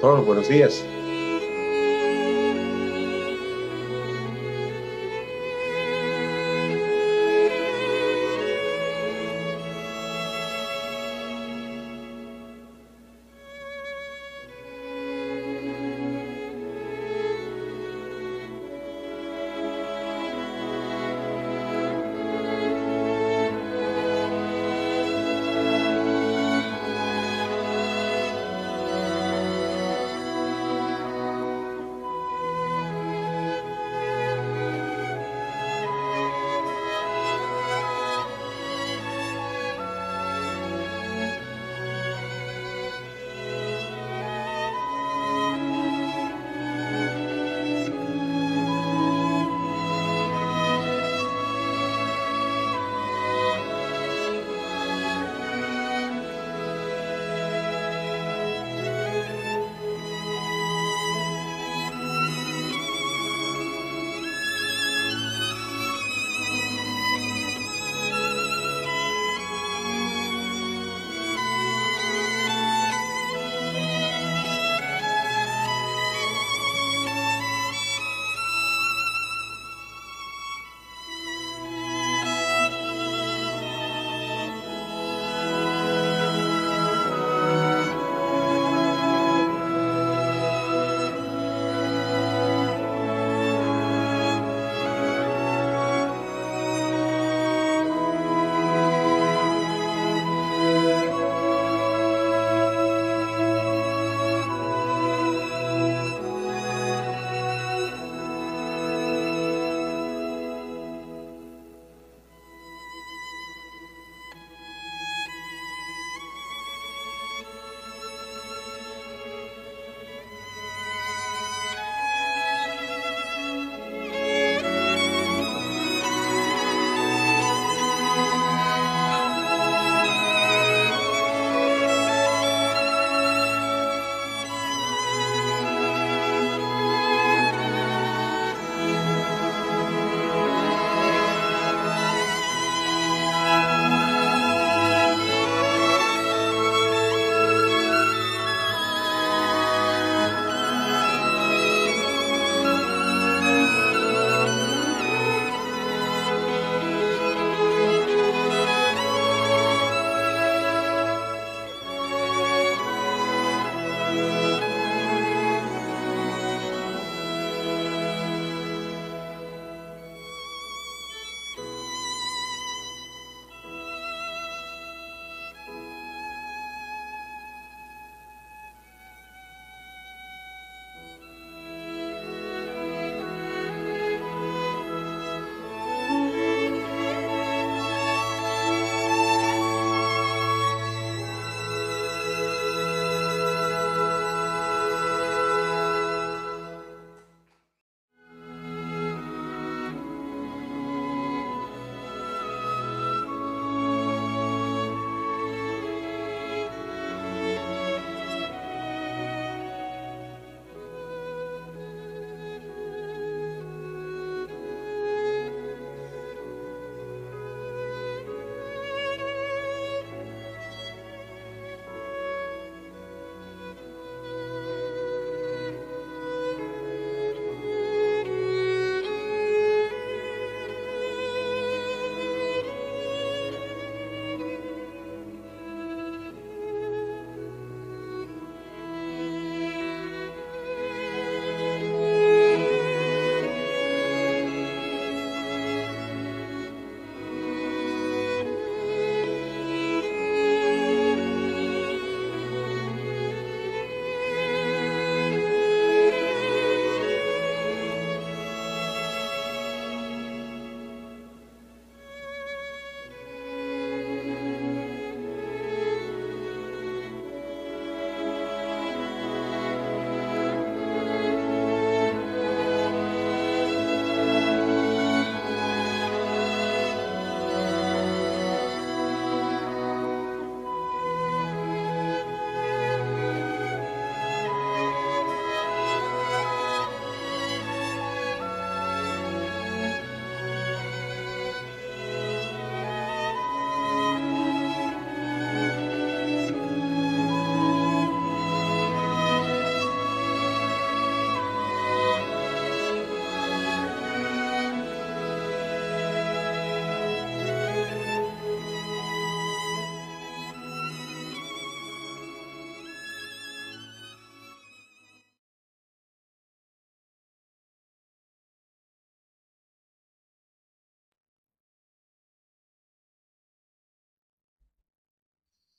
doctor? Buenos días.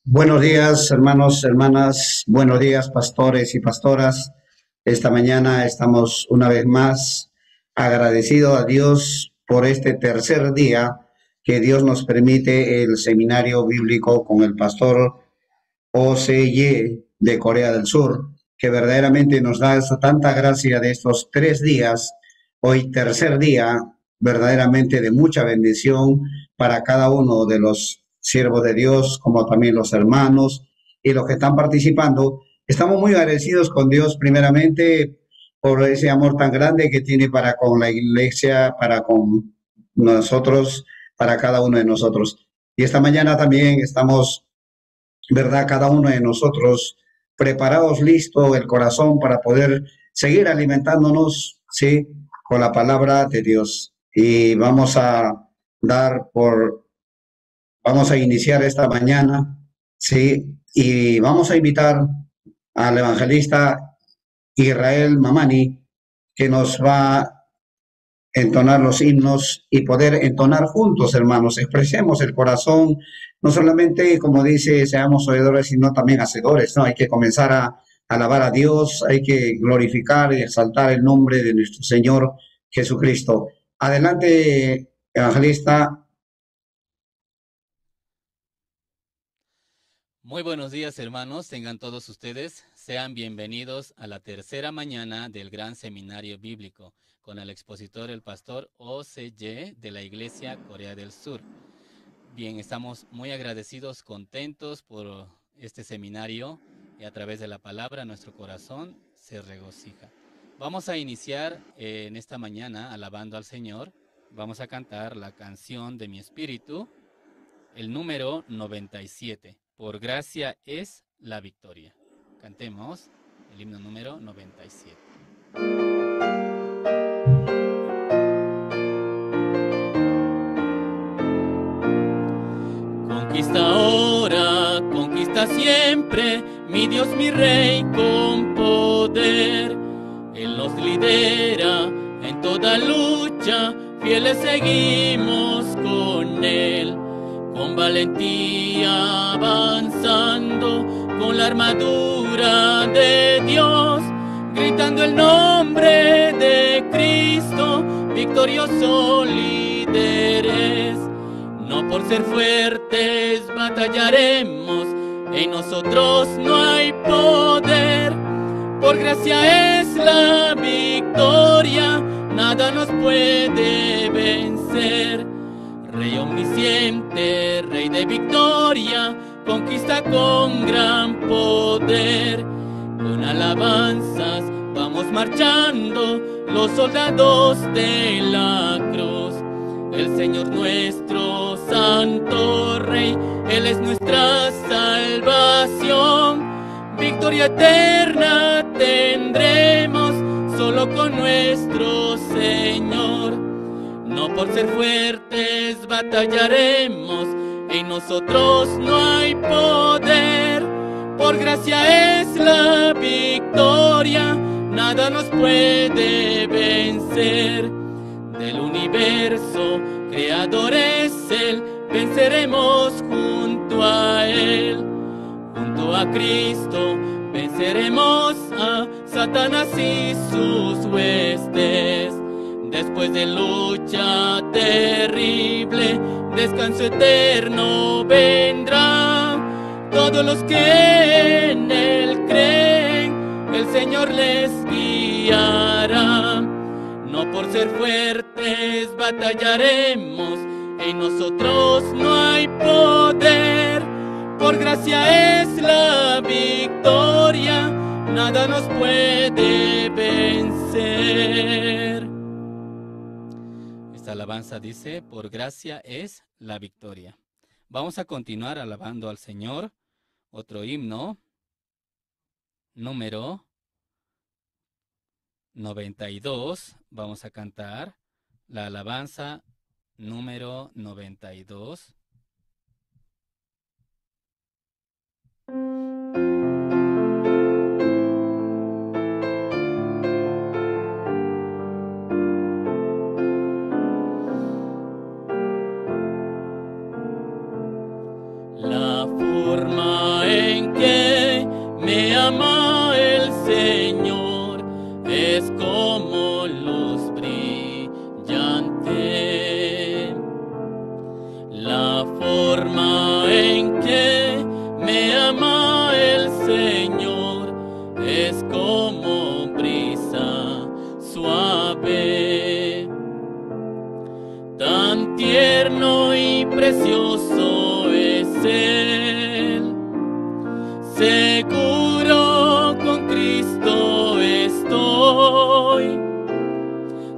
Buenos días, hermanos, hermanas. Buenos días, pastores y pastoras. Esta mañana estamos una vez más agradecidos a Dios por este tercer día que Dios nos permite el seminario bíblico con el pastor OCY de Corea del Sur, que verdaderamente nos da esa tanta gracia de estos 3 días, hoy tercer día, verdaderamente de mucha bendición para cada uno de los siervos de Dios, como también los hermanos y los que están participando. Estamos muy agradecidos con Dios, primeramente, por ese amor tan grande que tiene para con la iglesia, para con nosotros, para cada uno de nosotros. Y esta mañana también estamos, ¿verdad? Cada uno de nosotros preparados, listo el corazón para poder seguir alimentándonos, ¿sí? Con la palabra de Dios. Y dar por, vamos a iniciar esta mañana, ¿sí? Y vamos a invitar al evangelista Israel Mamani, que nos va entonar los himnos y poder entonar juntos, hermanos. Expresemos el corazón, no solamente, como dice, seamos oidores, sino también hacedores, ¿no? Hay que comenzar a alabar a Dios, hay que glorificar y exaltar el nombre de nuestro Señor Jesucristo. Adelante, evangelista. Muy buenos días, hermanos, tengan todos ustedes. Sean bienvenidos a la tercera mañana del Gran Seminario Bíblico con el expositor, el pastor OCY de la Iglesia Corea del Sur. Bien, estamos muy agradecidos, contentos por este seminario y a través de la palabra nuestro corazón se regocija. Vamos a iniciar en esta mañana alabando al Señor. Vamos a cantar la canción de mi espíritu, el número 97. Por gracia es la victoria. Cantemos el himno número 97. Conquista ahora, conquista siempre, mi Dios, mi Rey, con poder. Él nos lidera en toda lucha, fieles seguimos con Él. Con valentía avanzando, con la armadura de Dios, gritando el nombre de Cristo, victorioso líderes. No por ser fuertes batallaremos, en nosotros no hay poder. Por gracia es la victoria, nada nos puede vencer. Rey omnisciente, Rey de victoria, conquista con gran poder. Con alabanzas vamos marchando, los soldados de la cruz. El Señor nuestro santo Rey, Él es nuestra salvación. Victoria eterna tendremos solo con nuestro Señor. No por ser fuertes batallaremos, en nosotros no hay poder. Por gracia es la victoria, nada nos puede vencer. Del universo, creador es Él, venceremos junto a Él. Junto a Cristo, venceremos a Satanás y sus huestes. Después de lucha terrible, descanso eterno vendrá. Todos los que en Él creen, el Señor les guiará. No por ser fuertes batallaremos, en nosotros no hay poder. Por gracia es la victoria, nada nos puede vencer. Esta alabanza dice, por gracia es la victoria. Vamos a continuar alabando al Señor. Otro himno, número 92. Vamos a cantar la alabanza número 92. La forma eterno y precioso es Él. Seguro con Cristo estoy,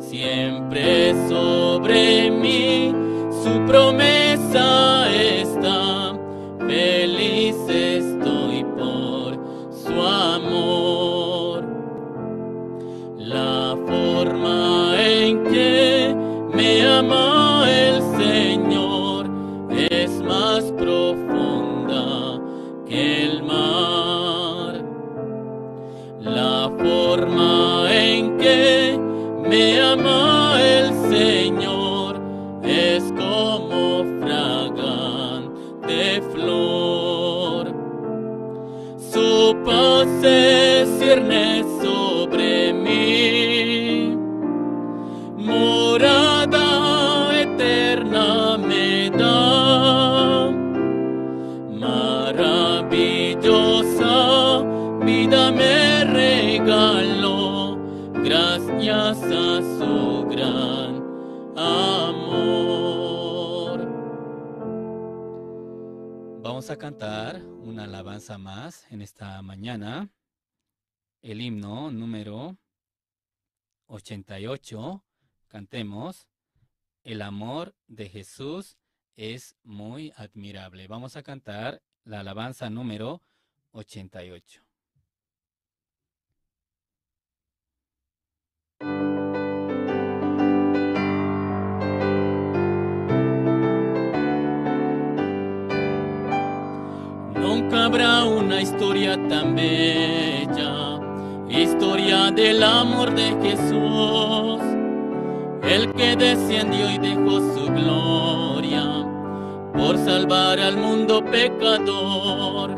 siempre sobre mí su promesa está. Feliz estoy por su amor. La forma en que me ama el Señor es más profunda que el mar. La forma en que me ama el Señor es como fragante flor. Su paz se cierne sobre mí, morada eterna me da. Maravillosa vida me regaló, gracias a su gran amor. Vamos a cantar una alabanza más en esta mañana, el himno número 88. Cantemos: el amor de Jesús es muy admirable. Vamos a cantar la alabanza número 88. Nunca habrá una historia tan bella, historia del amor de Jesús, el que descendió y dejó su gloria por salvar al mundo pecador.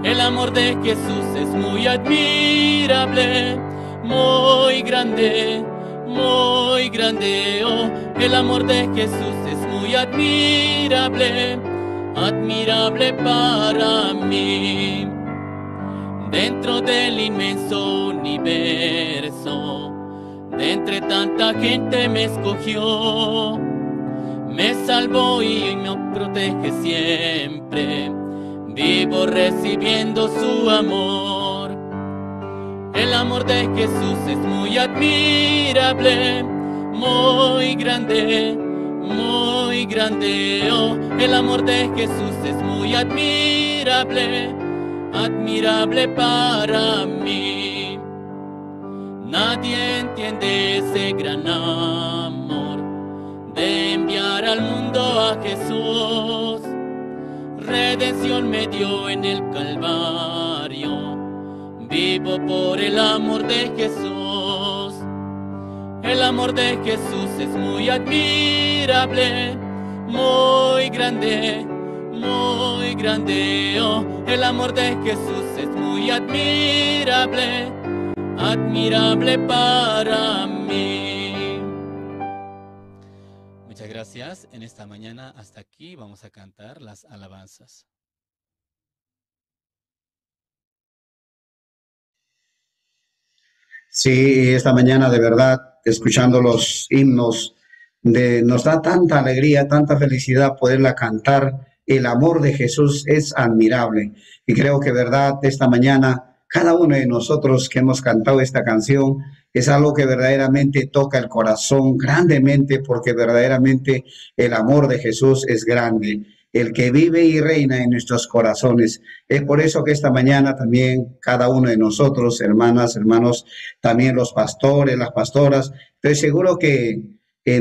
El amor de Jesús es muy admirable, muy grande, oh. El amor de Jesús es muy admirable, admirable para mí. Dentro del inmenso universo, de entre tanta gente me escogió, me salvó y me protege siempre. Vivo recibiendo su amor. El amor de Jesús es muy admirable, muy grande, oh. El amor de Jesús es muy admirable, admirable para mí. Nadie entiende ese gran amor de enviar al mundo a Jesús. Redención me dio en el Calvario, vivo por el amor de Jesús. El amor de Jesús es muy admirable, muy grande, oh. El amor de Jesús es muy admirable, admirable para mí. Muchas gracias. En esta mañana hasta aquí vamos a cantar las alabanzas. Sí, esta mañana de verdad, escuchando los himnos, nos da tanta alegría, tanta felicidad poderla cantar. El amor de Jesús es admirable. Y creo que verdad, esta mañana, cada uno de nosotros que hemos cantado esta canción, es algo que verdaderamente toca el corazón grandemente, porque verdaderamente el amor de Jesús es grande, el que vive y reina en nuestros corazones. Es por eso que esta mañana también cada uno de nosotros, hermanas, hermanos, también los pastores, las pastoras, estoy seguro que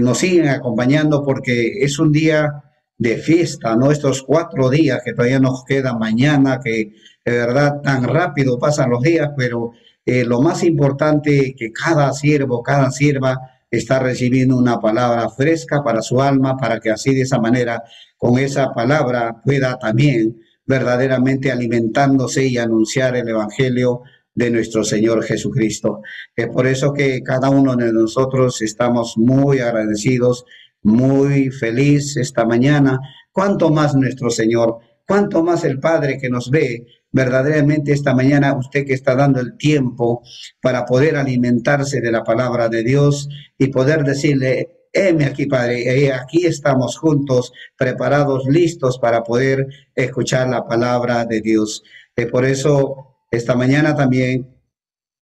nos siguen acompañando porque es un día de fiesta, ¿no? Estos 4 días que todavía nos quedan mañana, que de verdad tan rápido pasan los días, pero lo más importante es que cada siervo, cada sierva está recibiendo una palabra fresca para su alma, para que así de esa manera, con esa palabra, pueda también verdaderamente alimentándose y anunciar el Evangelio de nuestro Señor Jesucristo. Es por eso que cada uno de nosotros estamos muy agradecidos, muy feliz esta mañana. Cuánto más nuestro Señor, cuánto más el Padre que nos ve verdaderamente esta mañana, usted que está dando el tiempo para poder alimentarse de la palabra de Dios y poder decirle: heme aquí, Padre, aquí estamos juntos, preparados, listos para poder escuchar la palabra de Dios. Por eso, esta mañana también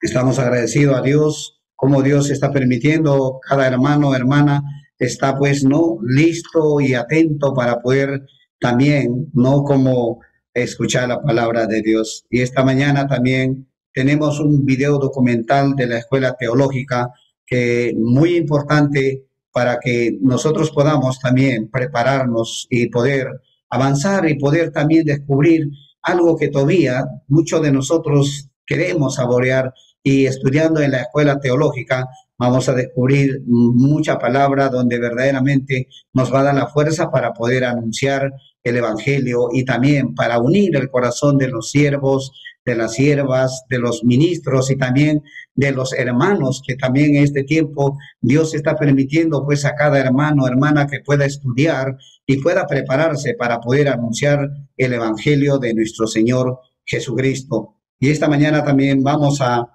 estamos agradecidos a Dios, como Dios está permitiendo, cada hermano, hermana, está pues, ¿no? Listo y atento para poder también, ¿no? Como escuchar la palabra de Dios. Y esta mañana también tenemos un video documental de la Escuela Teológica que muy importante para que nosotros podamos también prepararnos y poder avanzar y poder también descubrir algo que todavía muchos de nosotros queremos saborear y estudiando en la escuela teológica vamos a descubrir mucha palabra donde verdaderamente nos va a dar la fuerza para poder anunciar el Evangelio y también para unir el corazón de los siervos, de las siervas, de los ministros y también de los hermanos, que también en este tiempo Dios está permitiendo pues a cada hermano, hermana que pueda estudiar y pueda prepararse para poder anunciar el Evangelio de nuestro Señor Jesucristo. Y esta mañana también vamos a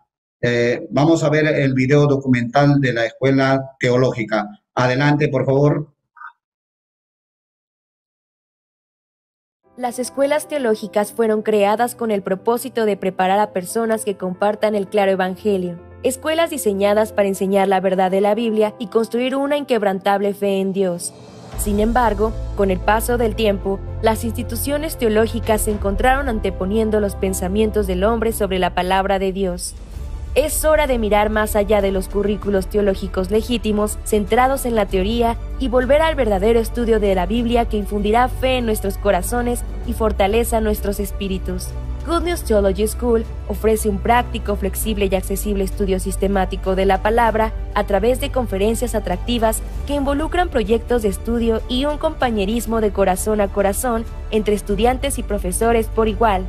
ver el video documental de la Escuela Teológica. Adelante, por favor. Las escuelas teológicas fueron creadas con el propósito de preparar a personas que compartan el claro evangelio. Escuelas diseñadas para enseñar la verdad de la Biblia y construir una inquebrantable fe en Dios. Sin embargo, con el paso del tiempo, las instituciones teológicas se encontraron anteponiendo los pensamientos del hombre sobre la palabra de Dios. Es hora de mirar más allá de los currículos teológicos legítimos, centrados en la teoría, y volver al verdadero estudio de la Biblia que infundirá fe en nuestros corazones y fortaleza nuestros espíritus. Good News Theology School ofrece un práctico, flexible y accesible estudio sistemático de la palabra a través de conferencias atractivas que involucran proyectos de estudio y un compañerismo de corazón a corazón entre estudiantes y profesores por igual.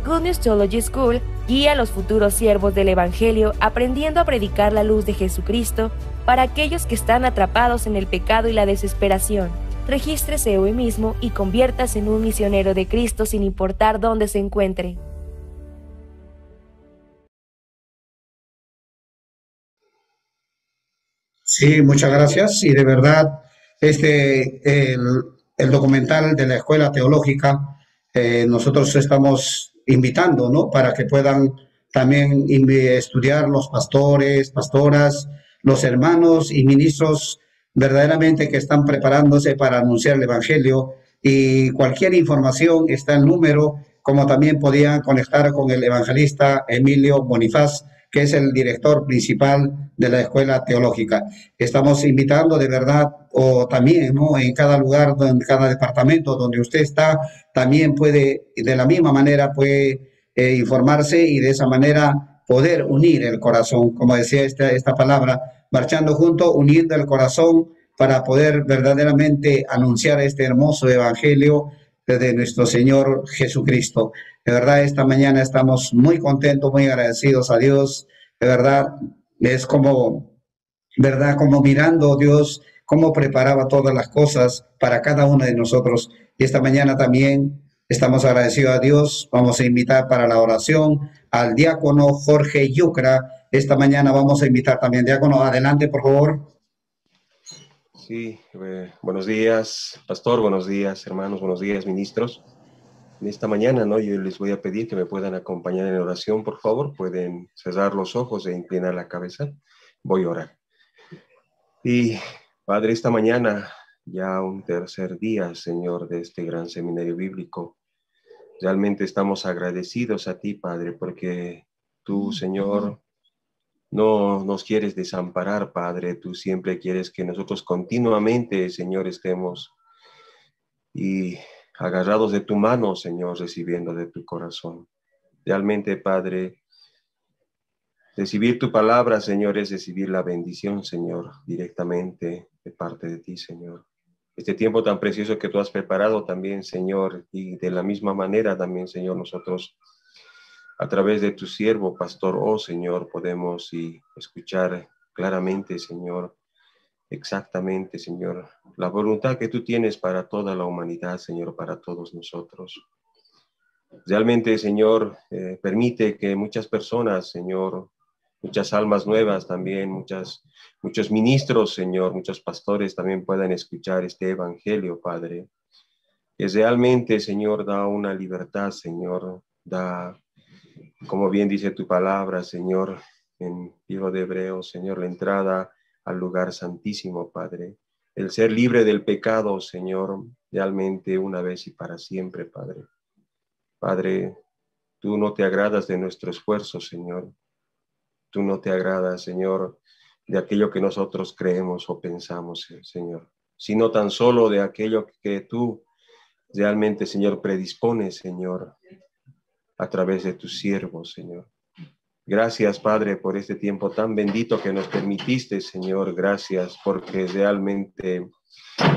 Good News Theology School guía a los futuros siervos del Evangelio aprendiendo a predicar la luz de Jesucristo para aquellos que están atrapados en el pecado y la desesperación. Regístrese hoy mismo y conviértase en un misionero de Cristo sin importar dónde se encuentre. Sí, muchas gracias. Y de verdad, el documental de la Escuela Teológica, nosotros estamos invitando, ¿no? Para que puedan también estudiar los pastores, pastoras, los hermanos y ministros verdaderamente que están preparándose para anunciar el Evangelio. Y cualquier información está el número, como también podían conectar con el evangelista Emilio Bonifaz, que es el director principal de la Escuela Teológica. Estamos invitando de verdad, o también, ¿no? En cada lugar, en cada departamento donde usted está, también puede, de la misma manera, puede informarse y de esa manera poder unir el corazón, como decía esta palabra, marchando juntos, uniendo el corazón para poder verdaderamente anunciar este hermoso evangelio de nuestro Señor Jesucristo. De verdad, esta mañana estamos muy contentos, muy agradecidos a Dios. De verdad, es como, ¿verdad? Como mirando Dios, cómo preparaba todas las cosas para cada uno de nosotros. Y esta mañana también estamos agradecidos a Dios. Vamos a invitar para la oración al diácono Jorge Yucra. Esta mañana vamos a invitar también, diácono, adelante, por favor. Sí, buenos días, pastor, buenos días, hermanos, buenos días, ministros. En esta mañana, ¿no? Yo les voy a pedir que me puedan acompañar en oración, por favor. Pueden cerrar los ojos e inclinar la cabeza. Voy a orar. Y, Padre, esta mañana, ya un tercer día, Señor, de este gran seminario bíblico. Realmente estamos agradecidos a ti, Padre, porque tú, Señor, no nos quieres desamparar, Padre. Tú siempre quieres que nosotros continuamente, Señor, estemos y agarrados de tu mano, Señor, recibiendo de tu corazón. Realmente, Padre, recibir tu palabra, Señor, es recibir la bendición, Señor, directamente de parte de ti, Señor. Este tiempo tan precioso que tú has preparado también, Señor, y de la misma manera también, Señor, nosotros a través de tu siervo, pastor, oh Señor, podemos escuchar claramente, Señor, exactamente, Señor, la voluntad que tú tienes para toda la humanidad, Señor, para todos nosotros. Realmente, Señor, permite que muchas personas, Señor, muchas almas nuevas también, muchos ministros, Señor, muchos pastores también puedan escuchar este evangelio, Padre, que realmente, Señor, da una libertad, Señor, da, como bien dice tu palabra, Señor, en libro de Hebreos, Señor, la entrada al lugar santísimo, Padre, el ser libre del pecado, Señor, realmente una vez y para siempre, Padre. Padre, tú no te agradas de nuestro esfuerzo, Señor. Tú no te agradas, Señor, de aquello que nosotros creemos o pensamos, Señor, sino tan solo de aquello que tú realmente, Señor, predispones, Señor, a través de tus siervos, Señor. Gracias, Padre, por este tiempo tan bendito que nos permitiste, Señor. Gracias porque realmente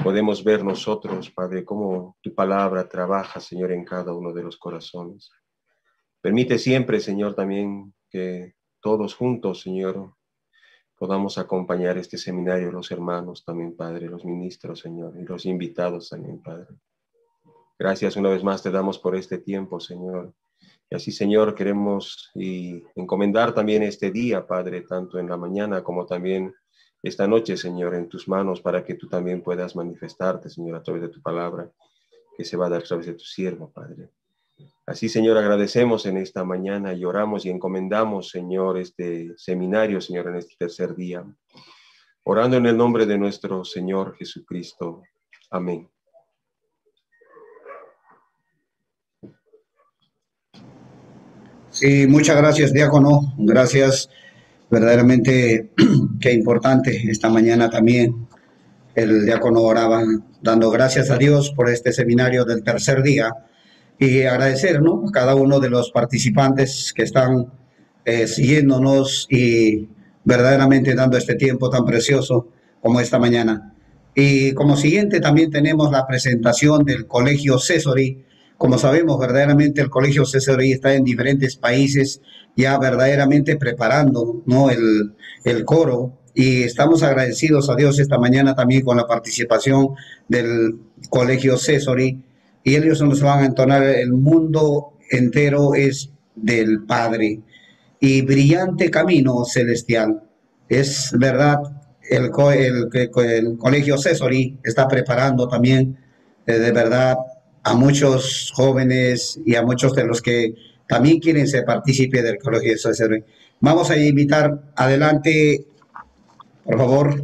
podemos ver nosotros, Padre, cómo tu palabra trabaja, Señor, en cada uno de los corazones. Permite siempre, Señor, también que todos juntos, Señor, podamos acompañar este seminario, los hermanos también, Padre, los ministros, Señor, y los invitados también, Padre. Gracias una vez más te damos por este tiempo, Señor. Y así, Señor, queremos encomendar también este día, Padre, tanto en la mañana como también esta noche, Señor, en tus manos, para que tú también puedas manifestarte, Señor, a través de tu palabra, que se va a dar a través de tu siervo, Padre. Así, Señor, agradecemos en esta mañana y oramos y encomendamos, Señor, este seminario, Señor, en este tercer día, orando en el nombre de nuestro Señor Jesucristo. Amén. Sí, muchas gracias, diácono. Gracias, verdaderamente, qué importante esta mañana también. El diácono oraba dando gracias a Dios por este seminario del tercer día y agradecer, ¿no?, a cada uno de los participantes que están siguiéndonos y verdaderamente dando este tiempo tan precioso como esta mañana. Y como siguiente también tenemos la presentación del Colegio Cesori. Como sabemos, verdaderamente el Colegio Cesori está en diferentes países ya verdaderamente preparando, ¿no?, el coro, y estamos agradecidos a Dios esta mañana también con la participación del Colegio Cesori, y ellos nos van a entonar el mundo entero es del Padre y brillante camino celestial. Es verdad, el Colegio Cesori está preparando también de verdad a muchos jóvenes y a muchos de los que también quieren ser partícipe del Colegio Cesori. Vamos a invitar adelante, por favor.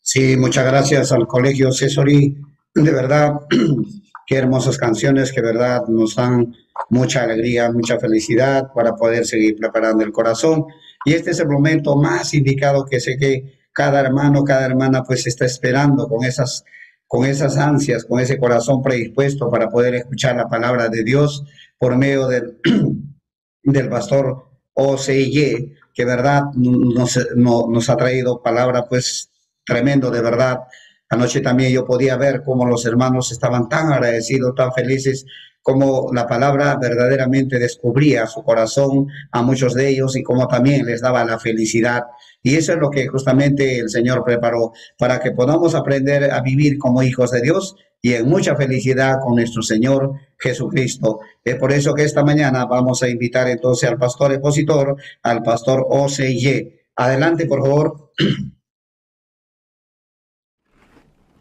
Sí, muchas gracias al Colegio Cesori. De verdad, qué hermosas canciones que, de verdad, nos dan mucha alegría, mucha felicidad para poder seguir preparando el corazón. Y este es el momento más indicado que sé que cada hermano, cada hermana, pues está esperando con esas ansias, con ese corazón predispuesto para poder escuchar la palabra de Dios por medio del pastor OCY, que verdad nos ha traído palabra pues tremendo, de verdad. Anoche también yo podía ver cómo los hermanos estaban tan agradecidos, tan felices, cómo la palabra verdaderamente descubría su corazón a muchos de ellos y cómo también les daba la felicidad. Y eso es lo que justamente el Señor preparó para que podamos aprender a vivir como hijos de Dios y en mucha felicidad con nuestro Señor Jesucristo. Es por eso que esta mañana vamos a invitar entonces al pastor expositor, al pastor OCY. Adelante, por favor.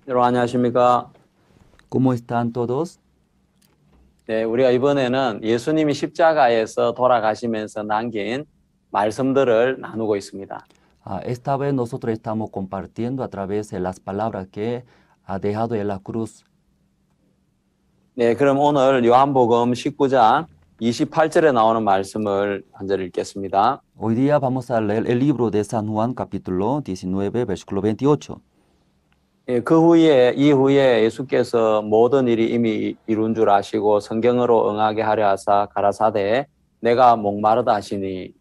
여러분 안녕하십니까? ¿Cómo están todos? 네, 우리가 이번에는 예수님이 십자가에서 돌아가시면서 남긴 말씀들을 나누고 있습니다. Esta vez nosotros estamos compartiendo a través de las palabras que ha dejado en la cruz. 네, 그럼 오늘 요한복음 19장 28절에 나오는 말씀을 먼저 읽겠습니다. Hoy día vamos a leer el libro de San Juan, capítulo 19, versículo 28. 예, 이후에 예수께서 모든 일이 이미 이룬 줄 아시고 성경으로 응하게 하려 하사 가라사대 내가 목마르다 하시니.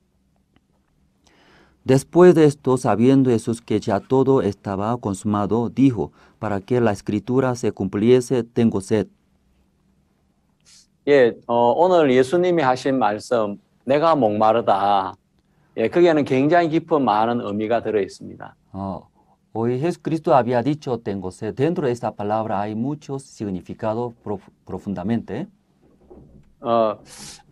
Después de esto, sabiendo Jesús que ya todo estaba consumado, dijo, para que la escritura se cumpliese, tengo sed. 예, 오늘 예수님이 하신 말씀, 내가 목마르다. 예, 거기에는 굉장히 깊은 많은 의미가 들어 있습니다. Hoy Jesucristo había dicho, tengo sed. Dentro de esta palabra hay mucho significado profundamente.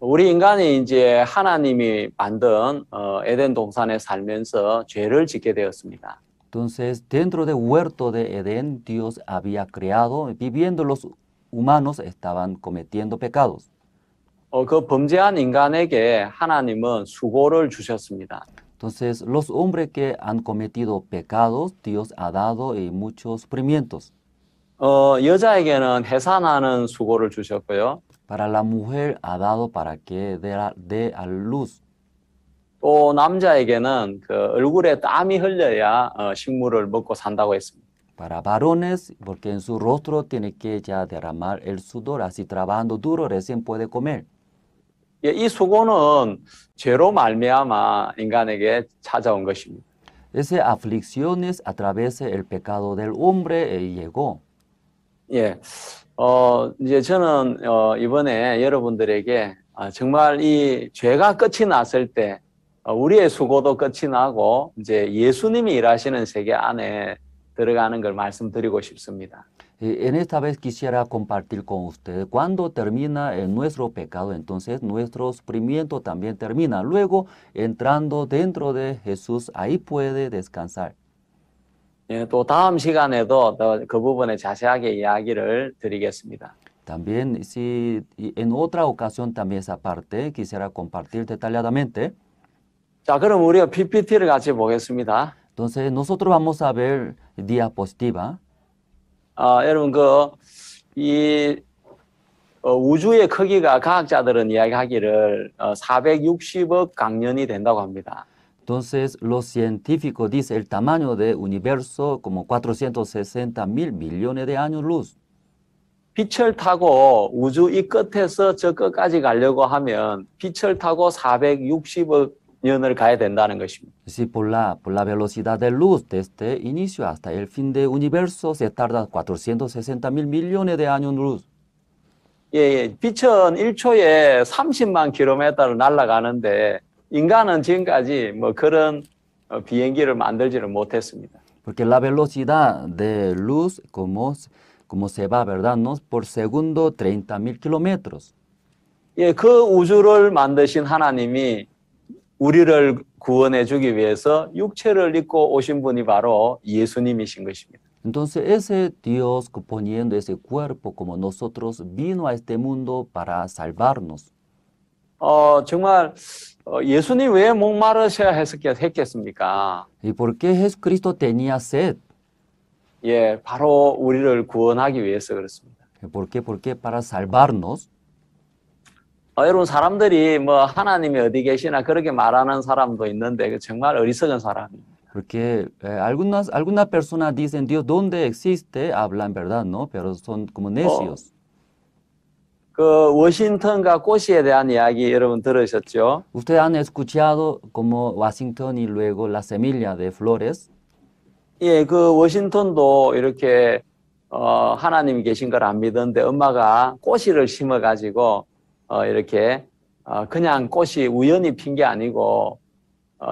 우리 인간이 이제 하나님이 만든 에덴 동산에 살면서 죄를 짓게 되었습니다. Entonces, dentro del huerto de Edén, Dios había creado, viviendo los humanos estaban cometiendo pecados. 그 범죄한 인간에게 하나님은 수고를 주셨습니다. Entonces, los hombres que han cometido pecados, Dios ha dado muchos sufrimientos. 여자에게는 해산하는 수고를 주셨고요. Para la mujer ha dado para que dé a luz. 또 남자에게는 그 얼굴에 땀이 흘려야 식물을 먹고 산다고 했습니다. Para varones, porque en su rostro tiene que ya derramar el sudor, así trabajando duro recién puede comer. 예, 이 수고는 죄로 말미암아 인간에게 찾아온 것입니다. Esas aflicciones a través del pecado del hombre llegó. 예, 이제 저는 이번에 여러분들에게 정말 이 죄가 끝이 났을 때 우리의 수고도 끝이 나고 이제 예수님이 일하시는 세계 안에 들어가는 걸 말씀드리고 싶습니다. En esta vez quisiera compartir con ustedes, cuando termina nuestro pecado, entonces nuestro sufrimiento también termina. Luego, entrando dentro de Jesús, ahí puede descansar. 예, 또 다음 시간에도 그 부분에 자세하게 이야기를 드리겠습니다. También, si en otra ocasión también esa parte quisiera compartir detalladamente. 자, 그럼 우리가 PPT를 같이 보겠습니다. Entonces, nosotros vamos a ver diapositiva. 여러분 이 우주의 크기가 과학자들은 이야기하기를 460억 강년이 된다고 합니다. Entonces, los científicos dicen el tamaño del universo como 460,000 millones de años luz. 빛을 타고 우주 이 끝에서 저 끝까지 가려고 하면 빛을 타고 460억 년을 가야 된다는 것입니다. Si por la velocidad de luz desde el inicio hasta el fin del universo se tarda 460,000 millones de años luz. 예, 빛은 1초에 30만 킬로미터를 날아가는데 인간은 지금까지 뭐 그런 비행기를 만들지를 못했습니다. Porque la velocidad de luz como se va, ¿verdad? ¿No? Por segundo 30,000 kilómetros. 예, 그 우주를 만드신 하나님이 우리를 구원해 주기 위해서 육체를 입고 오신 분이 바로 예수님이신 것입니다. Entonces ese Dios poniendo ese cuerpo como nosotros vino a este mundo para salvarnos. 정말 예수님 왜 목마르셔야 했겠습니까? ¿Y por qué Jesucristo tenía sed? 예, 바로 우리를 구원하기 위해서 그렇습니다. ¿Por qué? Porque para salvarnos. 여러분 사람들이 뭐 하나님이 어디 계시나 그렇게 말하는 사람도 있는데 정말 어리석은 사람입니다. Porque algunas personas dicen, Dios, ¿dónde existe? Hablan verdad, ¿no? Pero son como necios. 그 워싱턴과 꽃이에 대한 이야기 여러분 들으셨죠? ¿Ustedes han escuchado como Washington y luego la semilla de flores? 예, 그 워싱턴도 이렇게 하나님이 계신 걸 안 믿었는데 엄마가 꽃이를 심어가지고 이렇게 그냥 꽃이 우연히 핀 게 아니고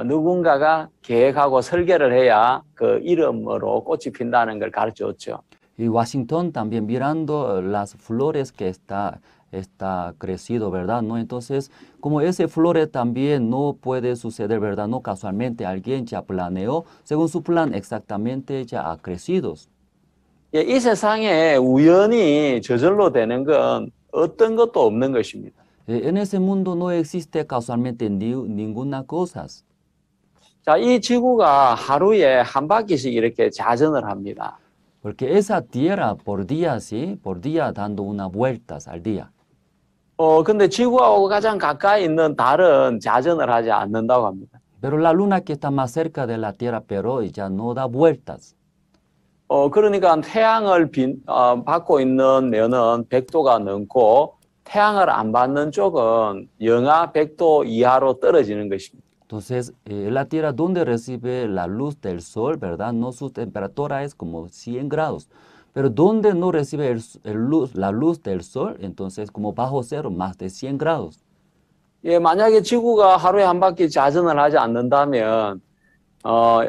누군가가 계획하고 설계를 해야 그 이름으로 꽃이 핀다는 걸 가르쳐줬죠. Y Washington también mirando las flores que está crecido, ¿verdad? ¿No? Entonces, como ese flores también no puede suceder, ¿verdad? No casualmente alguien ya planeó, según su plan exactamente ya ha crecido. 예, 이 세상에 우연히 저절로 되는 건 어떤 것도 없는 것입니다. En ese mundo no existe casualmente ninguna cosa. 자, 이 지구가 하루에 한 바퀴씩 이렇게 자전을 합니다. Porque esa tierra por día, sí, por día dando unas vueltas al día. 근데 지구하고 가장 가까이 있는 달은 자전을 하지 않는다고 합니다. Pero la luna que está más cerca de la tierra, pero ya no da vueltas. 그러니까 태양을 받고 있는 면은 100도가 넘고 태양을 안 받는 쪽은 영하 100도 이하로 떨어지는 것입니다. Entonces, la tierra donde recibe la luz del sol, ¿verdad? No, su temperatura es como 100 grados. Pero donde no recibe la luz del sol, entonces como bajo cero, más de 100 grados. 예, 만약에 지구가 하루에 한 바퀴 자전을 하지 않는다면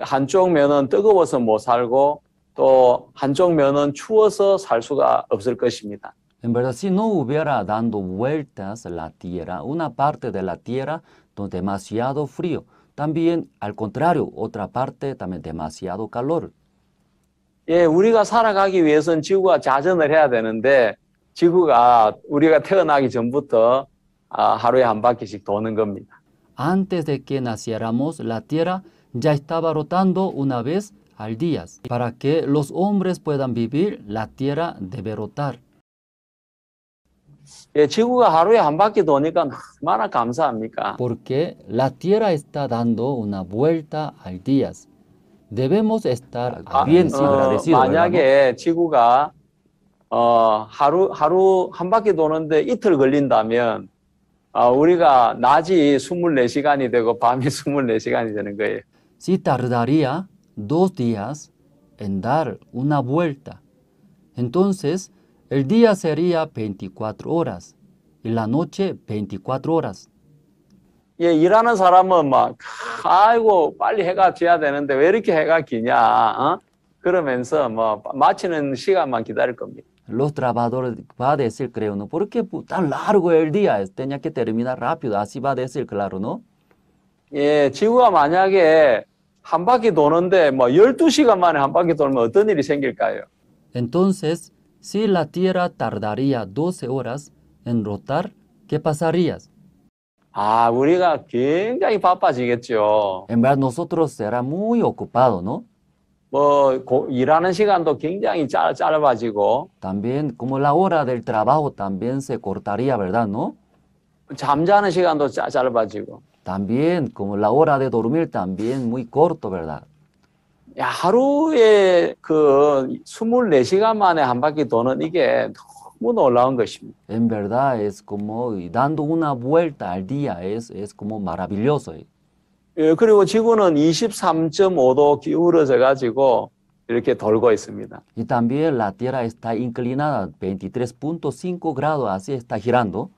한쪽 면은 뜨거워서 못 살고 또 한쪽 면은 추워서 살 수가 없을 것입니다. En verdad, si no hubiera dando vueltas la tierra, una parte de la tierra donde demasiado frío, también al contrario, otra parte también demasiado calor. 예, 우리가 살아가기 위해서는 지구가 자전을 해야 되는데 지구가 우리가 태어나기 전부터 하루에 한 바퀴씩 도는 겁니다. Antes de que naciéramos, la tierra ya estaba rotando una vez al día. Para que los hombres puedan vivir, la tierra debe rotar. 예, 지구가 하루에 한 바퀴 도니까 얼마나 감사합니까? Porque la tierra está dando una vuelta al día. Debemos estar bien agradecidos. 만약에 지구가 하루 한 바퀴 도는데 이틀 걸린다면 우리가 낮이 24시간이 되고 밤이 24시간이 되는 거예요. Si tardaría 2 días en dar una vuelta, entonces el día sería 24 horas y la noche 24 horas. 예, 일하는 사람은 막 아이고 빨리 해가 져야 되는데 왜 이렇게 해가 기냐 그러면서 뭐 마치는 시간만 기다릴 겁니다. Los trabajadores va a decir, creo, ¿no? ¿Por qué tan largo el día? Tenía que terminar rápido, así va a decir, claro, ¿no? 예, 지구가 만약에 한 바퀴 도는데 뭐 12시간 만에 한 바퀴 돌면 어떤 일이 생길까요? Entonces, si la Tierra tardaría 12 horas en rotar, ¿qué pasaría? 우리가 굉장히 바빠지겠죠. En verdad, nosotros será muy ocupado, ¿no? 일하는 시간도 굉장히 짧아지고 También, como la hora del trabajo también se cortaría, ¿verdad, no? 잠자는 시간도 짧아지고. También, como la hora de dormir también muy corto, ¿verdad? 야, 하루에 그 24시간 만에 한 바퀴 도는 이게 너무 놀라운 것입니다. En verdad, es como dando una vuelta al día, es como maravilloso. 예, 그리고 지구는 23.5도 기울어져 가지고 이렇게 돌고 있습니다. Y también la Tierra está inclinada 23.5 grados, así está girando.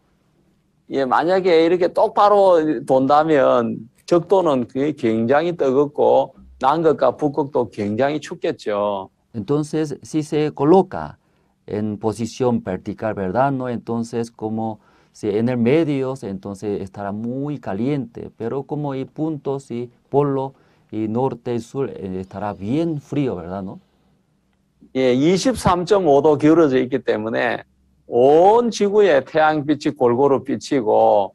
예, 만약에 이렇게 똑바로 돈다면 적도는 굉장히 뜨겁고 남극과 북극도 굉장히 춥겠죠. Entonces, si se coloca en posición vertical, ¿verdad? ¿No? Entonces, como si en el medio, entonces estará muy caliente, pero como hay puntos y polo y norte y sur, estará bien frío, ¿verdad? ¿No? 예, 23.5도 기울어져 있기 때문에 온 지구에 태양빛이 골고루 비치고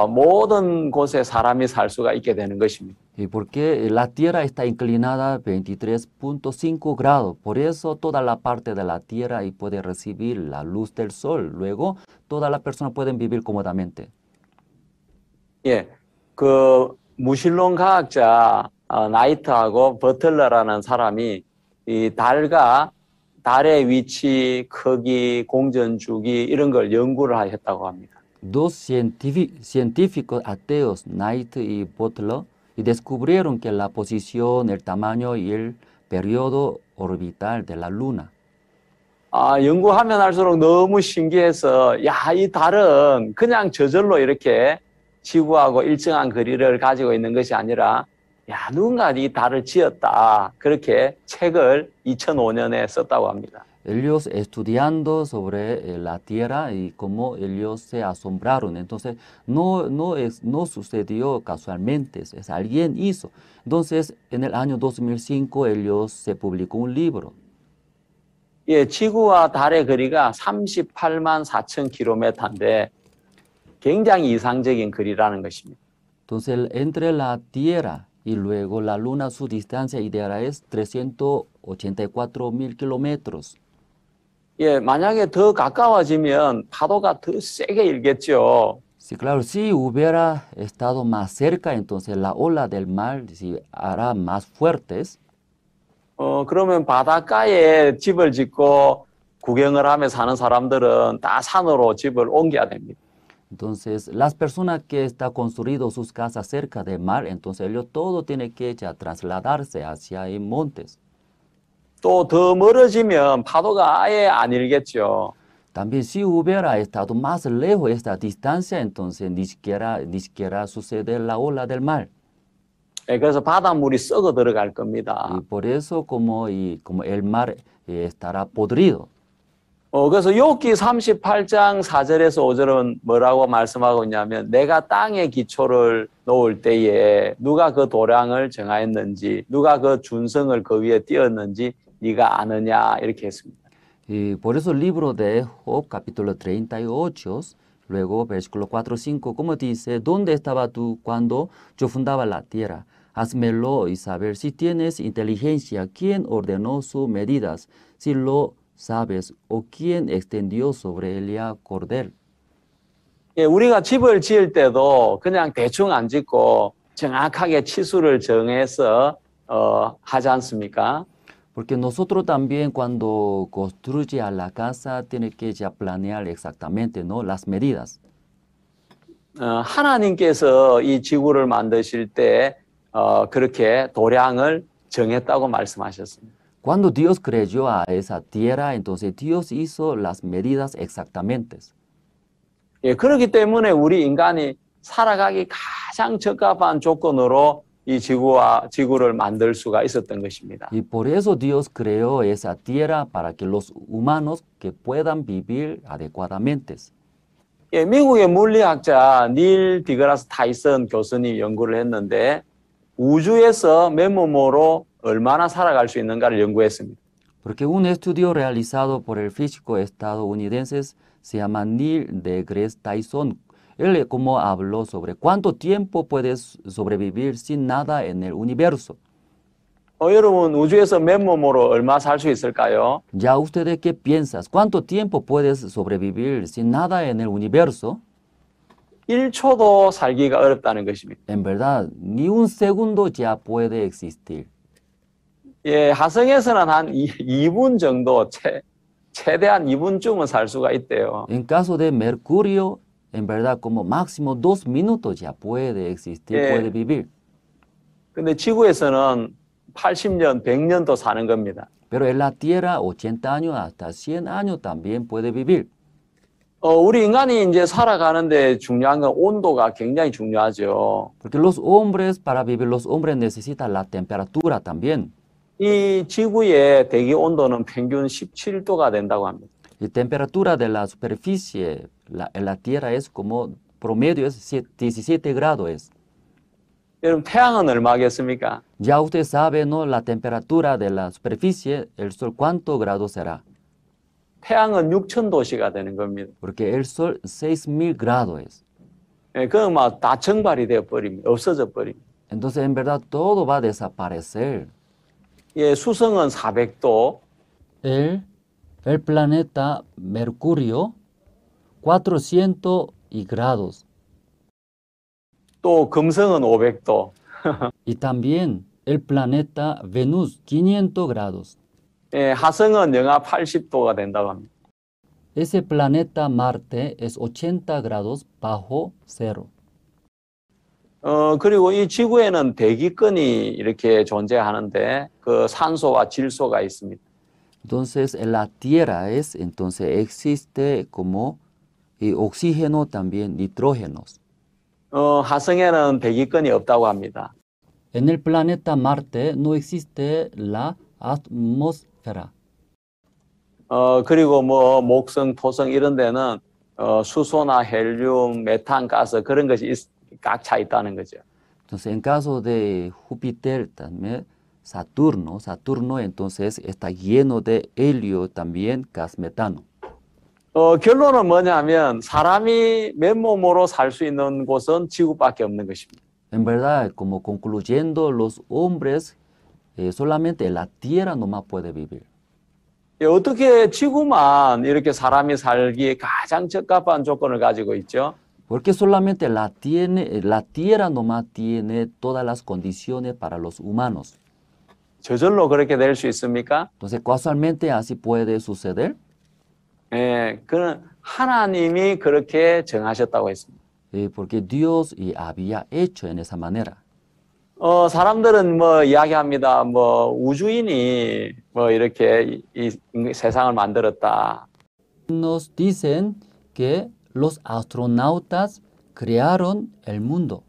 모든 곳에 사람이 살 수가 있게 되는 것입니다. Y porque la Tierra está inclinada 23.5 grados, por eso toda la parte de la Tierra ahí puede recibir la luz del sol. Luego, todas las personas pueden vivir cómodamente. 예, 그 무신론 과학자 나이트하고 버틀러라는 사람이 이 달과 달의 위치, 크기, 공전 주기 이런 걸 연구를 했다고 합니다. Dos científicos ateos, Knight y Butler, y descubrieron que la posición, el tamaño y el periodo orbital de la Luna. 연구하면 할수록 너무 신기해서 야, 이 달은 그냥 저절로 이렇게 지구하고 일정한 거리를 가지고 있는 것이 아니라 야, 누군가 이 달을 지었다. 그렇게 책을 2005년에 썼다고 합니다. Ellos estudiando sobre la Tierra y cómo ellos se asombraron. Entonces, no sucedió casualmente, es alguien hizo. Entonces, en el año 2005, ellos se publicó un libro. 예, 지구와 달의 거리가 38만 4천 킬로미터인데 굉장히 이상적인 거리라는 것입니다. Entonces, entre la Tierra y luego la Luna, su distancia ideal es 384.000 kilómetros. 예, 만약에 더 가까워지면 파도가 더 세게 일겠죠. Sí, claro, si hubiera estado más cerca, entonces la ola del mar sí, hará más fuertes. 그러면 바닷가에 집을 짓고 구경을 하며 사는 사람들은 다 산으로 집을 옮겨야 됩니다. Entonces, las personas que están construido sus casas cerca del mar, entonces ellos todo tienen que ya trasladarse hacia montes. 또 더 멀어지면 파도가 아예 안 일겠죠. También si hubiera estado más lejos esta distancia, entonces ni siquiera sucede la ola del mar. 예, 그래서 바닷물이 썩어 들어갈 겁니다. Y por eso como el mar estará podrido. 그래서 욥기 38장 4절에서 5절은 뭐라고 말씀하고 있냐면 내가 땅에 기초를 놓을 때에 누가 그 도량을 정하였는지 누가 그 준성을 그 위에 띄었는지 네가 아느냐 이렇게 했습니다. Y por eso el libro de Job, capítulo 38, luego versículo 4, 5, como dice, ¿dónde estaba tú cuando yo fundaba la tierra? Házmelo y saber si tienes inteligencia, ¿quién ordenó sus medidas? Si lo sabes, o quién extendió sobre ella cordel. 예, 우리가 집을 지을 때도 그냥 대충 안 짓고 정확하게 치수를 정해서 하지 않습니까? Porque nosotros también cuando construye a la casa tiene que ya planear exactamente, ¿no? Las medidas. 하나님께서 이 지구를 만드실 때 그렇게 도량을 정했다고 말씀하셨습니다. Cuando Dios creó a esa tierra, entonces Dios hizo las medidas exactamente. 예, 그렇기 때문에 우리 인간이 살아가기 가장 적합한 조건으로 이 지구를 만들 수가 있었던 것입니다. Y por eso Dios creó esa tierra para que los humanos que puedan vivir adecuadamente. 예, 미국의 물리학자 닐 디그라스 타이슨 교수님 연구를 했는데 우주에서 맨몸으로 얼마나 살아갈 수 있는가를 연구했습니다. Porque un estudio realizado por el físico estadounidense se llama Neil deGrasse Tyson. Él como habló sobre cuánto tiempo puedes sobrevivir sin nada en el universo. 여러분 우주에서 맨몸으로 얼마 살 수 있을까요? Ya ustedes qué piensas, ¿cuánto tiempo puedes sobrevivir sin nada en el universo? 1초도 살기가 어렵다는 것입니다. En verdad, ni un segundo ya puede existir. 예, 화성에서는 한 2분 정도 최대한 2분쯤은 살 수가 있대요. En caso de Mercurio, en verdad como máximo 2 minutos ya puede existir, puede vivir. 근데 지구에서는 80년, 100년도 사는 겁니다. Pero en la Tierra 80 años hasta 100 años también puede vivir. 우리 인간이 이제 살아가는데 중요한 건 온도가 굉장히 중요하죠. Porque los hombres, para vivir, los hombres necesitan la temperatura también. 이 지구의 대기 온도는 평균 17도가 된다고 합니다. La temperatura de la superficie en la Tierra es como promedio es 17 grados. 여러분 태양은 얼마겠습니까? Ya usted sabe, ¿no? La temperatura de la superficie, el Sol, ¿cuánto grados será? 태양은 6,000도씨가 되는 겁니다. Porque el Sol 6.000 grados. 예, 그건 막 다 증발이 되어 버립니다. 없어져 버립니다. Entonces, en verdad, todo va a desaparecer. 예, 수성은 400도, El planeta Mercurio, 400 grados. 또 금성은 500도, Y también el planeta Venus, 500 grados. 예, 하성은 영하 80도가 된다고 합니다. Ese planeta Marte es 80 grados bajo cero. 그리고 이 지구에는 대기권이 이렇게 존재하는데 그 산소와 질소가 있습니다. Entonces, la Tierra entonces existe como oxígeno, también nitrógenos. 하성에는 대기권이 없다고 합니다. En el planeta Marte no existe la atmósfera. 그리고 뭐 목성, 토성 이런 데는 수소나 헬륨, 메탄 가스 그런 것이 꽉 차 있다는 거죠. Entonces, en caso de Júpiter, también Saturno entonces está lleno de helio, también gas metano. 결론은 뭐냐면 사람이 맨몸으로 살 수 있는 곳은 지구밖에 없는 것입니다. En verdad, como concluyendo, los hombres solamente en la Tierra nomás puede vivir. 어떻게 지구만 이렇게 사람이 살기에 가장 적합한 조건을 가지고 있죠? Porque solamente la Tierra nomás tiene todas las condiciones para los humanos. 저절로 그렇게 될 수 있습니까? Entonces, casualmente así puede suceder. 그는 하나님이 그렇게 정하셨다고 했습니다. Porque Dios había hecho en esa manera. 사람들은 뭐 이야기합니다. 뭐 우주인이 뭐 이렇게 이 세상을 만들었다. Nos dicen que los astronautas crearon el mundo.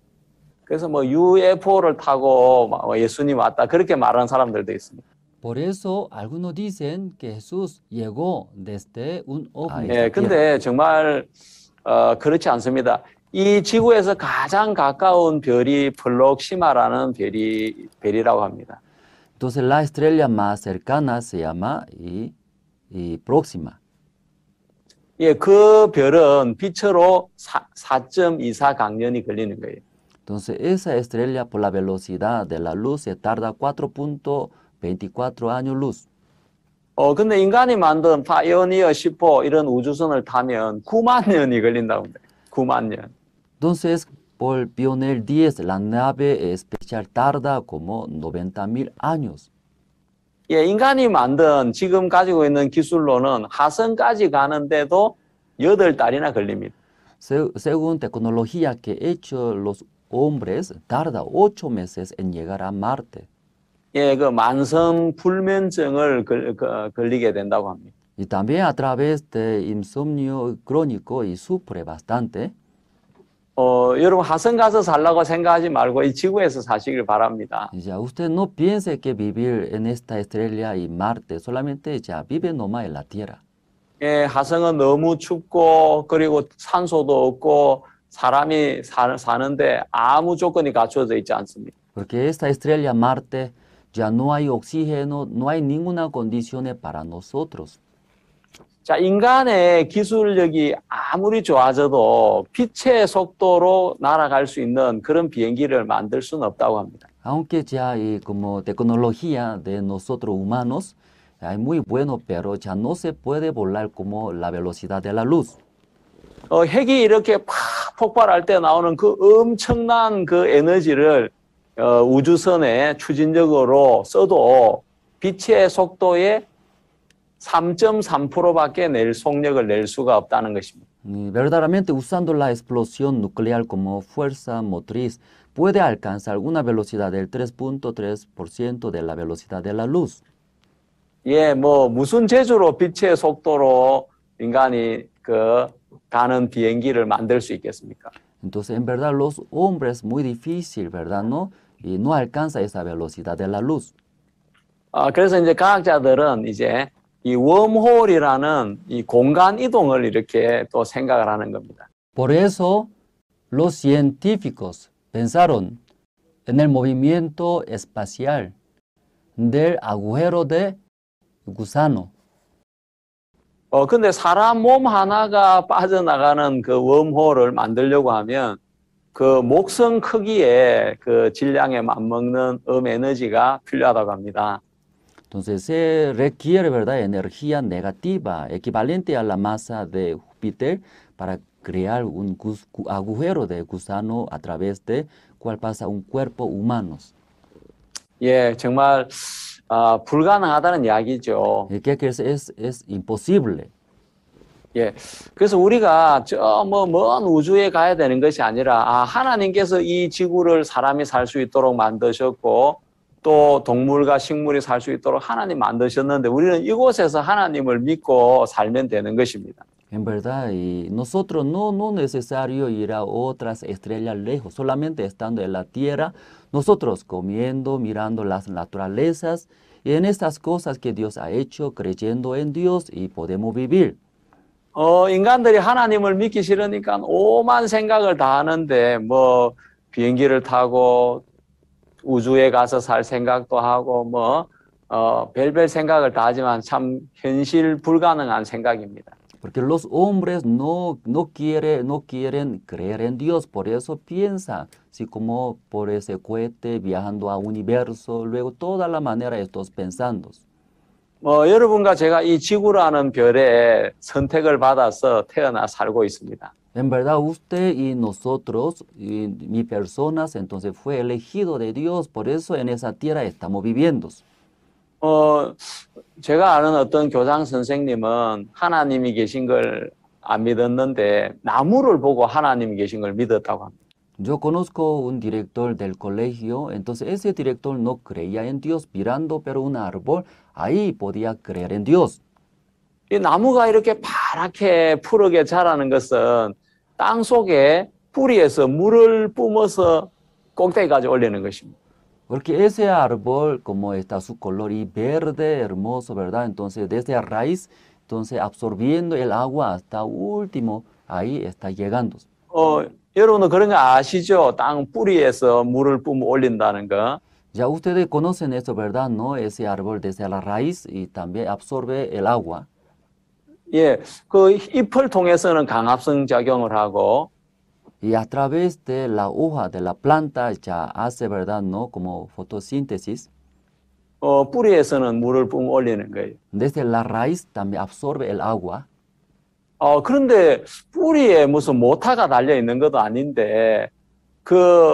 그래서 뭐 UFO를 타고 예수님 왔다 그렇게 말하는 사람들도 있습니다. Por eso algunos dicen que Jesús llegó desde un ovni. 근데 정말 그렇지 않습니다. 이 지구에서 가장 가까운 별이 플록시마라는 별이라고 합니다. Entonces la estrella más cercana se llama Próxima. 예, 그 별은 빛으로 4.24 강년이 걸리는 거예요. Entonces esa estrella por la velocidad de la luz se tarda 4.24 años luz. 근데 인간이 만든 파이오니어 10호 이런 우주선을 타면 9만 년이 걸린다고 합니다. 9만 년. Entonces, por Pioneer 10, la nave espacial tarda como 90,000 años. 예, 인간이 만든 지금 가지고 있는 기술로는 화성까지 가는데도 8달이나 걸립니다. Según tecnología que hecho los hombres, tarda 8 meses en llegar a Marte. 예, 그 만성 불면증을 걸리게 된다고 합니다. Y también a través de insomnio crónico y sufre bastante. 여러분 화성 가서 살라고 생각하지 말고 이 지구에서 사시길 바랍니다. Ya usted no piense que vivir en esta estrella y Marte, solamente ya vive nomás en la Tierra. 예, 화성은 너무 춥고 그리고 산소도 없고 사람이 사는데 아무 조건이 갖춰져 있지 않습니다. Porque esta estrella Marte ya no hay oxígeno, no hay ninguna condición para nosotros. 자, 인간의 기술력이 아무리 좋아져도 빛의 속도로 날아갈 수 있는 그런 비행기를 만들 수는 없다고 합니다. Aunque ya como tecnología de nosotros humanos es muy bueno, pero ya no se puede volar como la velocidad de la luz. 핵이 이렇게 팍 폭발할 때 나오는 그 엄청난 그 에너지를 우주선에 추진력으로 써도 빛의 속도의 3.3%밖에 낼 속력을 낼 수가 없다는 것입니다. Verdaderamente usando la explosión nuclear como fuerza motriz puede alcanzar una velocidad del 3.3% de la velocidad de la luz. 예, 뭐 무슨 재주로 빛의 속도로 인간이 가는 비행기를 만들 수 있겠습니까? Entonces, en verdad, los hombres muy difícil, ¿verdad? ¿No? Y no alcanza esa velocidad de la luz. 그래서 이제 과학자들은 이제 이 웜홀이라는 이 공간 이동을 이렇게 또 생각을 하는 겁니다. Por eso, los científicos pensaron en el movimiento espacial del agujero de gusano. 근데 사람 몸 하나가 빠져나가는 그 웜홀을 만들려고 하면 그 목성 크기의 그 질량에 맞먹는 에너지가 필요하다고 합니다. Entonces se requiere, ¿verdad?, energía negativa equivalente a la masa de Júpiter para crear un agujero de gusano a través de cual pasa un cuerpo humano. 예, 정말 불가능하다는 이야기죠. ¿Qué crees? Es imposible. 예, 그래서 우리가 저 먼 우주에 가야 되는 것이 아니라 하나님께서 이 지구를 사람이 살 수 있도록 만드셨고 또 동물과 식물이 살 수 있도록 하나님 만드셨는데 우리는 이곳에서 하나님을 믿고 살면 되는 것입니다. En verdad, y nosotros no necesario ir a otras estrellas lejos, solamente estando en la tierra, nosotros comiendo, mirando las naturalezas y en estas cosas que Dios ha hecho, creyendo en Dios y podemos vivir. 인간들이 하나님을 믿기 싫으니까 오만 생각을 다 하는데 뭐 비행기를 타고 우주에 가서 살 생각도 하고 뭐 별별 생각을 다 하지만 참 현실 불가능한 생각입니다. Porque los hombres no quieren creer en Dios, por eso piensa, así como por ese cohete viajando a universo, luego toda la manera estos pensando. 여러분과 제가 이 지구라는 별에 선택을 받아서 태어나 살고 있습니다. En verdad, usted y nosotros, y mi personas, entonces fue elegido de Dios, por eso en esa tierra estamos viviendo. 제가 아는 어떤 교장 선생님은 하나님이 계신 걸 안 믿었는데 나무를 보고 하나님이 계신 걸 믿었다고 합니다. Yo conozco un director del colegio, entonces ese director no creía en Dios, mirando pero un árbol, ahí podía creer en Dios. 이 나무가 이렇게 파랗게 푸르게 자라는 것은 땅 속에 뿌리에서 물을 뿜어서 꼭대기까지 올리는 것입니다. Porque ese árbol, como está su color y verde, hermoso, ¿verdad? Entonces desde la raíz, entonces absorbiendo el agua hasta último, ahí está llegando. 여러분은 그런 거 아시죠? 땅 뿌리에서 물을 뿜어 올린다는 거. Ya ustedes conocen eso, ¿verdad? ¿No? Ese árbol desde la raíz y también absorbe el agua. 예, 그 잎을 통해서는 강합성 작용을 하고 Y a través de la hoja de la planta ya hace, ¿verdad? ¿No? Como fotosíntesis. 뿌리에서는 물을 뿜어 올리는 거예요. Desde la raíz también absorbe el agua. 그런데 뿌리에 무슨 모타가 달려 있는 것도 아닌데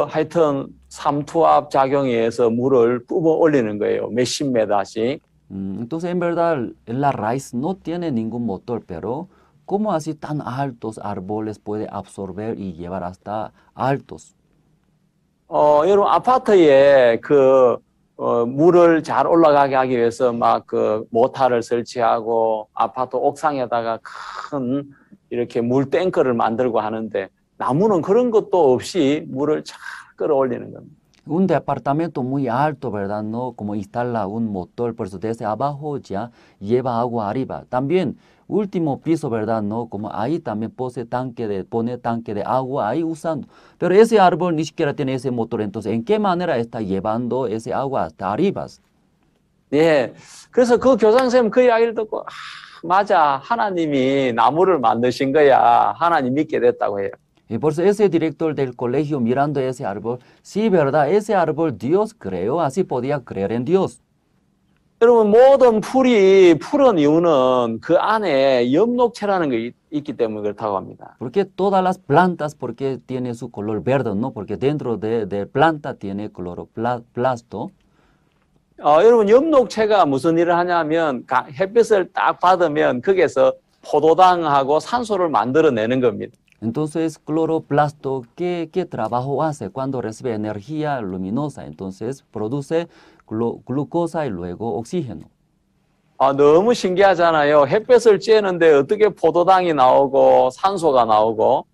하여튼 삼투압 작용에 의해서 물을 뿜어 올리는 거예요. 몇십 메다씩. Entonces, en verdad, la raíz no tiene ningún motor, pero ¿cómo así tan altos árboles puede absorber y llevar hasta altos? 여러분 아파트에 물을 잘 올라가게 하기 위해서 막 모타를 설치하고 아파트 옥상에다가 큰 이렇게 물 탱크를 만들고 하는데 나무는 그런 것도 없이 물을 잘 끌어올리는 겁니다. Un departamento muy alto, ¿verdad? ¿No? Como instala un motor, por eso desde abajo ya lleva agua arriba. También, último piso, ¿verdad? ¿No? Como ahí también pone tanque de agua ahí usando. Pero ese árbol ni siquiera tiene ese motor, entonces, ¿en qué manera está llevando ese agua hasta arriba? 예, 그래서 그 교장선생님 그 이야기를 듣고 맞아, 하나님이 나무를 만드신 거야. 하나님 믿게 됐다고 해요. Y por eso ese director del colegio mirando ese árbol, sí, ¿verdad? Ese árbol Dios creó, así podía creer en Dios. 여러분 모든 풀이 푸른 이유는 그 안에 엽록체라는 게 있기 때문에 그렇다고 합니다. Porque todas las plantas, porque tiene su color verde, ¿no? Porque dentro de planta tiene cloroplasto. 여러분 엽록체가 무슨 일을 하냐면 햇빛을 딱 받으면 거기에서 포도당하고 산소를 만들어내는 겁니다. Entonces, cloroplasto, ¿qué trabajo hace? Cuando recibe energía luminosa, entonces produce glucosa y luego oxígeno. 너무 신기하잖아요. 햇빛을 쬐는데 어떻게 포도당이 나오고 산소가 나오고.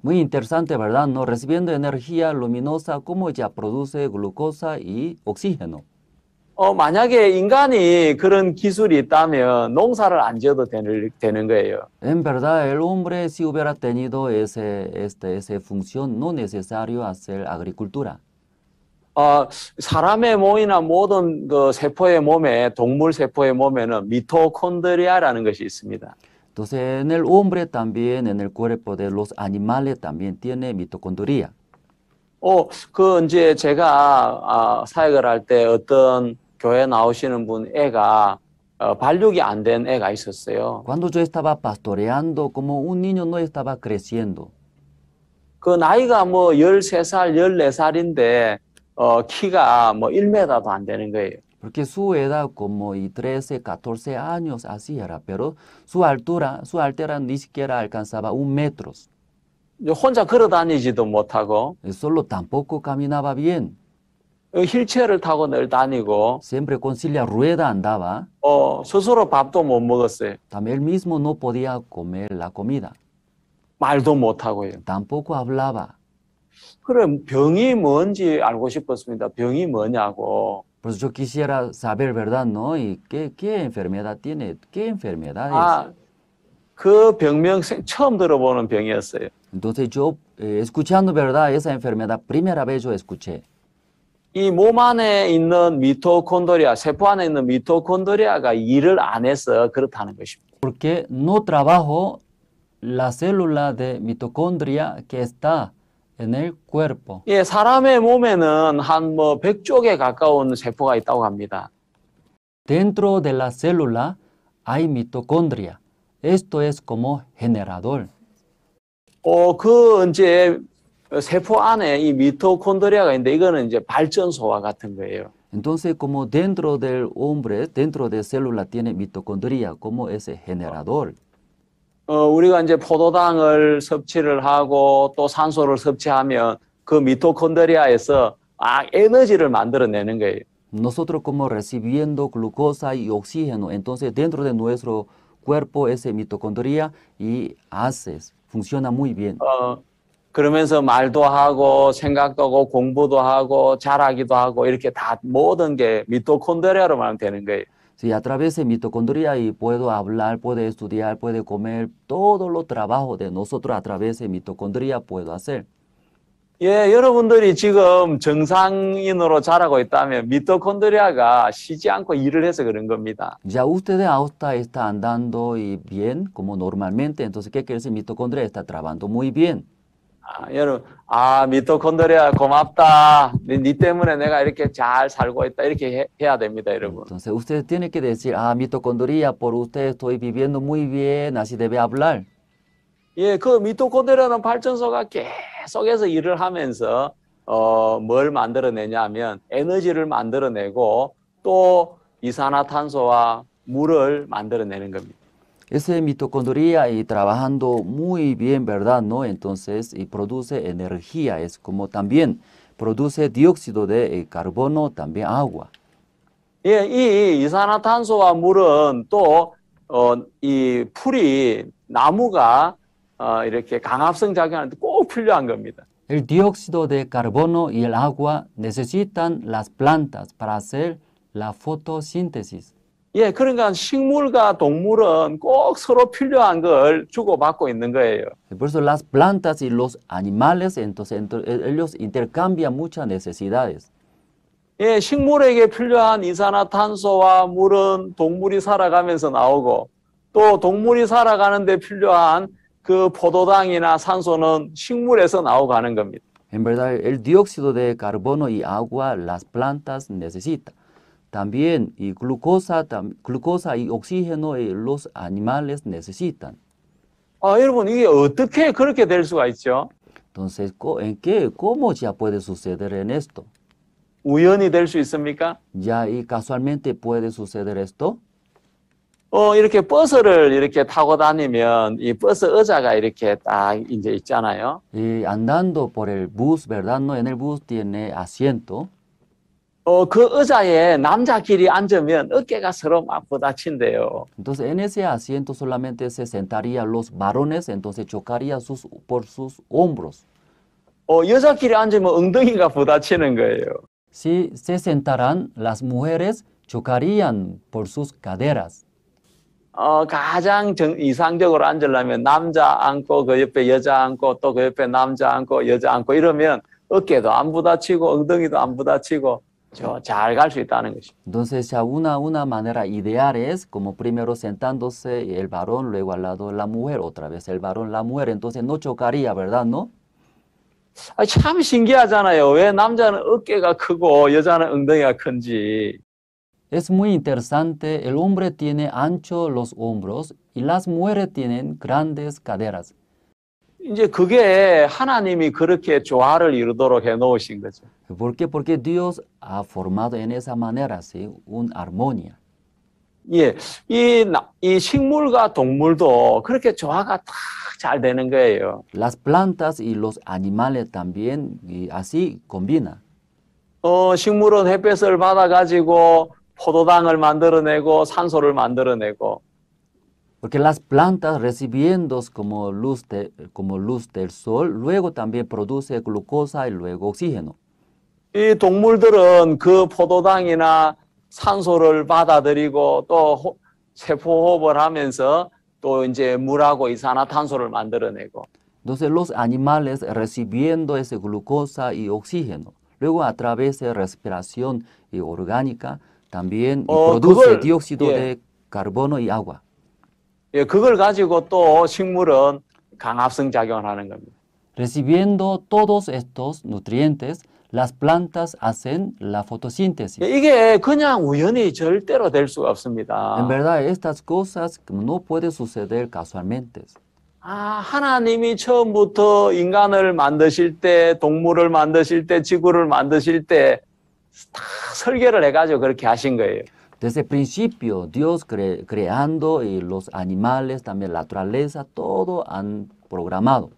Muy interesante, ¿verdad? No recibiendo energía luminosa, ¿cómo ya produce glucosa y oxígeno? 만약에 인간이 그런 기술이 있다면 농사를 안 지어도 되는 거예요. En verdad, el hombre si hubiera tenido esa función, no necesario hacer agricultura. 사람의 몸이나 모든 그 세포의 몸에 동물 세포의 몸에는 미토콘드리아라는 것이 있습니다. Entonces, en el hombre también, en el cuerpo de los animales también tiene mitocondria. 그 이제 제가 사역을 할 때 어떤 교회 나오시는 분 애가 발육이 안 된 애가 있었어요. Cuando yo estaba pastoreando, como un niño no estaba creciendo. 그 나이가 뭐 13살, 14살인데 키가 뭐 1m도 안 되는 거예요. Porque su edad como y 13, 14 años así era, pero su altura ni siquiera alcanzaba 1 metro. 혼자 걸어 다니지도 못하고 Solo tampoco caminaba bien. 휠체어를 타고 늘 다니고 Siempre con silla rueda andaba. 스스로 밥도 못 먹었어요. También él mismo no podía comer la comida. 말도 못 하고요. Tampoco hablaba. 그럼 병이 뭔지 알고 싶었습니다. 병이 뭐냐고. Por eso yo quisiera saber, ¿verdad? ¿No? ¿Y qué enfermedad tiene? ¿Qué enfermedad es? 그 병명 처음 들어보는 병이었어요. Entonces yo, escuchando, ¿verdad? Esa enfermedad, primera vez yo escuché. 이 몸 안에 있는 미토콘드리아, 세포 안에 있는 미토콘드리아가 일을 안 해서 그렇다는 것입니다. Porque no trabajo la célula de mitocondria que está en el cuerpo. 예, 사람의 몸에는 한 100쪽에 가까운 세포가 있다고 합니다. Dentro de la célula hay mitocondria. Esto es como generador. 그 이제 세포 안에 이 미토콘드리아가 있는데 이거는 이제 발전소와 같은 거예요. Entonces, como dentro del hombre, dentro de célula tiene mitocondria como ese generador. 우리가 이제 포도당을 섭취를 하고 또 산소를 섭취하면 그 미토콘드리아에서 에너지를 만들어내는 거예요. Nosotros como recibiendo glucosa y oxígeno, entonces dentro de nuestro cuerpo ese mitocondria y funciona muy bien. 그러면서 말도 하고 생각도 하고 공부도 하고 잘하기도 하고 이렇게 다 모든 게 미토콘드리아로 말하면 되는 거예요. Sí, a través de mitocondria y puedo hablar, puedo estudiar, puedo comer, todo lo trabajo de nosotros a través de mitocondria puedo hacer. 예, 여러분들이 지금 정상인으로 자라고 있다면 미토콘드리아가 쉬지 않고 일을 해서 그런 겁니다. Ya ustedes ahora está andando y bien como normalmente, entonces ¿qué quiere decir? Mitocondria está trabajando muy bien. 여러분, 미토콘드리아 고맙다. 네 때문에 내가 이렇게 잘 살고 있다. 이렇게 해야 됩니다, 여러분. Entonces usted tiene que decir, mitocondria, por usted estoy viviendo muy bien, así debe hablar. 예, 그 미토콘드리아는 발전소가 계속해서 일을 하면서 뭘 만들어내냐면 에너지를 만들어내고 또 이산화탄소와 물을 만들어내는 겁니다. Ese mitocondria y trabajando muy bien, ¿verdad? ¿No? Entonces, y produce energía, es como también produce dióxido de carbono, también agua. 예, 이 이산화탄소와 물은 또 이 풀이 나무가 이렇게 강합성 작용하는데 꼭 필요한 겁니다. El dióxido de carbono y el agua necesitan las plantas para hacer la fotosíntesis. 예, 그러니까 식물과 동물은 꼭 서로 필요한 걸 주고받고 있는 거예요. Por eso las plantas y los animales, entonces ellos intercambian muchas necesidades. 예, 식물에게 필요한 이산화탄소와 물은 동물이 살아가면서 나오고 또 동물이 살아가는데 필요한 그 포도당이나 산소는 식물에서 나오고 하는 겁니다. En verdad, el dióxido de carbono y agua las plantas necesitan. También y glucosa y oxígeno los animales necesitan. 여러분 이게 어떻게 그렇게 될 수가 있죠? Entonces, ¿cómo ya puede suceder en esto? 우연히 될 수 있습니까? Ya y casualmente puede suceder esto. 이렇게 버스를 이렇게 타고 다니면 이 버스 의자가 이렇게 딱 이제 있잖아요. Y andando por el bus, ¿verdad? No, en el bus tiene asiento. 그 의자에 남자끼리 앉으면 어깨가 서로 막 부딪힌대요. Entonces, en ese asiento solamente se sentarían los varones, entonces chocaría por sus hombros. 여자끼리 앉으면 엉덩이가 부딪히는 거예요. Si se sentaran, las mujeres chocarían por sus caderas. 가장 이상적으로 앉으려면 남자 앉고 그 옆에 여자 앉고 또 그 옆에 남자 앉고 여자 앉고 이러면 어깨도 안 부딪히고 엉덩이도 안 부딪히고 잘 갈 수 있다는 것입니다. Entonces, una manera ideal es como primero sentándose el varón, luego al lado la mujer, otra vez el varón, la mujer, entonces no chocaría, ¿verdad? ¿No? 참 신기하잖아요. 왜 남자는 어깨가 크고 여자는 엉덩이가 큰지. Es muy interesante, el hombre tiene ancho los hombros y las mujeres tienen grandes caderas. 이제 그게 하나님이 그렇게 조화를 이루도록 해놓으신 거죠. ¿Por qué? Porque Dios ha formado en esa manera, ¿sí? Una armonía. 예, 이 식물과 동물도 그렇게 조화가 딱 잘 되는 거예요. Las plantas y los animales también, y así combina. 식물은 햇볕을 받아가지고 포도당을 만들어내고 산소를 만들어내고. Porque las plantas recibiendo como luz del sol, luego también produce glucosa y luego oxígeno. 이 동물들은 그 포도당이나 산소를 받아들이고 또 세포호흡을 하면서 또 이제 물하고 이산화탄소를 만들어내고. Entonces los animales recibiendo ese glucosa y oxígeno, luego a través de respiración orgánica también produce dióxido de carbono y agua. 예, 그걸 가지고 또 식물은 강합성 작용을 하는 겁니다. Recibiendo todos estos nutrientes, las plantas hacen la fotosíntesis. 이게 그냥 우연히 절대로 될 수가 없습니다. En verdad, estas cosas no pueden suceder casualmente. 하나님이 처음부터 인간을 만드실 때, 동물을 만드실 때, 지구를 만드실 때 다 설계를 해가지고 그렇게 하신 거예요. Desde el principio, Dios creando y los animales, también la naturaleza, todo han programado.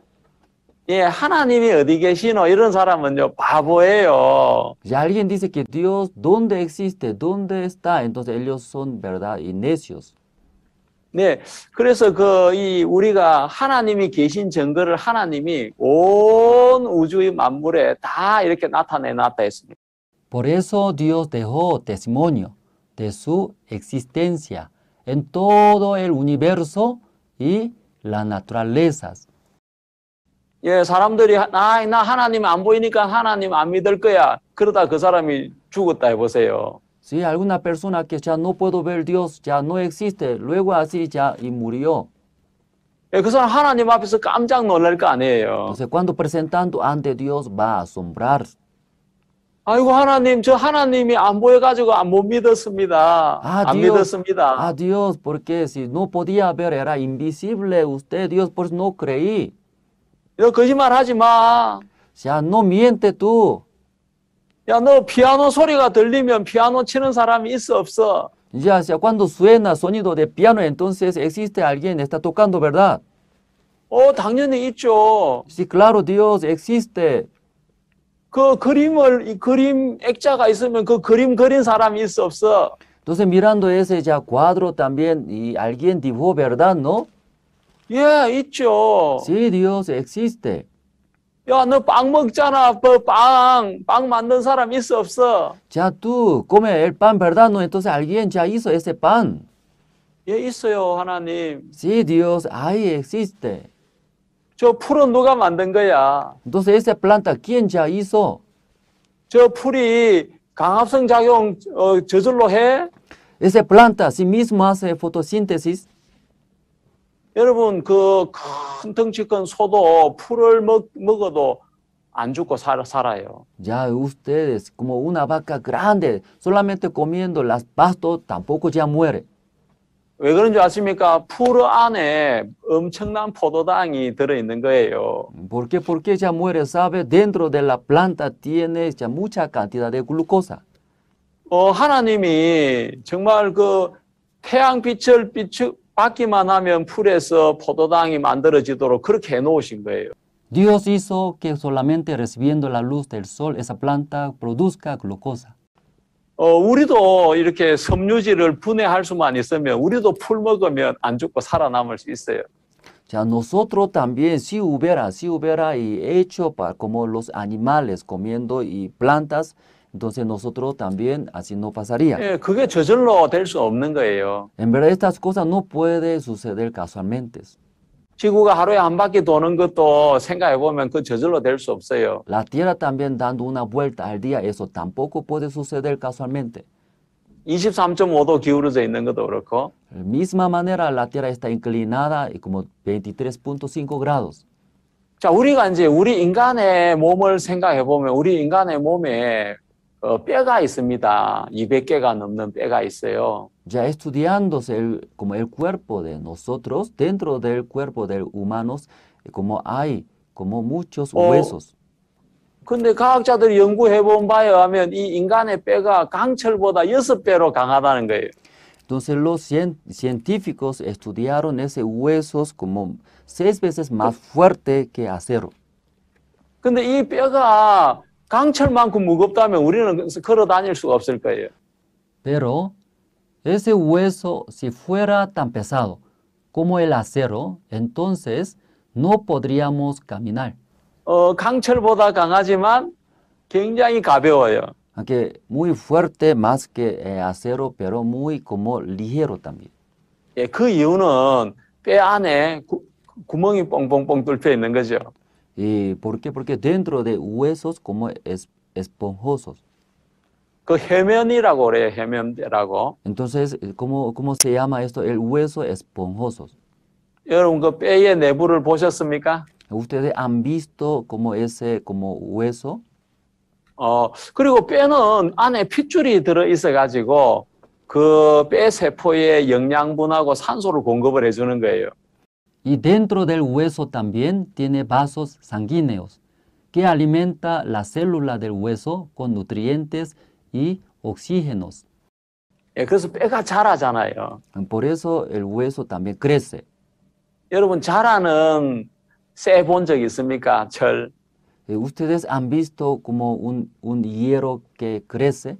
예, 하나님이 어디 계시노? 이런 사람은요, 바보예요. Si alguien dice que Dios, ¿dónde existe? ¿Dónde está? Entonces ellos son, ¿verdad? Y necios. 네, 그래서 우리가 하나님이 계신 증거를 하나님이 온 우주의 만물에 다 이렇게 나타내놨다 했습니다. Por eso Dios dejó testimonio de su existencia en todo el universo y las naturalezas. 예, 사람들이 나 하나님 안 보이니까 하나님 안 믿을 거야. 그러다 그 사람이 죽었다 해보세요. Si alguna persona que ya no puedo ver Dios, ya no existe, luego así ya y murió. 예, 그 사람 하나님 앞에서 깜짝 놀랄 거 아니에요. Entonces cuando presentando ante Dios va a asombrar. 아이고 하나님, 저 하나님이 안 보여가지고 못 믿었습니다. 안 Dios, 믿었습니다. Dios, porque si no podía ver, era invisible usted, Dios, pues no creí. 너 거짓말 하지 마. Ya no miente tú. 야, 너 피아노 소리가 들리면 피아노 치는 사람이 있어 없어? Ya cuando suena sonido de piano, entonces existe alguien, está tocando, ¿verdad? 당연히 있죠. Sí, claro, Dios existe. 그 그림 액자가 있으면 그 그림 그린 사람이 있어 없어? Entonces mirando ese ya cuadro también, y alguien dibujó, ¿verdad? ¿No? 예, 있죠. Sí, Dios existe. 야, 너 빵 먹잖아. 빵 만든 사람 있어 없어? Ya tú comes el pan, ¿verdad? ¿No? Entonces alguien ya hizo ese pan. 예, 있어요, 하나님. Sí, Dios, ahí existe. 저 풀은 누가 만든 거야? Entonces esa planta, ¿quién ya hizo? 저 풀이 강합성 작용 저절로 해? Esa planta sí mismo hace fotosíntesis. 여러분, 그 큰 덩치 큰 소도 풀을 먹어도 안 죽고 살아요. Ya ustedes, como una vaca grande, solamente comiendo las pastos, tampoco ya muere. 왜 그런 줄 아십니까? 풀 안에 엄청난 포도당이 들어있는 거예요. ¿Por qué? Porque ya muere, ¿sabe? Dentro de la planta tiene ya mucha cantidad de glucosa. 하나님이 정말 그 태양빛을 받기만 하면 풀에서 포도당이 만들어지도록 그렇게 해놓으신 거예요. Dios hizo que solamente recibiendo la luz del sol, esa planta produzca glucosa. 우리도 이렇게 섬유질을 분해할 수만 있으면 우리도 풀 먹으면 안 죽고 살아남을 수 있어요. Ya nosotros también, si hubiera y hecho como los animales comiendo y plantas, entonces nosotros también así no pasaría. 예, 그게 저절로 될 수 없는 거예요. En verdad estas cosas no pueden suceder casualmente. 지구가 하루에 한 바퀴 도는 것도 생각해 보면 그 저절로 될 수 없어요. La Tierra también dando una vuelta al día, eso tampoco puede suceder casualmente. 23.5도 기울어져 있는 것도 그렇고. De la misma manera, la Tierra está inclinada y como 23.5 grados. 자, 우리가 이제 우리 인간의 몸을 생각해 보면 우리 인간의 몸에 뼈가 있습니다. 200개가 넘는 뼈가 있어요. Ya estudiándose como el cuerpo de nosotros, dentro del cuerpo del humanos, como hay como muchos huesos. 근데 과학자들이 연구해 본 바에 의하면 이 인간의 뼈가 강철보다 6배로 강하다는 거예요. Entonces los científicos estudiaron ese huesos como 6 veces más fuerte que acero. 근데 이 뼈가 강철만큼 무겁다면 우리는 걸어 다닐 수가 없을 거예요. Pero ese hueso, si fuera tan pesado como el acero, entonces no podríamos caminar. 강철보다 강하지만 굉장히 가벼워요. Aunque muy fuerte más que acero, pero muy como ligero también. 예, 그 이유는 뼈 안에 구멍이 뻥뻥뻥 뚫려 있는 거죠. ¿Y por qué? Porque dentro de huesos como esponjosos. 그 해면이라고 그래요. 해면대라고. Entonces, ¿cómo se llama esto? El hueso esponjosos. 여러분 그 뼈의 내부를 보셨습니까? ¿Ustedes han visto como ese como hueso? 그리고 뼈는 안에 핏줄이 들어 있어 가지고 그 뼈 세포에 영양분하고 산소를 공급을 해주는 거예요. Y dentro del hueso también tiene vasos sanguíneos que alimenta la célula del hueso con nutrientes y oxígenos. 예, 그래서 뼈가 자라잖아요. Por eso el hueso también crece. 여러분 자라는 쇠 본 적 있습니까? 철. ¿Ustedes han visto como un hierro que crece?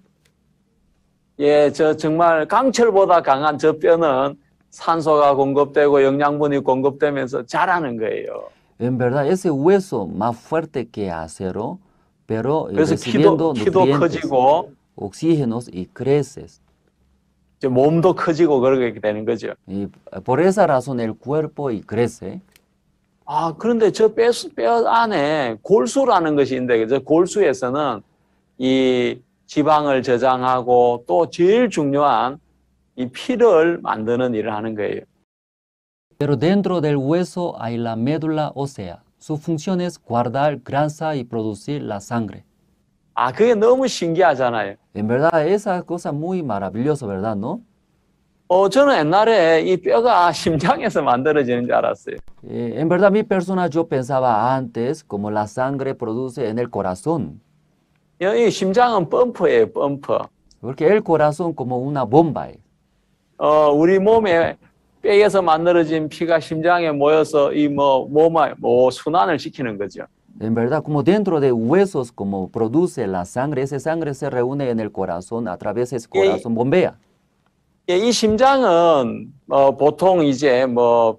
예, 정말 강철보다 강한 저 뼈는 산소가 공급되고 영양분이 공급되면서 자라는 거예요. En verdad, ese hueso más fuerte que acero, pero 그래서 recibiendo 키도 nutrientes, 커지고 oxígenos y creces. 이제 몸도 커지고 그렇게 되는 거죠. Y por esa razón el cuerpo y crece. 아, 그런데 저 뼈 안에 골수라는 것이 있는데 저 골수에서는 이 지방을 저장하고 또 제일 중요한 이 피를 만드는 일을 하는 거예요. Pero dentro del hueso hay la médula ósea. Su función es guardar grasa y producir la sangre. 아, 그게 너무 신기하잖아요. En verdad, esa cosa muy maravillosa, ¿verdad? ¿No? 저는 옛날에 이 뼈가 심장에서 만들어지는 줄 알았어요. En verdad, mi persona, yo pensaba antes como la sangre produce en el corazón. 이 심장은 펌프예요, 펌프. Porque el corazón como una bomba. 우리 몸에 뼈에서 만들어진 피가 심장에 모여서 이 몸을 순환을 시키는 거죠. En verdad, como dentro de huesos, como produce la sangre, esa sangre se reúne en el corazón, a través de ese corazón bombea. 예, 이 심장은 보통 이제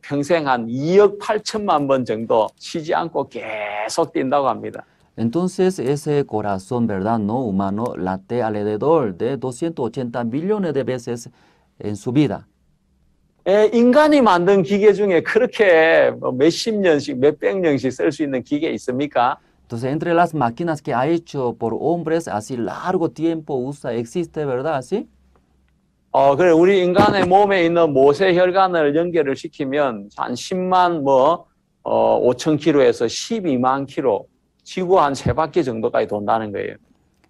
평생 한 2억 8천만 번 정도 쉬지 않고 계속 뛴다고 합니다. Entonces, ese corazón, ¿verdad? No humano, late alrededor de 280 millones de veces en su vida. 예, 인간이 만든 기계 중에 그렇게 몇십 년씩, 몇백 년씩 쓸 수 있는 기계 있습니까? Entonces, entre las máquinas que ha hecho por hombres, así largo tiempo existe, ¿verdad? ¿Así? 그래, 우리 인간의 몸에 있는 모세혈관을 연결을 시키면 한 10만 5천 킬로에서 12만 킬로, 지구 한 3바퀴 정도까지 돈다는 거예요.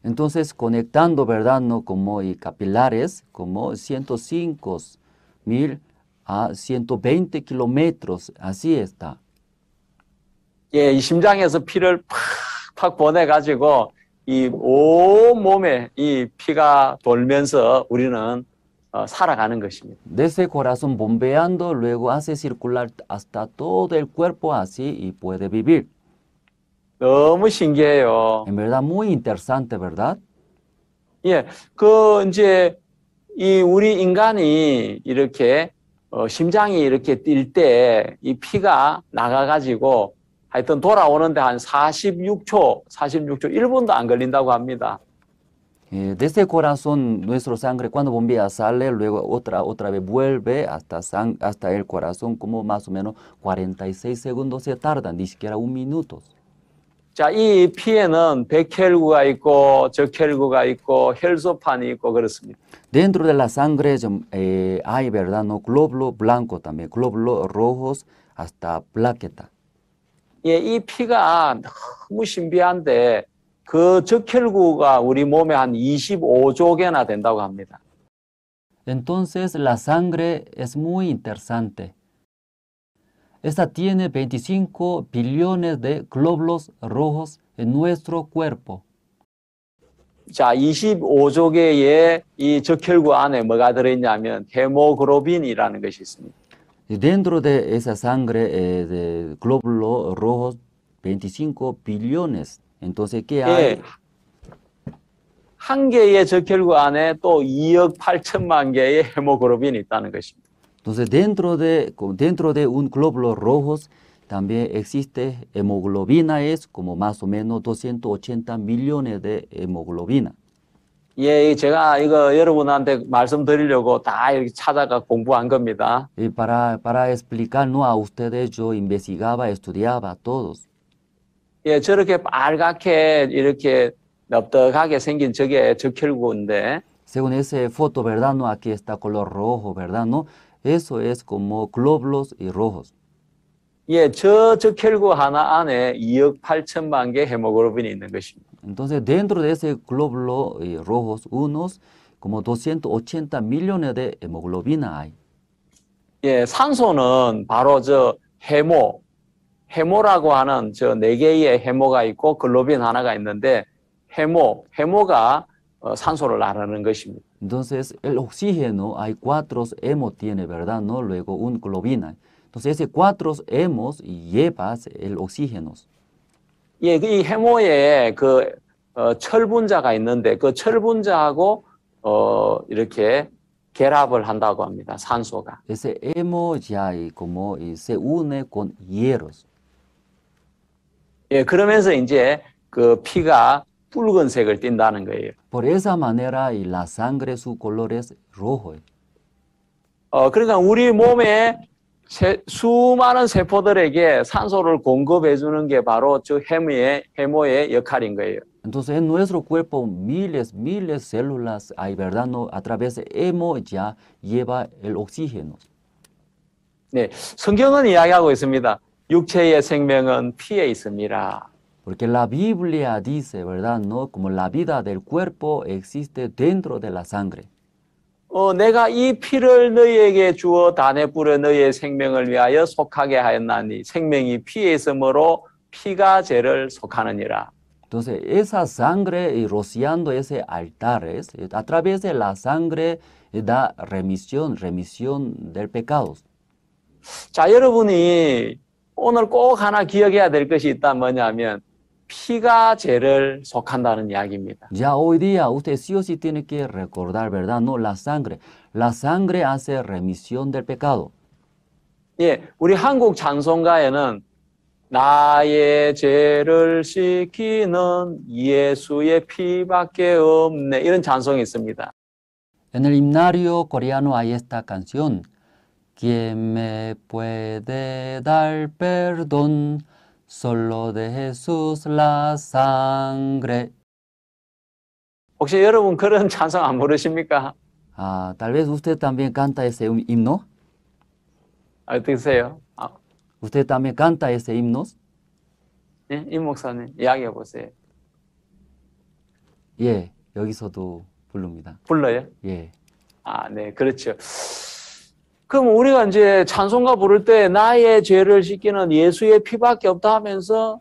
Entonces, conectando, ¿verdad? No como y capilares, como 105,000 a 120 kilómetros, así está. 예, 이 심장에서 피를 팍팍 보내가지고 이 온 몸에 이 피가 돌면서 우리는 살아가는 것입니다. De ese corazón bombeando, luego hace circular hasta todo el cuerpo así y puede vivir. 너무 신기해요. En verdad, muy interesante, ¿verdad? 예, 이제 이 우리 인간이 이렇게 심장이 이렇게 뛸 때 이 피가 나가가지고 하여튼 돌아오는데 한 46초, 1분도 안 걸린다고 합니다. De ese corazón, nuestra sangre cuando bombea sale, luego otra vez vuelve hasta el corazón, como más o menos 46 segundos se tarda, ni siquiera un minuto. 자, 이 피에는 백혈구가 있고 적혈구가 있고 혈소판이 있고 그렇습니다. Dentro de la sangre hay, ¿verdad? No, glóbulo blanco también, glóbulos rojos hasta plaqueta. 예, 이 피가 너무 신비한데 그 적혈구가 우리 몸에 한 25조 개나 된다고 합니다. Entonces la sangre es muy interesante. Esta tiene 25 billones de glóbulos rojos en nuestro cuerpo. 자, 25조 개의 이 적혈구 안에 뭐가 들어있냐면 헤모글로빈이라는 것이 있습니다. Y dentro de esa sangre de glóbulos rojos, 25 billones. Entonces, ¿qué hay? 예, 한 개의 적혈구 안에 또 2억 8천만 개의 헤모글로빈이 있다는 것입니다. Entonces, dentro de un glóbulo rojo también existe hemoglobina, es como más o menos 280 millones de hemoglobina. 예, 제가 이거 여러분한테 말씀드리려고 다 이렇게 찾아가 공부한 겁니다. Y para explicarnos a ustedes, yo investigaba, estudiaba todos. 예, 저렇게 빨갛게 이렇게 넙떡하게 생긴 저게 적혈구인데, Según esa foto, ¿verdad? No, aquí está color rojo, ¿verdad? No, eso es como glóbulos y rojos. 예, 저 적혈구 하나 안에 2억 8천만 개 헤모글로빈이 있는 것입니다. Entonces, dentro de ese glóbulo rojos, unos como 280 millones de hemoglobina hay. 예, 산소는 바로 저 헤모라고 하는 저 4개의 헤모가 있고 글로빈 하나가 있는데 헤모가 산소를 나르는 것입니다. Entonces, el oxígeno, hay 4 hemos tiene, ¿verdad? No, luego un globina. Entonces, ese 4 hemos lleva el oxígeno. 예, 이 헤모에 그 철분자가 있는데 그 철분자하고 이렇게 결합을 한다고 합니다. 산소가. Ese hemo ya como se une con hierros. 예, 그러면서 이제 그 피가 붉은색을 띈다는 거예요. Por esa manera, y la sangre, su color es rojo. 그러니까 우리 몸에 수많은 세포들에게 산소를 공급해 주는 게 바로 저 헤모의 역할인 거예요. Entonces, en nuestro cuerpo, miles células hay, ¿verdad? No, a través de hemo ya lleva el oxígeno. 네, 성경은 이야기하고 있습니다. 육체의 생명은 피에 있습니다. Porque la Biblia dice, ¿verdad? No, como la vida del cuerpo existe dentro de la sangre. 내가 이 피를 너희에게 주어 단에 뿌려 너희의 생명을 위하여 속하게 하였나니 생명이 피에 있으므로 피가 죄를 속하느니라. Entonces, esa sangre y rociando ese altares, a través de la sangre da remisión del pecado. 자, 여러분이 오늘 꼭 하나 기억해야 될 것이 있다 뭐냐면 피가 죄를 속한다는 이야기입니다. Ya hoy día usted sí o sí tiene que recordar, ¿verdad? No, la sangre hace remisión del pecado. 예, 우리 한국 찬송가에는 나의 죄를 씻기는 예수의 피밖에 없네 이런 찬송이 있습니다. En el himnario coreano hay esta canción. ¿Quién me puede dar perdón? Solo de Jesús la sangre. 혹시 여러분 그런 찬송 안 부르십니까? Ah, tal vez usted también canta ese himno. 어떠세요? ¿Usted también canta ese himno? 예, 임 목사님 이야기해 보세요. 예, 여기서도 부릅니다. 불러요? 예. 네, 그렇죠. 그럼 우리가 이제 찬송가 부를 때 나의 죄를 씻기는 예수의 피밖에 없다 하면서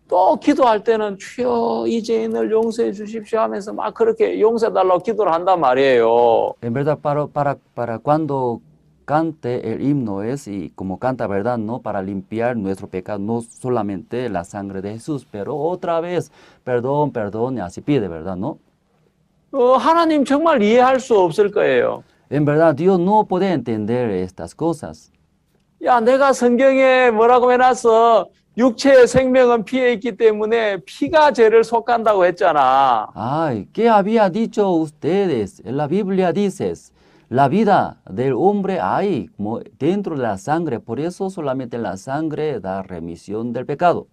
또 기도할 때는 주여 이 죄인을 용서해 주십시오 하면서 막 그렇게 용서해달라고 기도를 한단 말이에요. En verdad, para cuando cante el himno es, y como canta, ¿verdad? No para limpiar nuestro pecado, no solamente la sangre de Jesús, pero otra vez, perdón, y así pide, ¿verdad? ¿No? 하나님 정말 이해할 수 없을 거예요. En verdad, Dios no puede entender estas cosas. 야, 내가 성경에 뭐라고 해놨어? 육체의 생명은 피에 있기 때문에 피가 죄를 속한다고 했잖아. Ay, ¿qué había dicho ustedes? En la Biblia dices, la vida del hombre hay como dentro de la sangre, por eso solamente la sangre da remisión del pecado.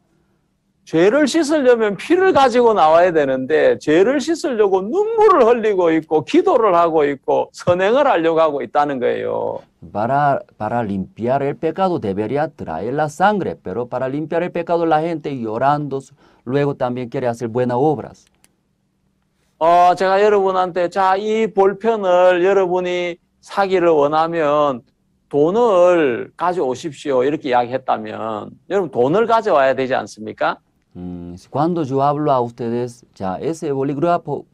죄를 씻으려면 피를 가지고 나와야 되는데 죄를 씻으려고 눈물을 흘리고 있고 기도를 하고 있고 선행을 하려고 하고 있다는 거예요. Para limpiar el pecado debería traer la sangre, pero para limpiar el pecado la gente llorando, luego también quiere hacer buenas obras. 제가 여러분한테 자, 이 볼펜을 여러분이 사기를 원하면 돈을 가져오십시오 이렇게 이야기했다면 여러분 돈을 가져와야 되지 않습니까? Cuando yo hablo a ustedes, ya ese bolígrafo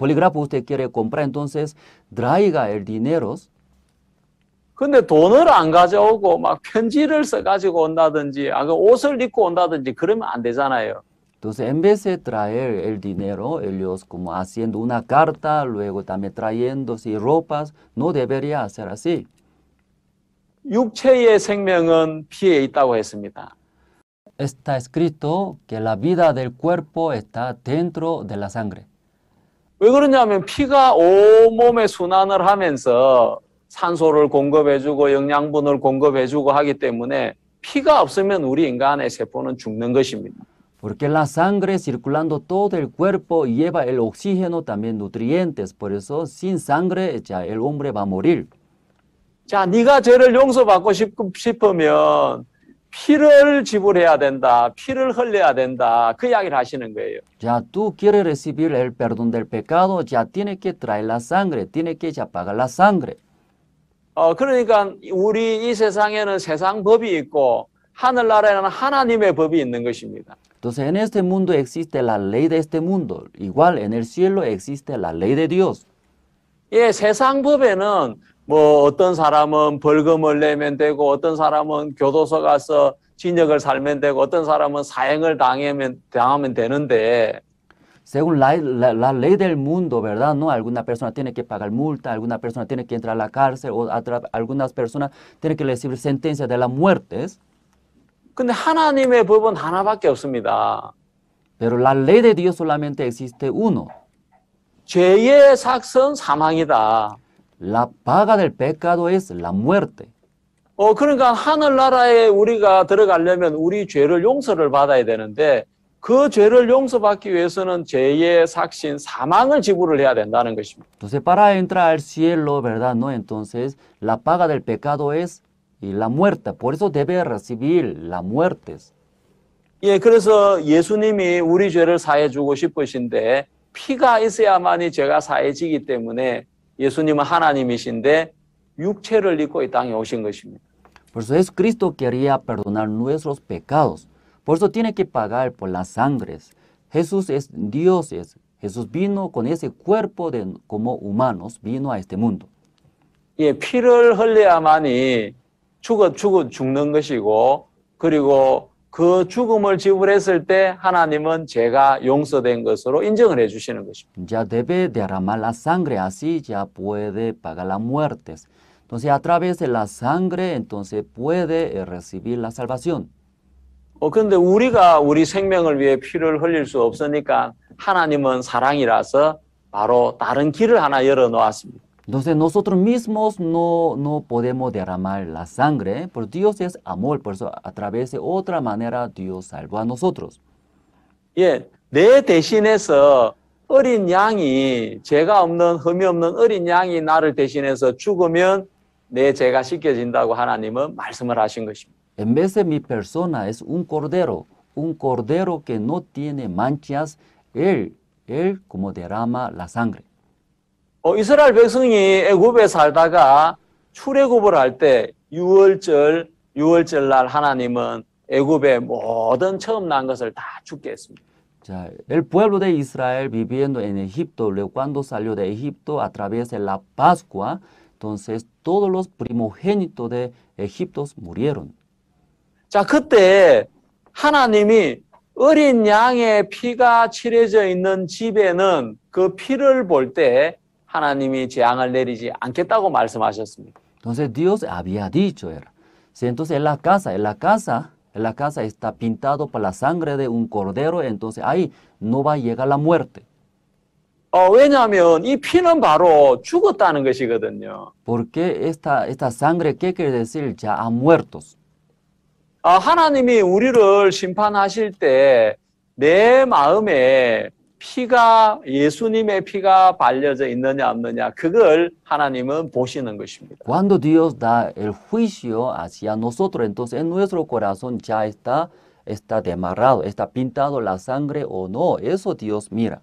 usted quiere comprar, entonces traiga el dinero. 근데 돈을 안 가져오고 막 편지를 써가지고 온다든지 옷을 입고 온다든지 그러면 안 되잖아요. Entonces, en vez de traer el dinero, ellos como haciendo una carta, luego también trayéndose ropas, no debería hacer así. 육체의 생명은 피에 있다고 했습니다. Está escrito que la vida del cuerpo está dentro de la sangre. 왜 그러냐면 피가 온몸에 순환을 하면서 산소를 공급해주고 영양분을 공급해주고 하기 때문에 피가 없으면 우리 인간의 세포는 죽는 것입니다. Porque la sangre circulando todo el cuerpo lleva el oxígeno, también nutrientes. Por eso, sin sangre, ya el hombre va a morir. 자, 네가 죄를 용서받고 싶으면 피를 지불해야 된다. 피를 흘려야 된다. 그 이야기를 하시는 거예요. Ya tú quieres recibir el perdón del pecado, ya tiene que traer la sangre, tiene que ya pagar la sangre. 그러니까 우리 이 세상에는 세상 법이 있고 하늘나라에는 하나님의 법이 있는 것입니다. Entonces, en este mundo existe la ley de este mundo. Igual en el cielo existe la ley de Dios. 예, 세상 법에는 뭐 어떤 사람은 벌금을 내면 되고 어떤 사람은 교도소 가서 징역을 살면 되고 어떤 사람은 사형을 당하면 되는데 Según la ley del mundo, ¿verdad? ¿No? Alguna persona tiene que pagar multa, alguna persona tiene que entrar a la cárcel, o algunas personas tienen que recibir sentencia de las muertes. 근데 하나님의 법은 하나밖에 없습니다. Pero la ley de Dios solamente existe uno. 죄의 삭은 사망이다. La paga del pecado es la muerte. 그러니까 하늘나라에 우리가 들어가려면 우리 죄를 용서를 받아야 되는데 그 죄를 용서받기 위해서는 죄의 삭신 사망을 지불을 해야 된다는 것입니다. Entonces, para entrar al cielo, ¿verdad? ¿No? Entonces, la paga del pecado es la muerte. Por eso debe recibir las muertes. 예, 그래서 예수님이 우리 죄를 사해 주고 싶으신데 피가 있어야만이 죄가 사해지기 때문에 예수님은 하나님이신데 육체를 입고 이 땅에 오신 것입니다. Por eso Jesucristo quería perdonar nuestros pecados. Por eso tiene que pagar por las sangres. Jesús es Dios. Jesús vino con ese cuerpo como humanos, vino a este mundo. 예, 피를 흘려야만이 죽는 것이고 그리고 그 죽음을 지불했을 때 하나님은 죄가 용서된 것으로 인정을 해주시는 것입니다. Ya debe derramar la sangre, así ya puede pagar las muertes. Entonces, a través de la sangre, entonces puede recibir la salvación. 그런데 우리가 우리 생명을 위해 피를 흘릴 수 없으니까 하나님은 사랑이라서 바로 다른 길을 하나 열어 놓았습니다. Entonces, nosotros mismos no podemos derramar la sangre, porque Dios es amor, por eso a través de otra manera Dios salvó a nosotros. 예, 내 대신해서 어린 양이 죄가 없는 흠이 없는 어린 양이 나를 대신해서 죽으면 내 죄가 씻겨진다고 하나님은 말씀을 하신 것입니다. En vez de mi persona es un cordero que no tiene manchas, él como derrama la sangre. 이스라엘 백성이 애굽에 살다가 출애굽을 할 때 6월절 날 하나님은 애굽의 모든 처음 난 것을 다 죽게 했습니다. Ya, el pueblo de Israel viviendo en Egipto, luego cuando salió de Egipto a través de la Pascua, entonces todos los primogénitos de Egipto murieron. 자, 그때 하나님이 어린 양의 피가 칠해져 있는 집에는 그 피를 볼 때 하나님이 재앙을 내리지 않겠다고 말씀하셨습니다. Entonces Dios había dicho, entonces en la casa está pintado por la sangre de un cordero, entonces ahí no va a llegar la muerte. 왜냐하면 이 피는 바로 죽었다는 것이거든요. Porque esta sangre, ¿qué quiere decir? Ya han muertos. 하나님이 우리를 심판하실 때 내 마음에 피가 예수님의 피가 발려져 있느냐 없느냐 그걸 하나님은 보시는 것입니다. Cuando Dios da el juicio hacia nosotros, entonces en nuestro corazón ya está demarrado, está pintado la sangre o no. Eso Dios mira.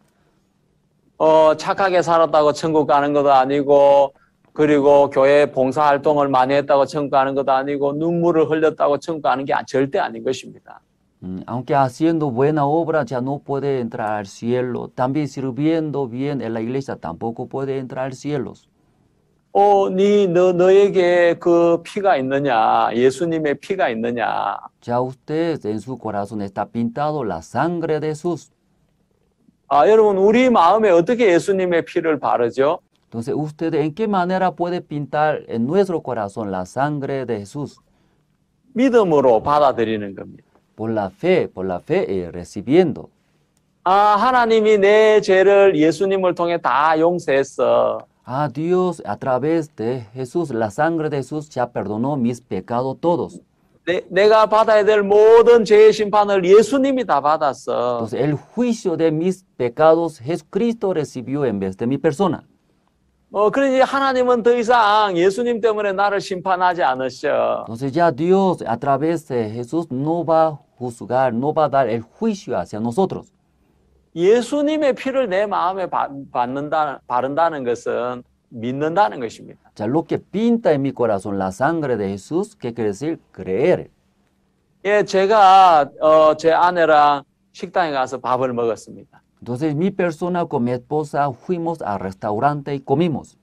착하게 살았다고 천국 가는 것도 아니고 그리고 교회 봉사활동을 많이 했다고 천국 가는 것도 아니고 눈물을 흘렸다고 천국 가는 게 절대 아닌 것입니다. Aunque haciendo buena obra ya no puede entrar al cielo, también sirviendo bien en la iglesia tampoco puede entrar al cielo. 너에게 그 피가 있느냐? 예수님의 피가 있느냐? Ya usted en su corazón está pintado la sangre de Jesús. 여러분 우리 마음에 어떻게 예수님의 피를 바르죠? Entonces, ¿usted en qué manera puede pintar en nuestro corazón la sangre de Jesús? 믿음으로 받아들이는 겁니다. Por la fe, recibiendo. 하나님이 내 죄를 예수님을 통해 다 용서했어. Dios a través de Jesús, la sangre de Jesús ya perdonó mis pecados todos. 내가 받아야 될 모든 죄의 심판을 예수님이 다 받았어. Entonces, el juicio de mis pecados Jesucristo recibió en vez de mi persona. 그러니 하나님은 더 이상 예수님 때문에 나를 심판하지 않으셔. Entonces ya Dios a través de Jesús no va a juzgar, no va a dar el juicio hacia nosotros. 예수님의 피를 내 마음에 바른다는 것은 믿는다는 것입니다. Ya lo que pinta en mi corazón la sangre de Jesús, ¿qué quiere decir? Creer. 제가 제 아내랑 식당에 가서 밥을 먹었습니다. Entonces mi persona con mi esposa fuimos al restaurante y comimos.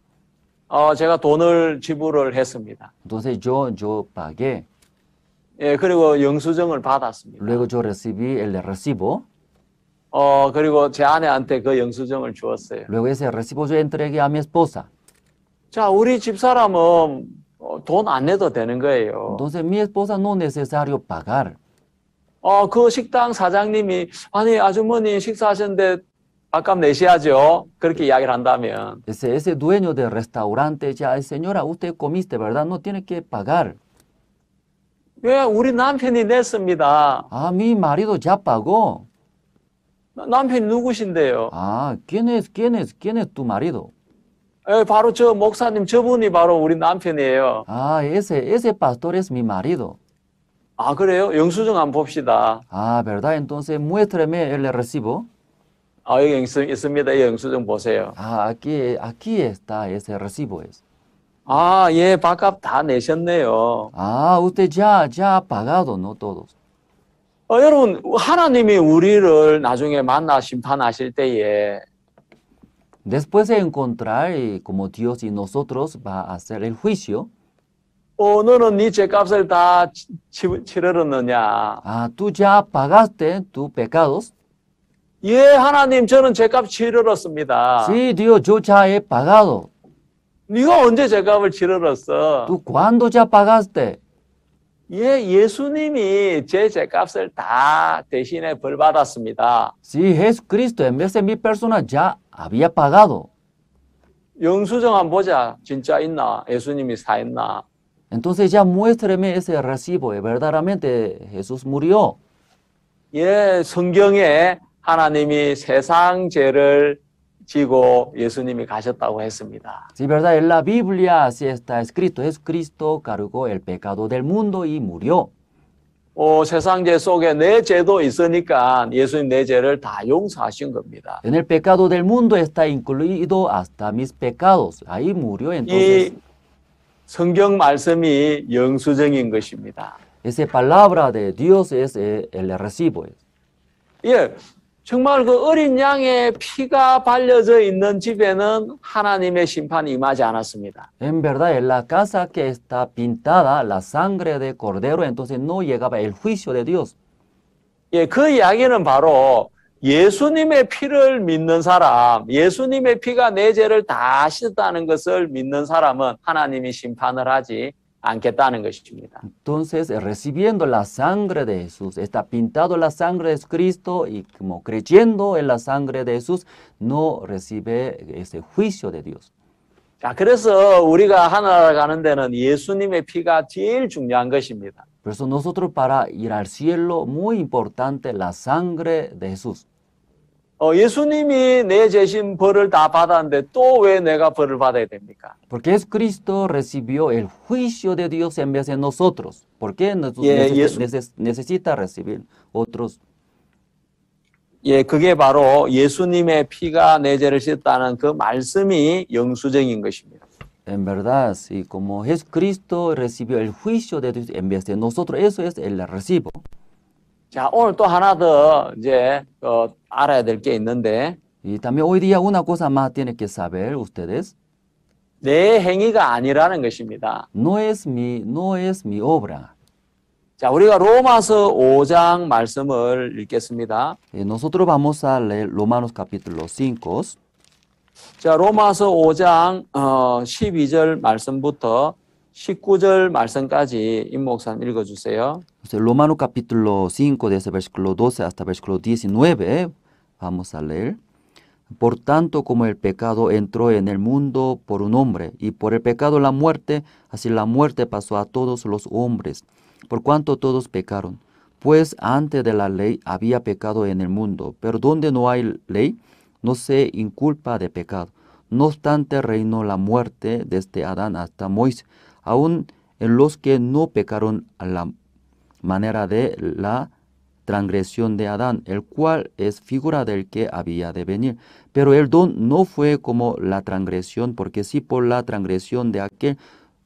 제가 돈을 지불을 했습니다. Entonces yo pagué. 그리고 영수증을 받았습니다. Luego yo recibí el recibo. 그리고 제 아내한테 그 영수증을 주었어요. Luego ese recibo yo entregué a mi esposa. 자, 우리 집사람은 돈 안 내도 되는 거예요. Entonces mi esposa no es necesario pagar. 그 식당 사장님이 아니 아주머니 식사하셨는데 밥값 내셔야죠. 그렇게 이야기를 한다면 Ese dueño del restaurante ya, señora, usted comiste, ¿verdad? No tiene que pagar. 왜 우리 남편이 냈습니다. Mi marido ya pagó. 남편이 누구신데요? ¿quién es tu marido? 바로 저 목사님 저분이 바로 우리 남편이에요. Ese pastor es mi marido. 그래요? 영수증 한번 봅시다. ¿Verdad? Entonces muéstrame el recibo. 여기 있습니다. 이 영수증 보세요. Aquí está ese recibo. 예, 밥값 다 내셨네요. Usted ya ha pagado, ¿no? Todos. 여러분, 하나님이 우리를 나중에 만나 심판하실 때에 Después de encontrar como Dios y nosotros va a hacer el juicio. 너는 네 죄값을 다 치르렀느냐? ¿Tú ya pagaste tus pecados? 예, 하나님, 저는 죄값 치르렀습니다. Sí, Dios, yo ya he pagado. 네가 언제 죄값을 치르렀어? ¿Tú cuándo ya pagaste? 예수님이 제 죄값을 다 대신에 벌 받았습니다. Sí, Jesucristo en vez de mi persona ya había pagado. 영수증 한번 보자. 진짜 있나? 예수님이 사했나? Entonces ya muéstreme ese recibo. Verdaderamente Jesús murió. 성경에 하나님이 세상 죄를 지고 예수님이 가셨다고 했습니다. Sí, verdad, en la Biblia así está escrito. Jesucristo cargó el pecado del mundo y murió. 세상 죄 속에 내 죄도 있으니까 예수님 내 죄를 다 용서하신 겁니다. En el pecado del mundo está incluido hasta mis pecados. Ahí murió entonces. 이 성경 말씀이 영수증인 것입니다. Esa palabra de Dios es el recibo. 정말 그 어린 양의 피가 발려져 있는 집에는 하나님의 심판이 임하지 않았습니다. En verdad, en la casa que está pintada la sangre de cordero, entonces no llegaba el juicio de Dios. 그 이야기는 바로 예수님의 피를 믿는 사람, 예수님의 피가 내 죄를 다 씻었다는 것을 믿는 사람은 하나님이 심판을 하지 않겠다는 것입니다. Entonces, recibiendo la sangre de Jesús, está pintado la sangre de Cristo y como creyendo en la sangre de Jesús, no recibe ese juicio de Dios. 자, 그래서 우리가 하나나라 가는 데는 예수님의 피가 제일 중요한 것입니다. Por eso nosotros para ir al cielo, muy importante la sangre de Jesús. 예수님이 내 죄신 벌을 다 받았는데 또 왜 내가 벌을 받아야 됩니까? Porque es Cristo recibió el juicio de Dios en vez de nosotros. ¿Por qué necesita recibir otros? 예, 그게 바로 예수님의 피가 내 죄를 씻었다는 그 말씀이 영수증인 것입니다. En verdad, sí, como Jesucristo recibió el juicio de Dios en vez de nosotros, eso es el recibo. 자, 오늘 또 하나 더 이제 알아야 될 게 있는데 Y también hoy día una cosa más tienen que saber ustedes. 내 행위가 아니라는 것입니다. No es mi obra. 자, 우리가 로마서 5장 말씀을 읽겠습니다. Nosotros vamos a leer Romanos capítulo 5. 자, 로마서 5장 12절 말씀부터 19절 말씀까지 임 목사님 읽어주세요. Romanos capítulo 5, desde versículo 12 hasta versículo 19, vamos a leer. Por tanto, como el pecado entró en el mundo por un hombre, y por el pecado la muerte, así la muerte pasó a todos los hombres, por cuanto todos pecaron. Pues antes de la ley había pecado en el mundo, pero donde no hay ley, no se inculpa de pecado. No obstante, reinó la muerte desde Adán hasta Moisés, aun en los que no pecaron a la manera de la transgresión de Adán, el cual es figura del que había de venir. Pero el don no fue como la transgresión, porque si por la transgresión de aquel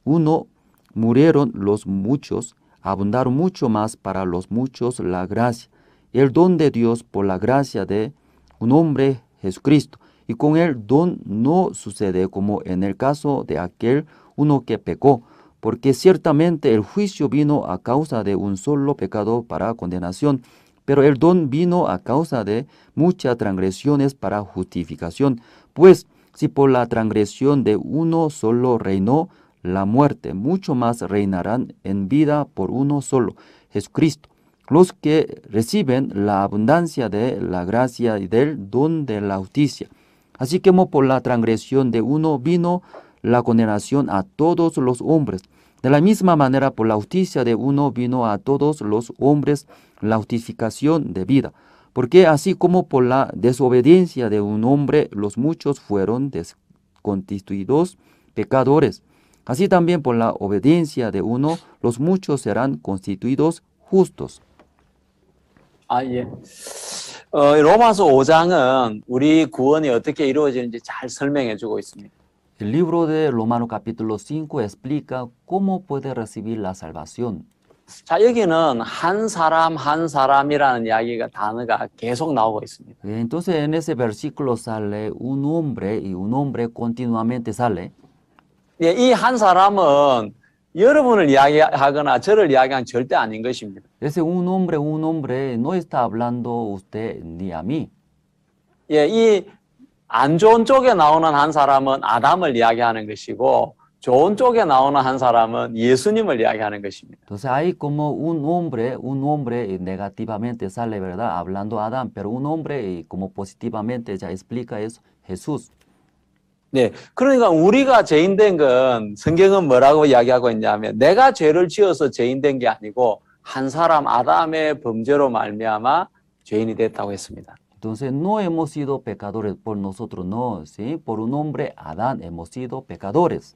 uno murieron los muchos, abundaron mucho más para los muchos la gracia. El don de Dios por la gracia de un hombre Jesucristo. Y con el don no sucede como en el caso de aquel uno que pecó, porque ciertamente el juicio vino a causa de un solo pecado para condenación, pero el don vino a causa de muchas transgresiones para justificación. Pues si por la transgresión de uno solo reinó la muerte, mucho más reinarán en vida por uno solo, Jesucristo, los que reciben la abundancia de la gracia y del don de la justicia. Así como por la transgresión de uno vino la condenación a todos los hombres, de la misma manera por la justicia de uno vino a todos los hombres la justificación de vida. Porque así como por la desobediencia de un hombre los muchos fueron constituidos pecadores, así también por la obediencia de uno los muchos serán constituidos justos. 예. 로마서 5장은 우리 구원이 어떻게 이루어지는지 잘 설명해 주고 있습니다. El libro de Romanos capítulo 5 explica cómo puede recibir la salvación. 자, 여기는 한 사람이라는 이야기가 단어가 계속 나오고 있습니다. Entonces en ese versículo sale un hombre y un hombre continuamente sale. 예, 이 한 사람은 여러분을 이야기하거나 저를 이야기한 절대 아닌 것입니다. Ese un hombre no está hablando usted ni a mí. 예, 이 안 좋은 쪽에 나오는 한 사람은 아담을 이야기하는 것이고 좋은 쪽에 나오는 한 사람은 예수님을 이야기하는 것입니다. Entonces hay como un hombre negativamente sale, ¿verdad? Hablando a Adán, pero un hombre como positivamente ya explica eso, Jesús. 네, 그러니까 우리가 죄인된 건 성경은 뭐라고 이야기하고 있냐면 내가 죄를 지어서 죄인된 게 아니고 한 사람 아담의 범죄로 말미암아 죄인이 됐다고 했습니다. Entonces no hemos sido pecadores por nosotros, no, ¿sí? Por un hombre, Adán, hemos sido pecadores.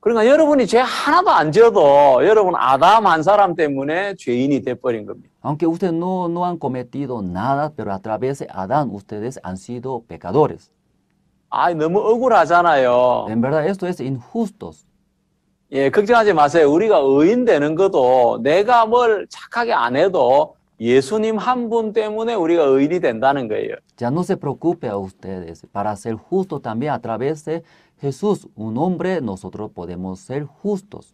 그러니까 여러분이 죄 하나도 안 지어도 여러분 아담 한 사람 때문에 죄인이 돼버린 겁니다. Aunque ustedes no han cometido nada, pero a través de Adán ustedes han sido pecadores. 아, 너무 억울하잖아요. En verdad esto es injustos. 예, 걱정하지 마세요. 우리가 의인 되는 것도 내가 뭘 착하게 안 해도 예수님 한 분 때문에 우리가 의인이 된다는 거예요. Ya no se preocupe a ustedes. Para ser justo también a través de Jesús, un hombre, nosotros podemos ser justos.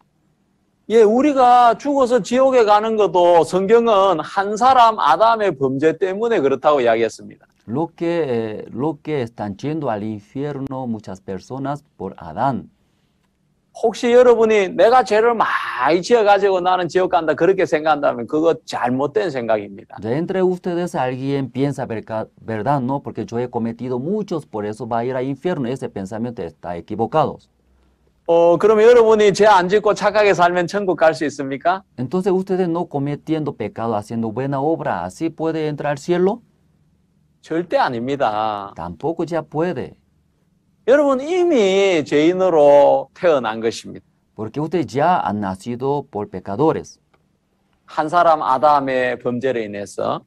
예, 우리가 죽어서 지옥에 가는 것도 성경은 한 사람 아담의 범죄 때문에 그렇다고 이야기했습니다. Lo que están yendo al infierno muchas personas por Adán. 혹시 여러분이 내가 죄를 많이 지어가지고 나는 지옥 간다 그렇게 생각한다면 그거 잘못된 생각입니다. De entre ustedes alguien piensa, ¿verdad? No, porque yo he cometido muchos, por eso va a ir al infierno. Ese pensamiento está equivocado. 그러면 여러분이 죄 안 짓고 착하게 살면 천국 갈 수 있습니까? Entonces ustedes no cometiendo pecado, haciendo buena obra, ¿así puede entrar al cielo? 절대 아닙니다. Tampoco ya puede. 여러분 이미 죄인으로 태어난 것입니다. Porque ustedes ya han nacido por pecadores. 한 사람 아담의 범죄로 인해서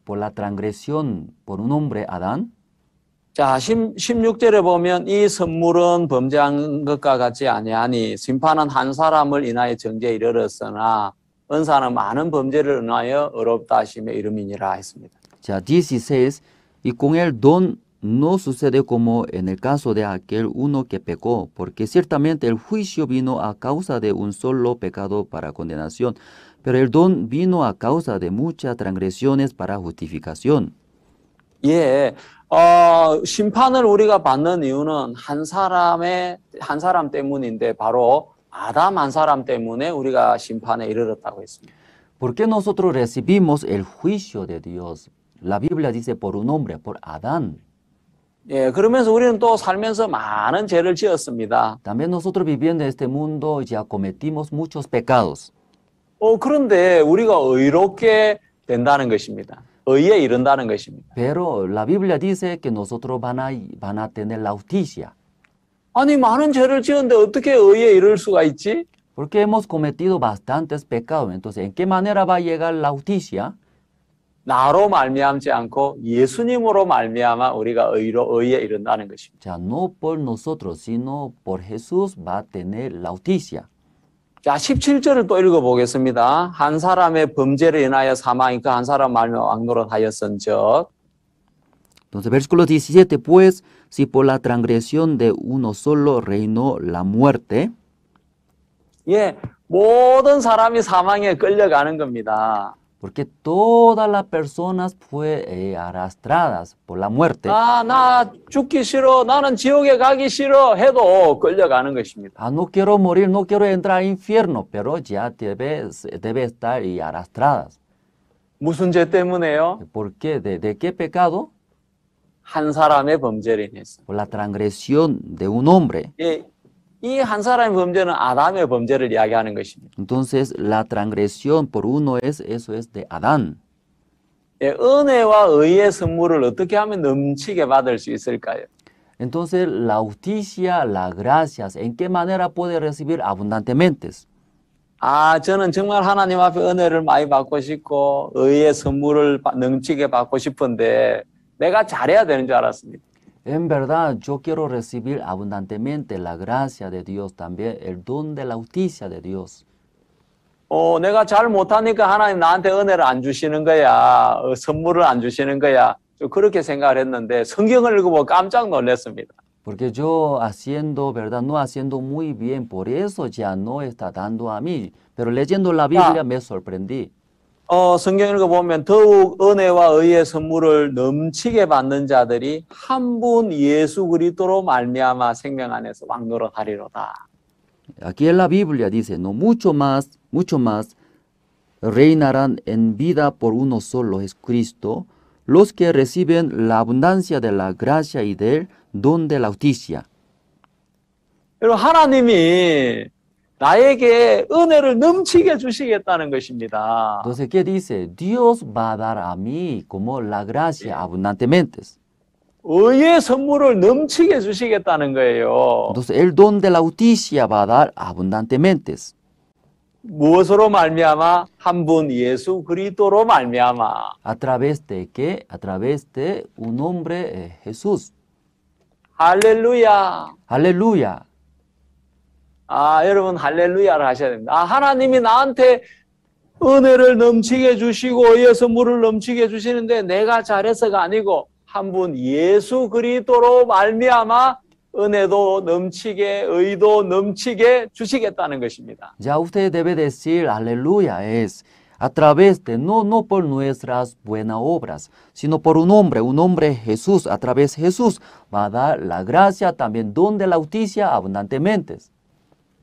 Por la transgresión por un hombre, Adán. 자, 16절에 보면 이 선물은 범죄한 것과 같지 아니하니 심판은 한 사람을 인하여 정죄에 이르렀으나 은사는 많은 범죄를 인하여 의롭다 하심의 이름이니라 했습니다. Ya 16, y con el don no sucede como en el caso de aquel uno que pecó, porque ciertamente el juicio vino a causa de un solo pecado para condenación, pero el don vino a causa de muchas transgresiones para justificación. 예, 심판을 우리가 받는 이유는 한 사람 때문인데 바로 아담 한 사람 때문에 우리가 심판에 이르렀다고 했습니다. ¿Por qué nosotros recibimos el juicio de Dios? La Biblia dice por un hombre, por Adán. 예, 그러면서 우리는 또 살면서 많은 죄를 지었습니다. También nosotros viviendo en este mundo ya cometimos muchos pecados. 그런데 우리가 의롭게 된다는 것입니다. 의에 이른다는 것입니다. Pero la Biblia dice que nosotros van a tener la justicia. 아니 많은 죄를 지었는데 어떻게 의에 이를 수가 있지? Porque hemos cometido bastantes pecados. Entonces, ¿en qué manera va a llegar la justicia? 나로 말미암지 않고 예수님으로 말미암아 우리가 의에 이른다는 것입니다. Ya no por nosotros, sino por Jesús va a tener la justicia. 자, 17절을 또 읽어보겠습니다. 한 사람의 범죄를 인하여 사망이 그 한 사람 말미암아 왕노릇하였은즉. Entonces, versículo 17, pues, si por la transgresión de uno solo reinó la muerte, 예, 모든 사람이 사망에 끌려가는 겁니다. porque todas las personas fue arrastradas por la muerte. 나 죽기 싫어, 나는 지옥에 가기 싫어 해도 끌려가는 것입니다. No quiero morir, no quiero entrar al infierno, pero ya debe estar y arrastradas. 무슨 죄 때문에요? ¿Por qué? ¿De qué pecado? 한 사람의 범죄를 인해서. Por la transgresión de un hombre. 예, 이 한 사람의 범죄는 아담의 범죄를 이야기하는 것입니다. Entonces, la transgresión por uno eso es de Adán. 예, 은혜와 의의 선물을 어떻게 하면 넘치게 받을 수 있을까요? Entonces, la justicia, las gracias, ¿en qué manera puede recibir abundantemente? 저는 정말 하나님 앞에 은혜를 많이 받고 싶고 의의 선물을 넘치게 받고 싶은데 내가 잘해야 되는 줄 알았습니다. En verdad, yo quiero recibir abundantemente la gracia de Dios, también el don de la justicia de Dios. 내가 잘 못하니까 하나님 나한테 은혜를 안 주시는 거야, 선물을 안 주시는 거야. 저 그렇게 생각을 했는데 성경을 읽어보고 깜짝 놀랐습니다. Porque yo haciendo, ¿verdad? No haciendo muy bien, por eso ya no está dando a mí. Pero leyendo la Biblia me sorprendí. 성경 읽어보면 더욱 은혜와 의의 선물을 넘치게 받는 자들이 한 분 예수 그리스도로 말미암아 생명 안에서 왕노릇하리로다. Aquí en la Biblia dice, no mucho más reinarán en vida por uno solo, es Cristo, los que reciben la abundancia de la gracia y del don de la justicia. 여러분 하나님이 나에게 은혜를 넘치게 주시겠다는 것입니다. Entonces, ¿qué dice? Dios va a dar a mí como la gracia abundantemente. 의의 선물을 넘치게 주시겠다는 거예요. Entonces, el don de la justicia va a dar abundantemente. 무엇으로 말미암아? 한 분 예수 그리스도로 말미암아. ¿A través de qué? A través de un hombre, Jesús. 할렐루야. Aleluya. 여러분 할렐루야를 하셔야 됩니다. 하나님이 나한테 은혜를 넘치게 주시고 의의 선물을 넘치게 주시는데 내가 잘해서가 아니고 한 분 예수 그리스도로 말미암아 은혜도 넘치게 의도 넘치게 주시겠다는 것입니다. Ya usted debe decir aleluya, es a través de, no por nuestras buenas obras, sino por un hombre Jesús, a través de Jesús va a dar la gracia, también don de la justicia abundantemente.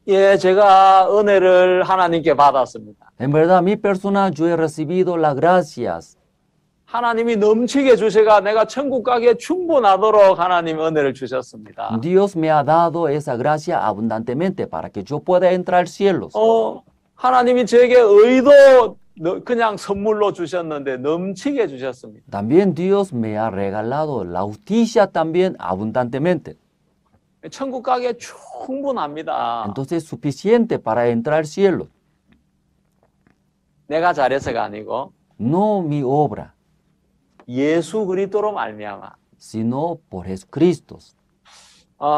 예, 제가 은혜를 하나님께 받았습니다. En verdad, mi persona, yo he recibido las gracias. 하나님이 넘치게 주셔가 내가 천국 가기에 충분하도록 하나님 은혜를 주셨습니다. Dios me ha dado esa gracia abundantemente para que yo pueda entrar al cielo. 하나님이 저에게 의도 그냥 선물로 주셨는데 넘치게 주셨습니다. También Dios me ha regalado la justicia también abundantemente. 천국 가기에 충분합니다. Entonces es suficiente para entrar al cielo. 내가 잘해서가 아니고 No mi obra, 예수 그리스도로 말미암아. sino por Jesucristo.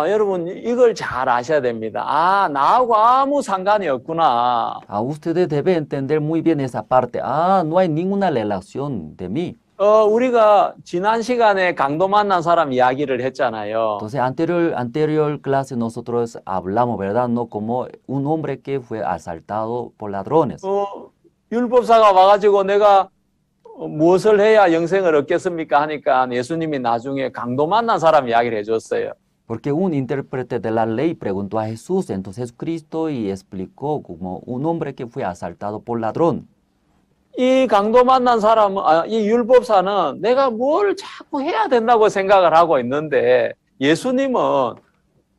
여러분 이걸 잘 아셔야 됩니다. 나하고 아무 상관이 없구나. Ustedes deben entender muy bien esa parte. No hay ninguna relación de mí. 우리가 지난 시간에 강도 만난 사람 이야기를 했잖아요. Entonces, anterior clase nosotros hablamos, ¿verdad? No como un hombre que fue asaltado por ladrones. 율법사가 와가지고 내가 무엇을 해야 영생을 얻겠습니까? 하니까 예수님이 나중에 강도 만난 사람 이야기를 해줬어요. Porque un intérprete de la ley preguntó a Jesús, entonces Cristo y explicó como un hombre que fue asaltado por ladrón. 이 강도 만난 사람은, 이 율법사는 내가 뭘 자꾸 해야 된다고 생각을 하고 있는데 예수님은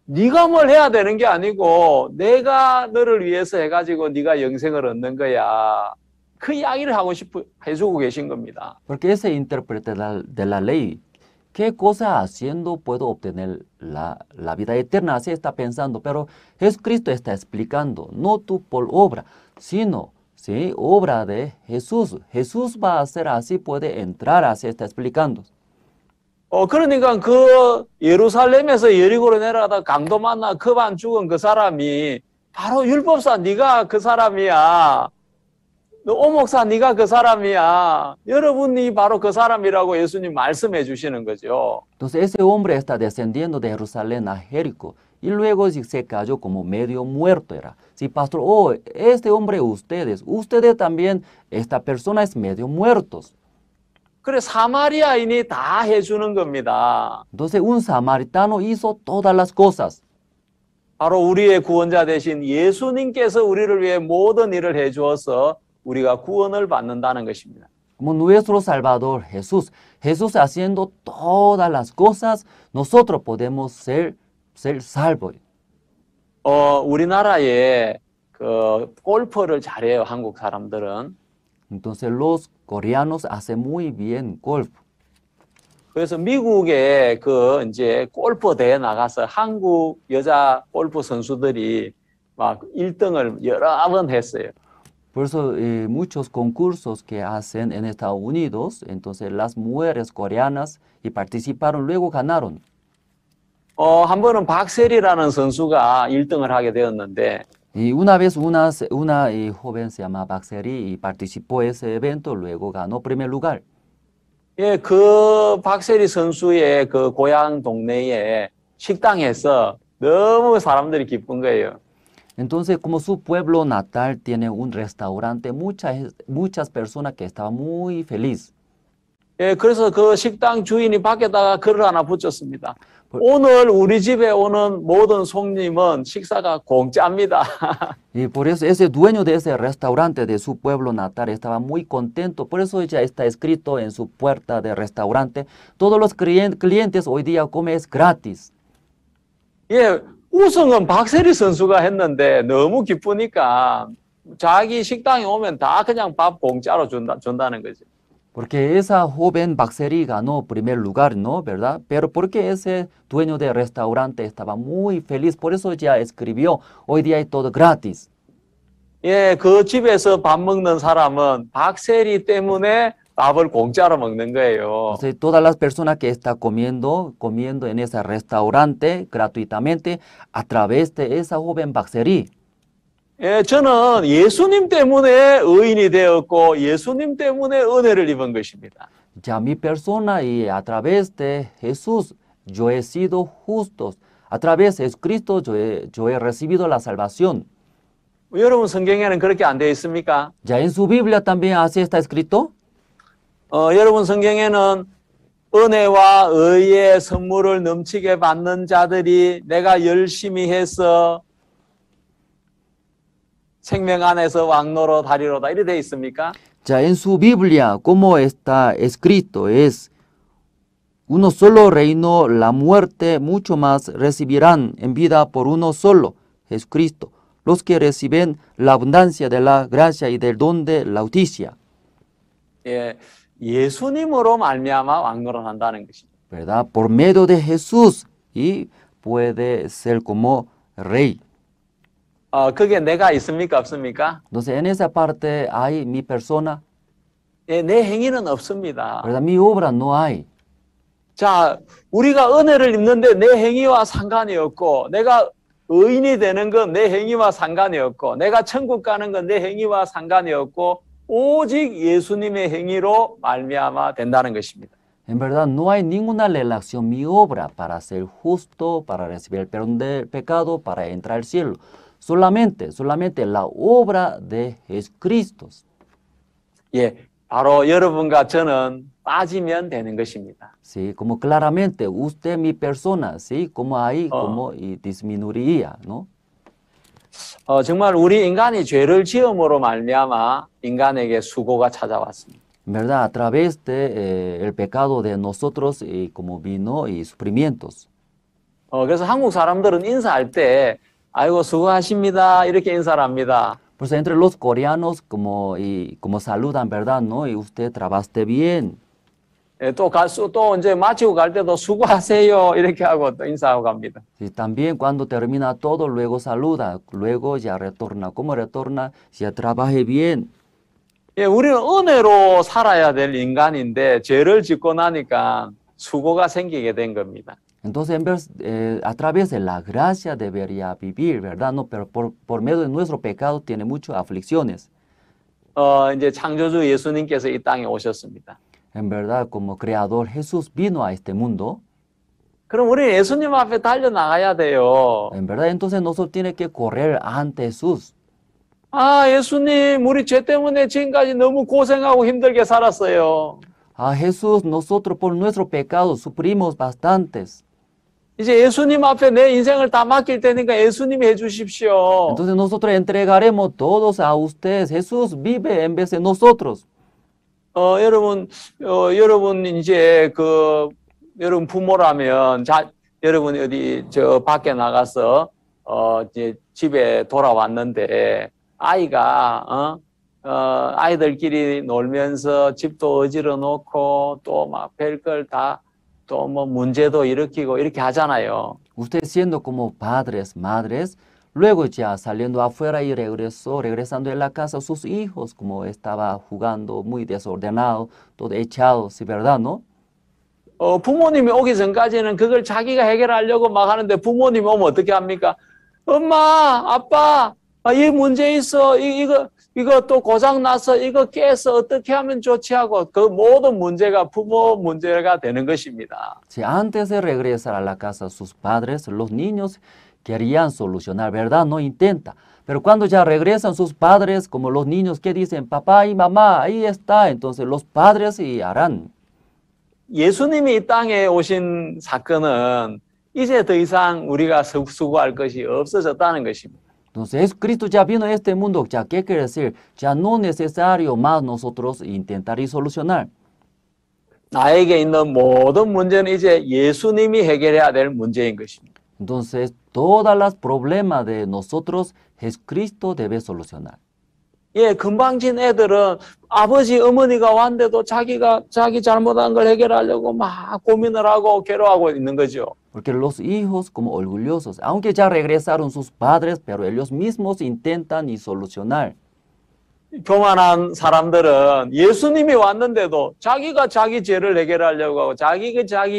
네가 뭘 해야 되는 게 아니고 내가 너를 위해서 해가지고 네가 영생을 얻는 거야. 그 이야기를 해주고 계신 겁니다. Porque ese intérprete de la ley, ¿qué cosa haciendo puedo obtener la vida eterna? Así está pensando, pero Jesucristo está explicando, no tú por obra, sino sí, obra de Jesús. Jesús va a hacer así, puede entrar, así está explicando. 그러니까 그 예루살렘에서 여리고로 내려가다 강도 만나 급한 죽은 그 사람이 바로 율법사 네가 그 사람이야. 오목사 네가 그 사람이야. 여러분이 바로 그 사람이라고 예수님 말씀해 주시는 거죠. Entonces ese hombre está descendiendo de Jerusalén a Jericó y luego se cayó como medio muerto era. Sí, pastor, este hombre ustedes también, esta persona es medio muertos. 그래 사마리아인이 다 해주는 겁니다. Entonces un samaritano hizo todas las cosas. 바로 우리의 구원자 되신 예수님께서 우리를 위해 모든 일을 해주어서 우리가 구원을 받는다는 것입니다. Como nuestro Salvador Jesús haciendo todas las cosas, nosotros podemos ser salvos. 우리나라에 그 골프를 잘해요, 한국 사람들은. Entonces los coreanos hacen muy bien golf. 그래서 미국에 그 이제 골프 대회 나가서 한국 여자 골프 선수들이 막 1등을 여러 번 했어요. Por eso muchos concursos que hacen en Estados Unidos, entonces las mujeres coreanas y participaron, luego ganaron. 한 번은 박세리라는 선수가 1등을 하게 되었는데 Y una vez una joven se llama Baxeri y participó en ese evento, luego ganó primer lugar. 예, 그 박세리 선수의 그 고향 동네에 식당에서 너무 사람들이 기쁜 거예요. Entonces, como su pueblo natal tiene un restaurante, muchas personas que estaban muy felices. 예, 그래서 그 식당 주인이 밖에다가 글을 하나 붙였습니다. 오늘 우리 집에 오는 모든 손님은 식사가 공짜입니다. Y por eso ese dueño de ese restaurante de su pueblo natal estaba muy contento. Por eso ya está escrito en su puerta de restaurante, todos los clientes hoy día comen gratis. 예, 우승은 박세리 선수가 했는데 너무 기쁘니까 자기 식당에 오면 다 그냥 밥 공짜로 준다는 거죠. Porque esa joven Baxeri ganó primer lugar, ¿no? ¿Verdad? Pero porque ese dueño del restaurante estaba muy feliz, por eso ya escribió, hoy día hay todo gratis. 예, 그 집에서 밥 먹는 사람은 박세리 때문에 밥을 공짜로 먹는 거예요. Entonces, todas las personas que están comiendo en ese restaurante gratuitamente a través de esa joven Baxeri. 예, 저는 예수님 때문에 의인이 되었고 예수님 때문에 은혜를 입은 것입니다. Ya mi persona y a través de Jesús yo he sido justos. A través de Jesucristo yo he recibido la salvación. 여러분 성경에는 그렇게 안 되어 있습니까? Ya en su Biblia también así está escrito. 여러분 성경에는 은혜와 의의 선물을 넘치게 받는 자들이 내가 열심히 해서 생명 안에서 왕노로 다리로다 이렇게 되어 있습니까? Ya en su Biblia, como está escrito, es uno solo reino, la muerte, mucho más recibirán en vida por uno solo, Jesucristo, los que reciben la abundancia de la gracia y del don de la justicia. 예, 예수님으로 말미암아 왕노릇 한다는 것입니다. ¿Verdad? Por medio de Jesús y puede ser como rey. 그게 내가 있습니까? 없습니까? Entonces en esa parte hay mi persona, 예, 내 행위는 없습니다. ¿verdad? Mi obra no hay. 자, 우리가 은혜를 입는데 내 행위와 상관이 없고, 내가 의인이 되는 건 내 행위와 상관이 없고, 내가 천국 가는 건 내 행위와 상관이 없고, 오직 예수님의 행위로 말미암아 된다는 것입니다. En verdad no hay ninguna relación mi obra para ser justo, para recibir el perdón del pecado, para entrar al cielo. Solamente la obra de Jesucristo. 예, 바로 여러분과 저는 빠지면 되는 것입니다. Sí, como claramente usted mi persona, sí, como ahí, como y disminuiría, ¿no? 정말 우리 인간이 죄를 지음으로 말미암아 인간에게 수고가 찾아왔습니다. En verdad, a través de el pecado de nosotros y como vino y sufrimientos. 그래서 한국 사람들은 인사할 때 아이고 수고하십니다 이렇게 인사를 합니다. Pues entre los coreanos como saludan, ¿verdad? ¿No? Y usted trabajaste bien. 또 이제 마치고 갈 때도 수고하세요 이렇게 하고 또 인사하고 갑니다. Y también cuando termina todo, luego saluda, luego ya retorna. ¿Cómo retorna? Ya trabaje bien. 예, 우리는 은혜로 살아야 될 인간인데 죄를 짓고 나니까 수고가 생기게 된 겁니다. Entonces, a través de la gracia debería vivir, ¿verdad? No, pero por medio de nuestro pecado tiene muchas aflicciones. 이제 창조주 예수님께서 이 땅에 오셨습니다. En verdad, como creador, Jesús vino a este mundo. 그럼 우리 예수님 앞에 달려나가야 돼요. En verdad, entonces nosotros tenemos que correr ante Jesús. 아, 예수님, 우리 죄 때문에 지금까지 너무 고생하고 힘들게 살았어요. A Jesús, nosotros por nuestro pecado sufrimos bastantes. 이제 예수님 앞에 내 인생을 다 맡길 테니까 예수님이 해주십시오. Entonces nosotros entregaremos todos a ustedes. Jesús vive en vez de nosotros. 여러분 이제 여러분 부모라면 여러분 어디 저 밖에 나가서 이제 집에 돌아왔는데 아이가 아이들끼리 놀면서 집도 어지러 놓고 또 막 별걸 다 또 뭐 문제도 일으키고 이렇게 하잖아요. Ustedes siendo como padres, madres, luego ya saliendo afuera y regresando a la casa, sus hijos como estaba jugando muy desordenado, todo echado, ¿sí verdad, no? 부모님이 오기 전까지는 그걸 자기가 해결하려고 막 하는데 부모님이 오면 어떻게 합니까? 엄마, 아빠, 이 문제 있어. 이거 또 고장 났어. 이거 깨서 어떻게 하면 좋지 하고 그 모든 문제가 부모 문제가 되는 것입니다. Si antes de regresar a la casa sus padres, los niños querían solucionar, ¿verdad? No intenta. Pero cuando ya regresan sus padres, como los niños que dicen, papá y mamá, ahí está. Entonces los padres y harán. 예수님이 이 땅에 오신 사건은 이제 더 이상 우리가 수고할 것이 없어졌다는 것입니다. Entonces Jesucristo ya vino a este mundo, ya qué quiere decir, ya no necesario más nosotros intentar y solucionar. 나에게 있는 모든 문제는 이제 예수님이 해결해야 될 문제인 것입니다. Entonces todos los problemas de nosotros, Jesucristo debe solucionar. 예, 금방진 애들은 아버지, 어머니가 왔는데도 자기 잘못한 걸 해결하려고 막 고민을 하고 괴로워하고 있는 거죠. Porque los hijos como orgullosos, aunque ya regresaron sus padres, pero ellos mismos intentan y solucionar. 교만한 사람들은 예수님이 왔는데도 자기가 자기 죄를 해결하려고 하고 자기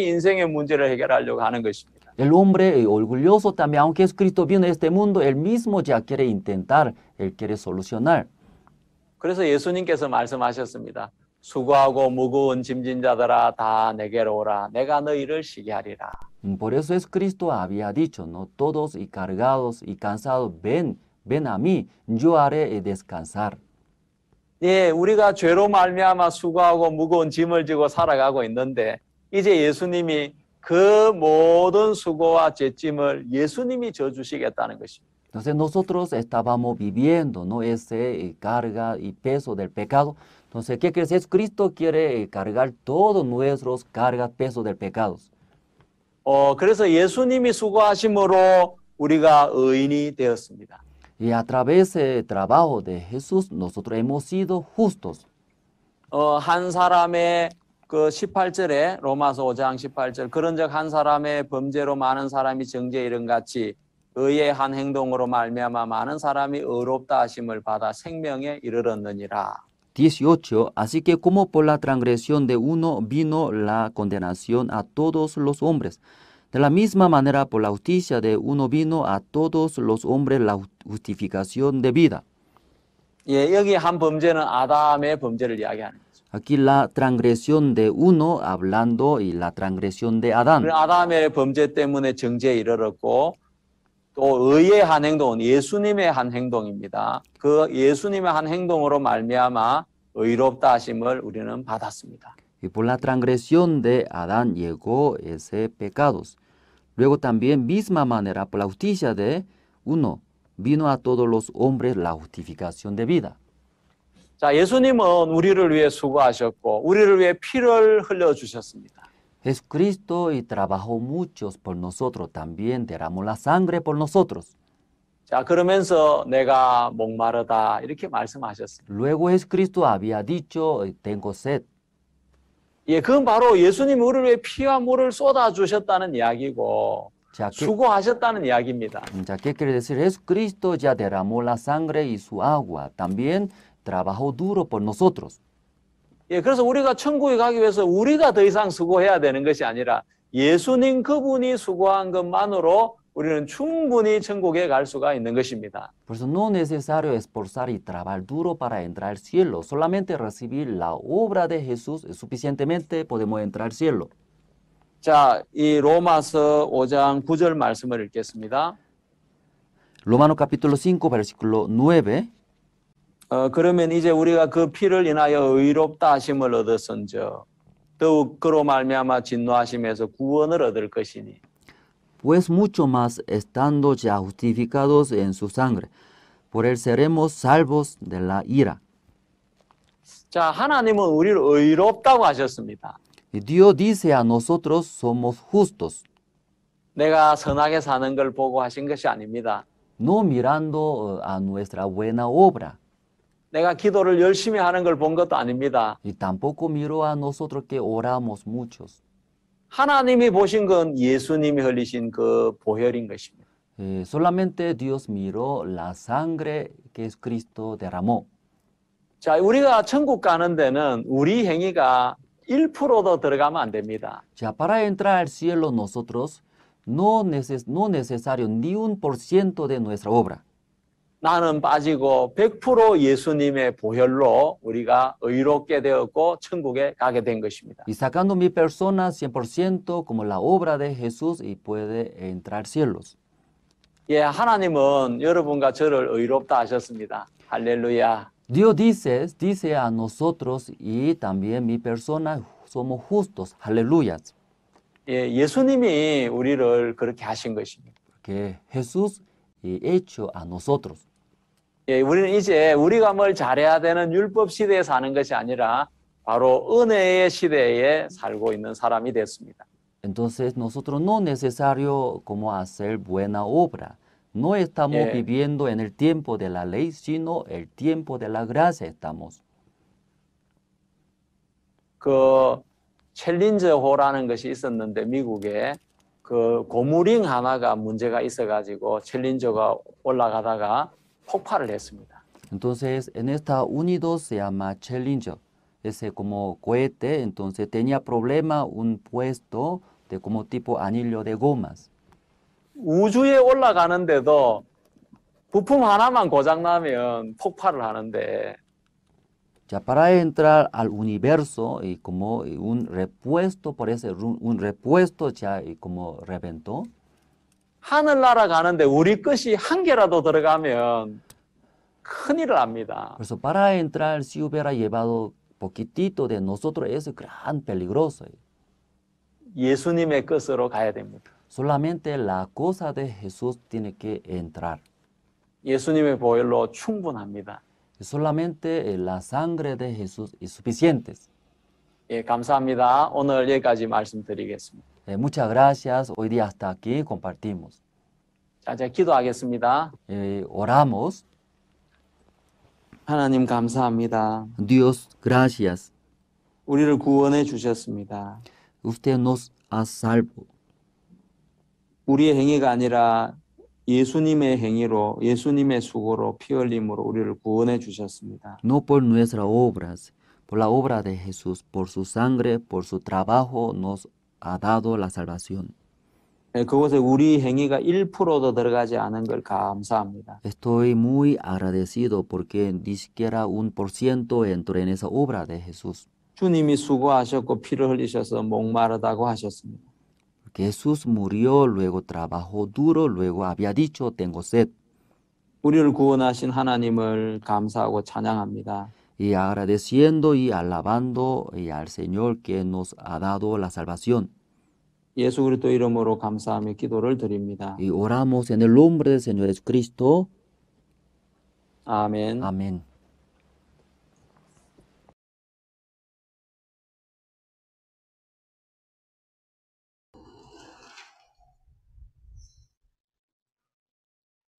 인생의 문제를 해결하려고 하는 것입니다. El hombre orgulloso también, aunque Jesucristo vino a este mundo, él mismo ya quiere intentar, él quiere solucionar. 그래서 예수님께서 말씀하셨습니다. 수고하고 무거운 짐진 자들아 다 내게로 오라. 내가 너희를 쉬게 하리라. Por eso Jesucristo había dicho, no todos y cargados y cansados, ven a mí, yo haré descansar. 예, 우리가 죄로 말미암아 수고하고 무거운 짐을 지고 살아가고 있는데 이제 예수님이 그 모든 수고와 죄짐을 예수님이 져주시겠다는 것입니다. Entonces nosotros estábamos viviendo, ¿no? Ese carga y peso del pecado. Entonces, ¿qué quiere decir? Cristo quiere cargar todos nuestros cargas, pesos del pecado. 그래서 예수님이 수고하심으로 우리가 의인이 되었습니다. Y a través del trabajo de Jesús, nosotros hemos sido justos. 한 사람의 그 18절에 로마서 5장 18절 그런즉 한 사람의 범죄로 많은 사람이 정죄에 이른 같이 의의 한 행동으로 말미암아 많은 사람이 의롭다 하심을 받아 생명에 이르렀느니라. 18. Así que como por la transgresión de uno vino la condenación a todos los hombres, de la misma manera por la justicia de uno vino a todos los hombres la justificación de vida. 예, 여기 한 범죄는 아담의 범죄를 이야기하는 거죠. Aquí la transgresión de uno hablando y la transgresión de Adán. 아담의 범죄 때문에 정죄에 이르렀고 또 의의 한 행동은 예수님의 한 행동입니다. 그 예수님의 한 행동으로 말미암아 의롭다 하심을 우리는 받았습니다. Y por la transgresión de Adán llegó ese pecados. Luego también misma manera por la justicia de uno vino a todos los hombres la justificación de vida. 자, 예수님은 우리를 위해 수고하셨고 우리를 위해 피를 흘려 주셨습니다. Jesucristo y trabajó muchos por nosotros, también derramó la sangre por nosotros. 자, 그러면서 내가 목마르다 이렇게 말씀하셨습니다. Luego Jesucristo había dicho, tengo sed. 예, 그건 바로 예수님이 우리를 위해 피와 물을 쏟아 주셨다는 이야기고 Ya que, 수고하셨다는 이야기입니다. ya que quiere decir, Jesucristo ya derramó la sangre y su agua, también trabajó duro por nosotros. 예, 그래서 우리가 천국에 가기 위해서 우리가 더 이상 수고해야 되는 것이 아니라 예수님 그분이 수고한 것만으로 우리는 충분히 천국에 갈 수가 있는 것입니다. Por eso no es necesario esforzar y trabajar duro para entrar al cielo. Solamente recibir la obra de Jesús suficientemente podemos entrar al cielo. 자, 이 로마서 5장 9절 말씀을 읽겠습니다. Romanos capítulo 5, versículo 9. 그러면 이제 우리가 그 피를 인하여 의롭다 하심을 얻었은즉 더욱 그로 말미암아 진노하심에서 구원을 얻을 것이니. Pues mucho más, estando ya justificados en su sangre, por él seremos salvos de la ira. 자, 하나님은 우리를 의롭다고 하셨습니다. Y Dios dice a nosotros somos justos, 내가 선하게 사는 걸 보고 하신 것이 아닙니다. no mirando a nuestra buena obra. 내가 기도를 열심히 하는 걸 본 것도 아닙니다. Y tampoco miró a nosotros que oramos muchos. 하나님이 보신 건 예수님이 흘리신 그 보혈인 것입니다. Solamente Dios miró la sangre que Cristo derramó. 자, 우리가 천국 가는 데는 우리 행위가 1%도 들어가면 안 됩니다. Ya para entrar al cielo nosotros no necesario ni 1% de nuestra obra. 나는 빠지고 100% 예수님의 보혈로 우리가 의롭게 되었고 천국에 가게 된 것입니다. Y sacando mi persona 100% como la obra de Jesús y puede entrar cielos. 예, 하나님은 여러분과 저를 의롭다 하셨습니다. 할렐루야. Dios dice a nosotros y también mi persona somos justos. Aleluya. 예, 예수님이 우리를 그렇게 하신 것입니다. Que Jesús hecho a nosotros. 예, 우리는 이제 우리가 뭘 잘해야 되는 율법 시대에 사는 것이 아니라 바로 은혜의 시대에 살고 있는 사람이 됐습니다. Entonces nosotros no necesario como hacer buena obra. No estamos 예. viviendo en el tiempo de la ley, sino el tiempo de la gracia estamos. 그 챌린저호라는 것이 있었는데 미국에 그 고무링 하나가 문제가 있어가지고 챌린저가 올라가다가 폭발을 했습니다. Entonces en Estados Unidos se llama Challenger. Ese como cohete, entonces tenía problema un puesto de como tipo anillo de gomas. 우주에 올라가는데도 부품 하나만 고장나면 폭발을 하는데 Ya para entrar al universo y como un repuesto, por ese un repuesto ya y como reventó. 하늘나라 가는데 우리 것이 한 개라도 들어가면 큰일을 합니다. Por eso para entrar si hubiera llevado poquitito de nosotros es gran peligroso. 예수님의 것으로 가야 됩니다. Solamente la cosa de Jesús tiene que entrar. 예수님의 보혈로 충분합니다. Solamente la sangre de Jesús es suficiente. 예, 감사합니다. 오늘 여기까지 말씀드리겠습니다. Muchas gracias. Hoy día hasta aquí compartimos. 자, 제가 기도하겠습니다. Oramos. 하나님 감사합니다. Dios, gracias. 우리를 구원해 주셨습니다. Usted nos ha salvo. 우리의 행위가 아니라 예수님의 행위로, 예수님의 수고로, 피 흘림으로 우리를 구원해 주셨습니다. No por nuestras obras, por la obra de Jesús, por su sangre, por su trabajo nos ha dado la salvación. 그곳에 우리 행위가 1%도 들어가지 않은 걸 감사합니다. Estoy muy agradecido porque ni siquiera 1% entró en esa obra de Jesús. 주님이 수고하셨고 피를 흘리셔서 목마르다고 하셨습니다. Porque Jesús murió, luego trabajó duro, luego había dicho, tengo sed. 우리를 구원하신 하나님을 감사하고 찬양합니다. Y agradeciendo y alabando al Señor que nos ha dado la salvación. 예수 그리스도 이름으로 감사하며 기도를 드립니다. Y oramos en el nombre del Señor Jesucristo. 아멘. Amén.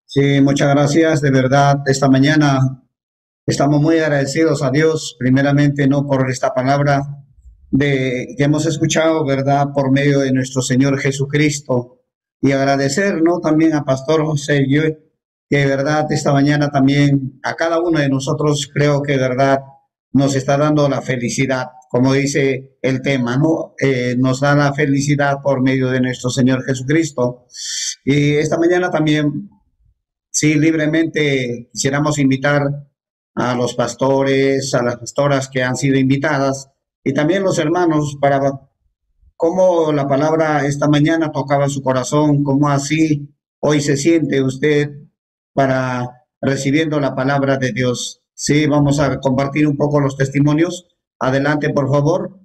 Sí, muchas gracias. De verdad, esta mañana estamos muy agradecidos a Dios, primeramente, no por esta palabra que hemos escuchado, ¿verdad? Por medio de nuestro Señor Jesucristo. Y agradecer, ¿no? También a Pastor José, que de verdad esta mañana también a cada uno de nosotros creo que de verdad nos está dando la felicidad, como dice el tema, ¿no? Nos da la felicidad por medio de nuestro Señor Jesucristo. Y esta mañana también, sí, libremente quisiéramos invitar a los pastores, a las pastoras que han sido invitadas y también los hermanos para cómo la palabra esta mañana tocaba su corazón, cómo así hoy se siente usted para recibiendo la palabra de Dios. Sí, vamos a compartir un poco los testimonios. Adelante, por favor.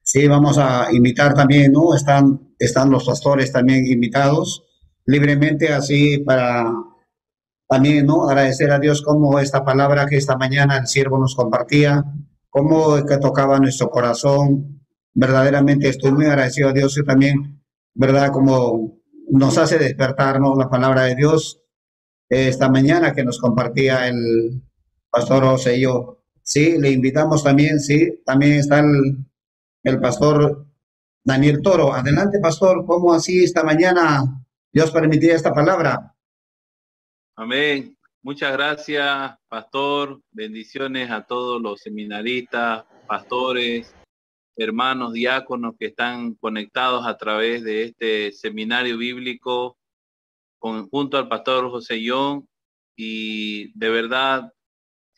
Sí, vamos a invitar también, ¿no? Están los pastores también invitados libremente, así para también, ¿no? Agradecer a Dios como esta palabra que esta mañana el siervo nos compartía, cómo que tocaba nuestro corazón. Verdaderamente estoy muy agradecido a Dios y también, ¿verdad? Como nos hace despertarnos la palabra de Dios esta mañana que nos compartía el pastor José y yo. Sí, le invitamos también, sí, también está el pastor Daniel Toro. Adelante, pastor, ¿cómo así esta mañana Dios permitía esta palabra? Amén. Muchas gracias, pastor. Bendiciones a todos los seminaristas, pastores, hermanos, diáconos que están conectados a través de este seminario bíblico junto al pastor José Young. Y de verdad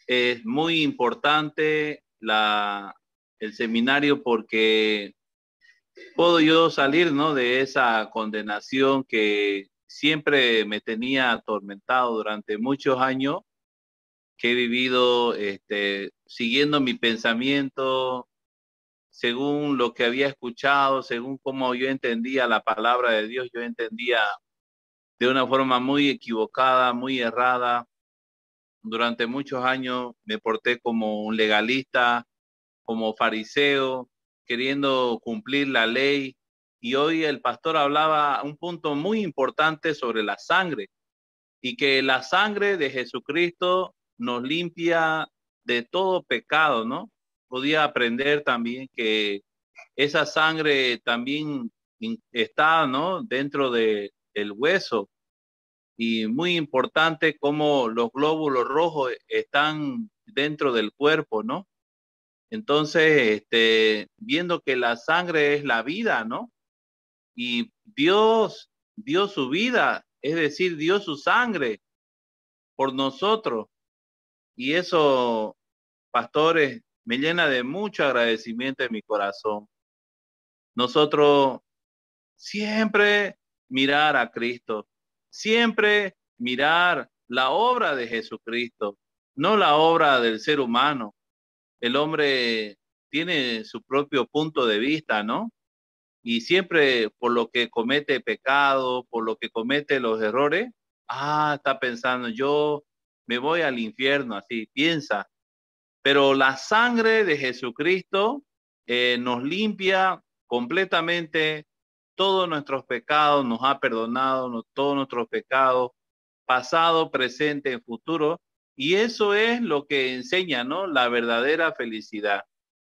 es muy importante el seminario porque puedo yo salir, ¿no?, de esa condenación que siempre me tenía atormentado durante muchos años, que he vivido siguiendo mi pensamiento, según lo que había escuchado, según cómo yo entendía la palabra de Dios. Yo entendía de una forma muy equivocada, muy errada. Durante muchos años me porté como un legalista, como fariseo, queriendo cumplir la ley. Y hoy el pastor hablaba un punto muy importante sobre la sangre y que la sangre de Jesucristo nos limpia de todo pecado, ¿no? Podía aprender también que esa sangre también está, ¿no?, dentro del hueso. Y muy importante cómo los glóbulos rojos están dentro del cuerpo, ¿no? Entonces, viendo que la sangre es la vida, ¿no? Y Dios dio su vida, es decir, dio su sangre por nosotros. Y eso, pastores, me llena de mucho agradecimiento en mi corazón. Nosotros siempre mirar a Cristo, siempre mirar la obra de Jesucristo, no la obra del ser humano. El hombre tiene su propio punto de vista, ¿no? Y siempre por lo que comete pecado, por lo que comete los errores, está pensando, yo me voy al infierno, así piensa. Pero la sangre de Jesucristo nos limpia completamente todos nuestros pecados, nos ha perdonado todos nuestros pecados, pasado, presente, futuro. Y eso es lo que enseña, ¿no? La verdadera felicidad.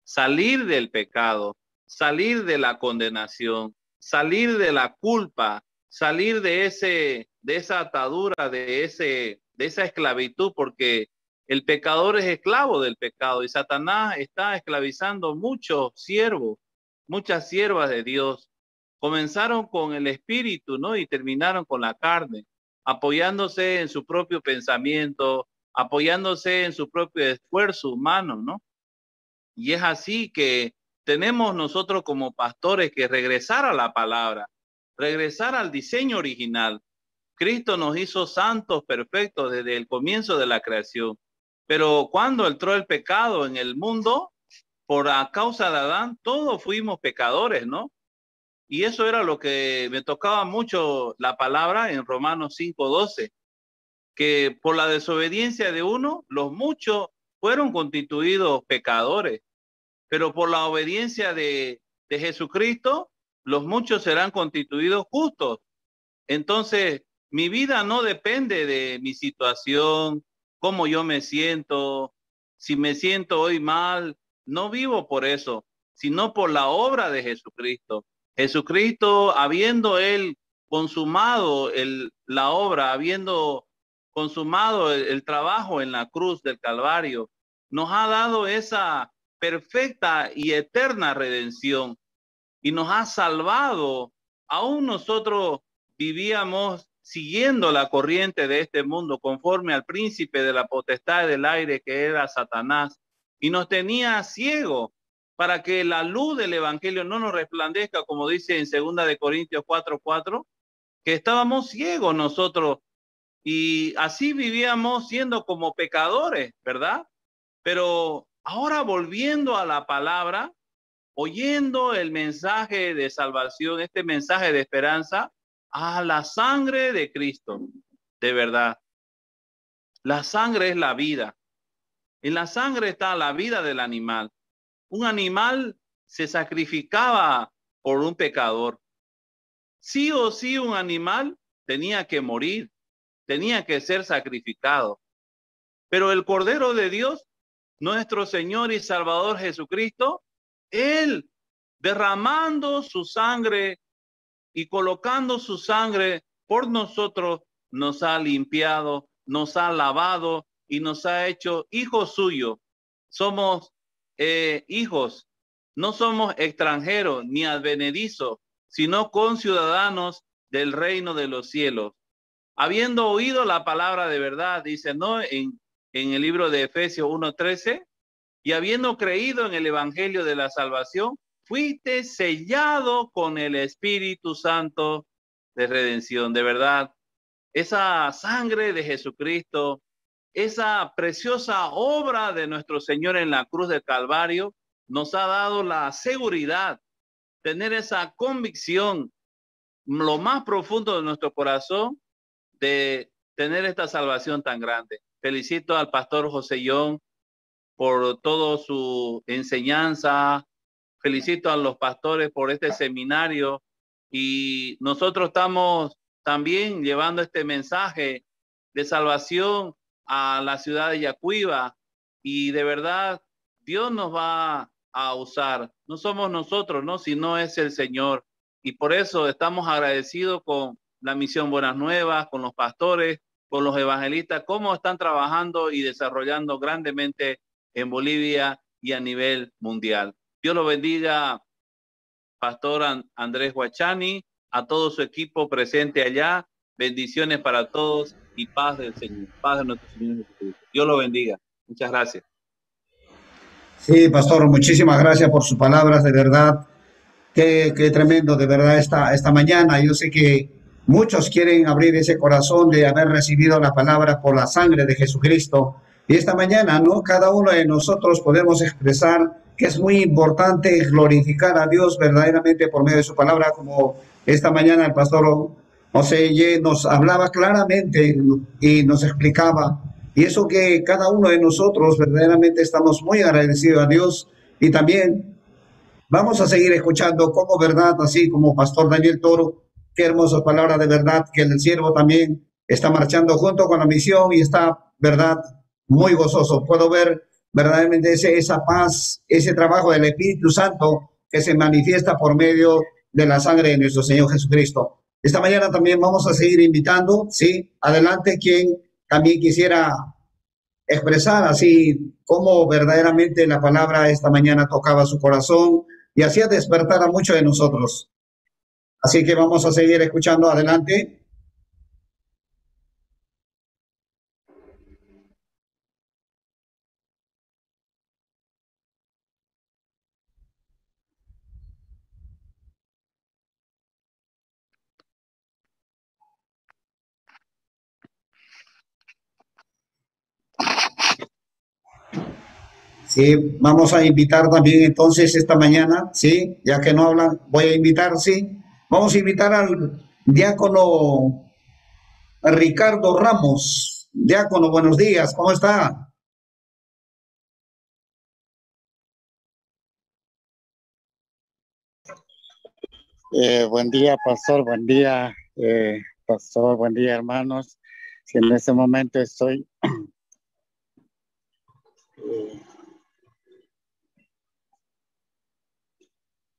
Salir del pecado, salir de la condenación, salir de la culpa, salir de esa atadura, de esa esclavitud, porque el pecador es esclavo del pecado y Satanás está esclavizando muchos siervos, muchas siervas de Dios. Comenzaron con el espíritu, ¿no? Y terminaron con la carne, apoyándose en su propio pensamiento, apoyándose en su propio esfuerzo humano, ¿no? Y es así que tenemos nosotros como pastores que regresar a la palabra, regresar al diseño original. Cristo nos hizo santos perfectos desde el comienzo de la creación. Pero cuando entró el pecado en el mundo, por a causa de Adán, todos fuimos pecadores, ¿no? Y eso era lo que me tocaba mucho la palabra en Romanos 5:12, que por la desobediencia de uno, los muchos fueron constituidos pecadores, pero por la obediencia de Jesucristo, los muchos serán constituidos justos. Entonces, mi vida no depende de mi situación, cómo yo me siento, si me siento hoy mal, no vivo por eso, sino por la obra de Jesucristo. Jesucristo, habiendo él consumado la obra, habiendo consumado el trabajo en la cruz del Calvario, nos ha dado esa perfecta y eterna redención y nos ha salvado. Aún nosotros vivíamos siguiendo la corriente de este mundo, conforme al príncipe de la potestad del aire que era Satanás, y nos tenía ciegos para que la luz del evangelio no nos resplandezca, como dice en 2 de Corintios 4:4, que estábamos ciegos nosotros y así vivíamos siendo como pecadores, ¿verdad? Pero ahora volviendo a la palabra, oyendo el mensaje de salvación, este mensaje de esperanza, a la sangre de Cristo, de verdad. La sangre es la vida. En la sangre está la vida del animal. Un animal se sacrificaba por un pecador. Sí o sí un animal tenía que morir, tenía que ser sacrificado. Pero el Cordero de Dios, nuestro Señor y Salvador Jesucristo, Él derramando su sangre y colocando su sangre por nosotros, nos ha limpiado, nos ha lavado y nos ha hecho hijos suyos. Somos hijos, no somos extranjeros ni advenedizos, sino conciudadanos del reino de los cielos. Habiendo oído la palabra de verdad, dice, ¿no? En el libro de Efesios 1:13, y habiendo creído en el evangelio de la salvación, fuiste sellado con el Espíritu Santo de redención. De verdad, esa sangre de Jesucristo, esa preciosa obra de nuestro Señor en la cruz del Calvario, nos ha dado la seguridad, tener esa convicción, lo más profundo de nuestro corazón, de tener esta salvación tan grande. Felicito al pastor José John por toda su enseñanza. Felicito a los pastores por este seminario y nosotros estamos también llevando este mensaje de salvación a la ciudad de Yacuiba y de verdad Dios nos va a usar. No somos nosotros, ¿no? Sino es el Señor. Y por eso estamos agradecidos con la Misión Buenas Nuevas, con los pastores, con los evangelistas, cómo están trabajando y desarrollando grandemente en Bolivia y a nivel mundial. Dios lo bendiga, Pastor Andrés Huachani, a todo su equipo presente allá. Bendiciones para todos y paz del Señor, paz de nuestro Señor Jesucristo. Dios lo bendiga. Muchas gracias. Sí, pastor, muchísimas gracias por sus palabras, de verdad. Qué tremendo, de verdad, esta mañana. Yo sé que muchos quieren abrir ese corazón de haber recibido la palabra por la sangre de Jesucristo. Y esta mañana, ¿no? Cada uno de nosotros podemos expresar que es muy importante glorificar a Dios verdaderamente por medio de su palabra, como esta mañana el pastor José nos hablaba claramente y nos explicaba. Y eso que cada uno de nosotros verdaderamente estamos muy agradecidos a Dios. Y también vamos a seguir escuchando como verdad, así como Pastor Daniel Toro, qué hermosas palabras de verdad, que el siervo también está marchando junto con la misión y está, verdad, muy gozoso. Puedo ver verdaderamente esa paz, ese trabajo del Espíritu Santo que se manifiesta por medio de la sangre de nuestro Señor Jesucristo. Esta mañana también vamos a seguir invitando, ¿sí? Adelante quien también quisiera expresar así cómo verdaderamente la palabra esta mañana tocaba su corazón y hacía despertar a muchos de nosotros. Así que vamos a seguir escuchando. Adelante. Sí, vamos a invitar también entonces esta mañana, sí, ya que no hablan, voy a invitar, sí, vamos a invitar al diácono Ricardo Ramos. Diácono, buenos días, ¿cómo está? Buen día, pastor, buen día, pastor, buen día, hermanos. Si en este momento estoy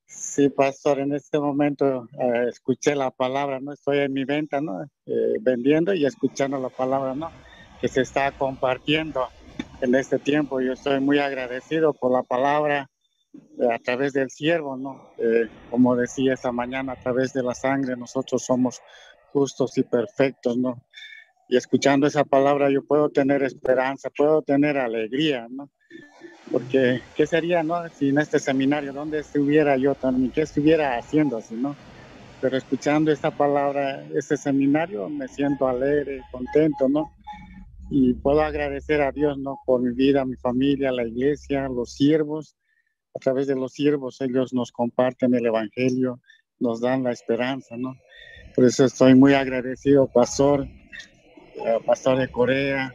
sí, pastor, en este momento escuché la palabra, ¿no? Estoy en mi venta, ¿no? Vendiendo y escuchando la palabra, ¿no? Que se está compartiendo en este tiempo. Yo estoy muy agradecido por la palabra a través del siervo, ¿no? Como decía esta mañana, a través de la sangre nosotros somos justos y perfectos, ¿no? Y escuchando esa palabra yo puedo tener esperanza, puedo tener alegría, ¿no? Porque, ¿qué sería, no? Si en este seminario, ¿dónde estuviera yo también? ¿Qué estuviera haciendo así, no? Pero escuchando esta palabra, este seminario, me siento alegre, contento, ¿no? Y puedo agradecer a Dios, ¿no? Por mi vida, mi familia, la iglesia, los siervos. A través de los siervos, ellos nos comparten el evangelio, nos dan la esperanza, ¿no? Por eso estoy muy agradecido, pastor de Corea,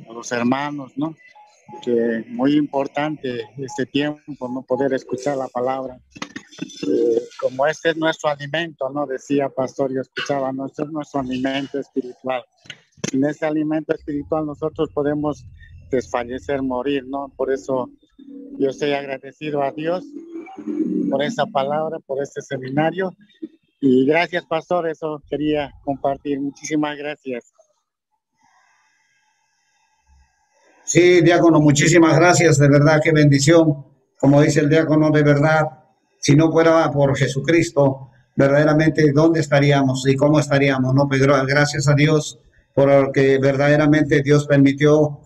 a los hermanos, ¿no? Que muy importante este tiempo, no poder escuchar la palabra. Como este es nuestro alimento, ¿no? Decía pastor, yo escuchaba, ¿no? Este es nuestro alimento espiritual. Sin ese alimento espiritual nosotros podemos desfallecer, morir, ¿no? Por eso yo estoy agradecido a Dios por esa palabra, por este seminario. Y gracias, pastor, eso quería compartir. Muchísimas gracias. Sí, diácono, muchísimas gracias, de verdad, qué bendición. Como dice el diácono, de verdad, si no fuera por Jesucristo, verdaderamente, ¿dónde estaríamos y cómo estaríamos? No, pero gracias a Dios por que verdaderamente Dios permitió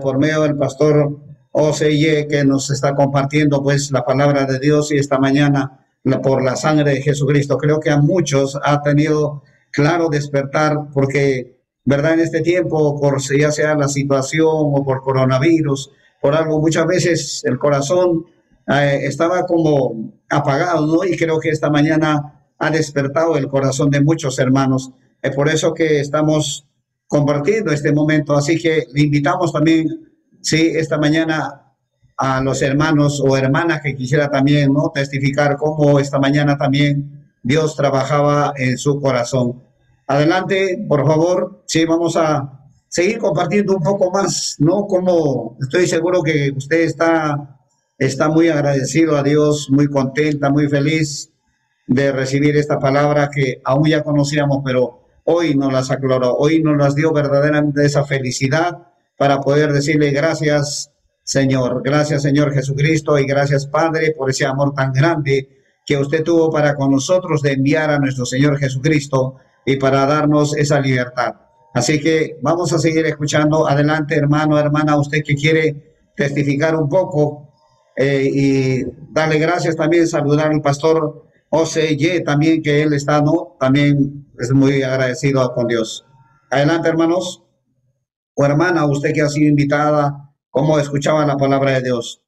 por medio del pastor OCY que nos está compartiendo pues la palabra de Dios y esta mañana por la sangre de Jesucristo. Creo que a muchos ha tenido claro despertar porque ¿verdad? En este tiempo, por ya sea la situación o por coronavirus, por algo, muchas veces el corazón estaba como apagado, ¿no? Y creo que esta mañana ha despertado el corazón de muchos hermanos. Es por eso que estamos compartiendo este momento. Así que le invitamos también, sí, esta mañana a los hermanos o hermanas que quisiera también, ¿no? Testificar cómo esta mañana también Dios trabajaba en su corazón. Adelante, por favor. Sí, vamos a seguir compartiendo un poco más, ¿no? Como estoy seguro que usted está muy agradecido a Dios, muy contenta, muy feliz de recibir esta palabra que aún ya conocíamos, pero hoy nos las aclaró, hoy nos las dio verdaderamente esa felicidad para poder decirle gracias, Señor Jesucristo, y gracias, Padre, por ese amor tan grande que usted tuvo para con nosotros de enviar a nuestro Señor Jesucristo y para darnos esa libertad. Así que vamos a seguir escuchando. Adelante, hermano, hermana, usted que quiere testificar un poco y darle gracias también, saludar al pastor OCY también, que él está, ¿no? También es muy agradecido con Dios. Adelante, hermanos. O hermana, usted que ha sido invitada, ¿cómo escuchaba la palabra de Dios?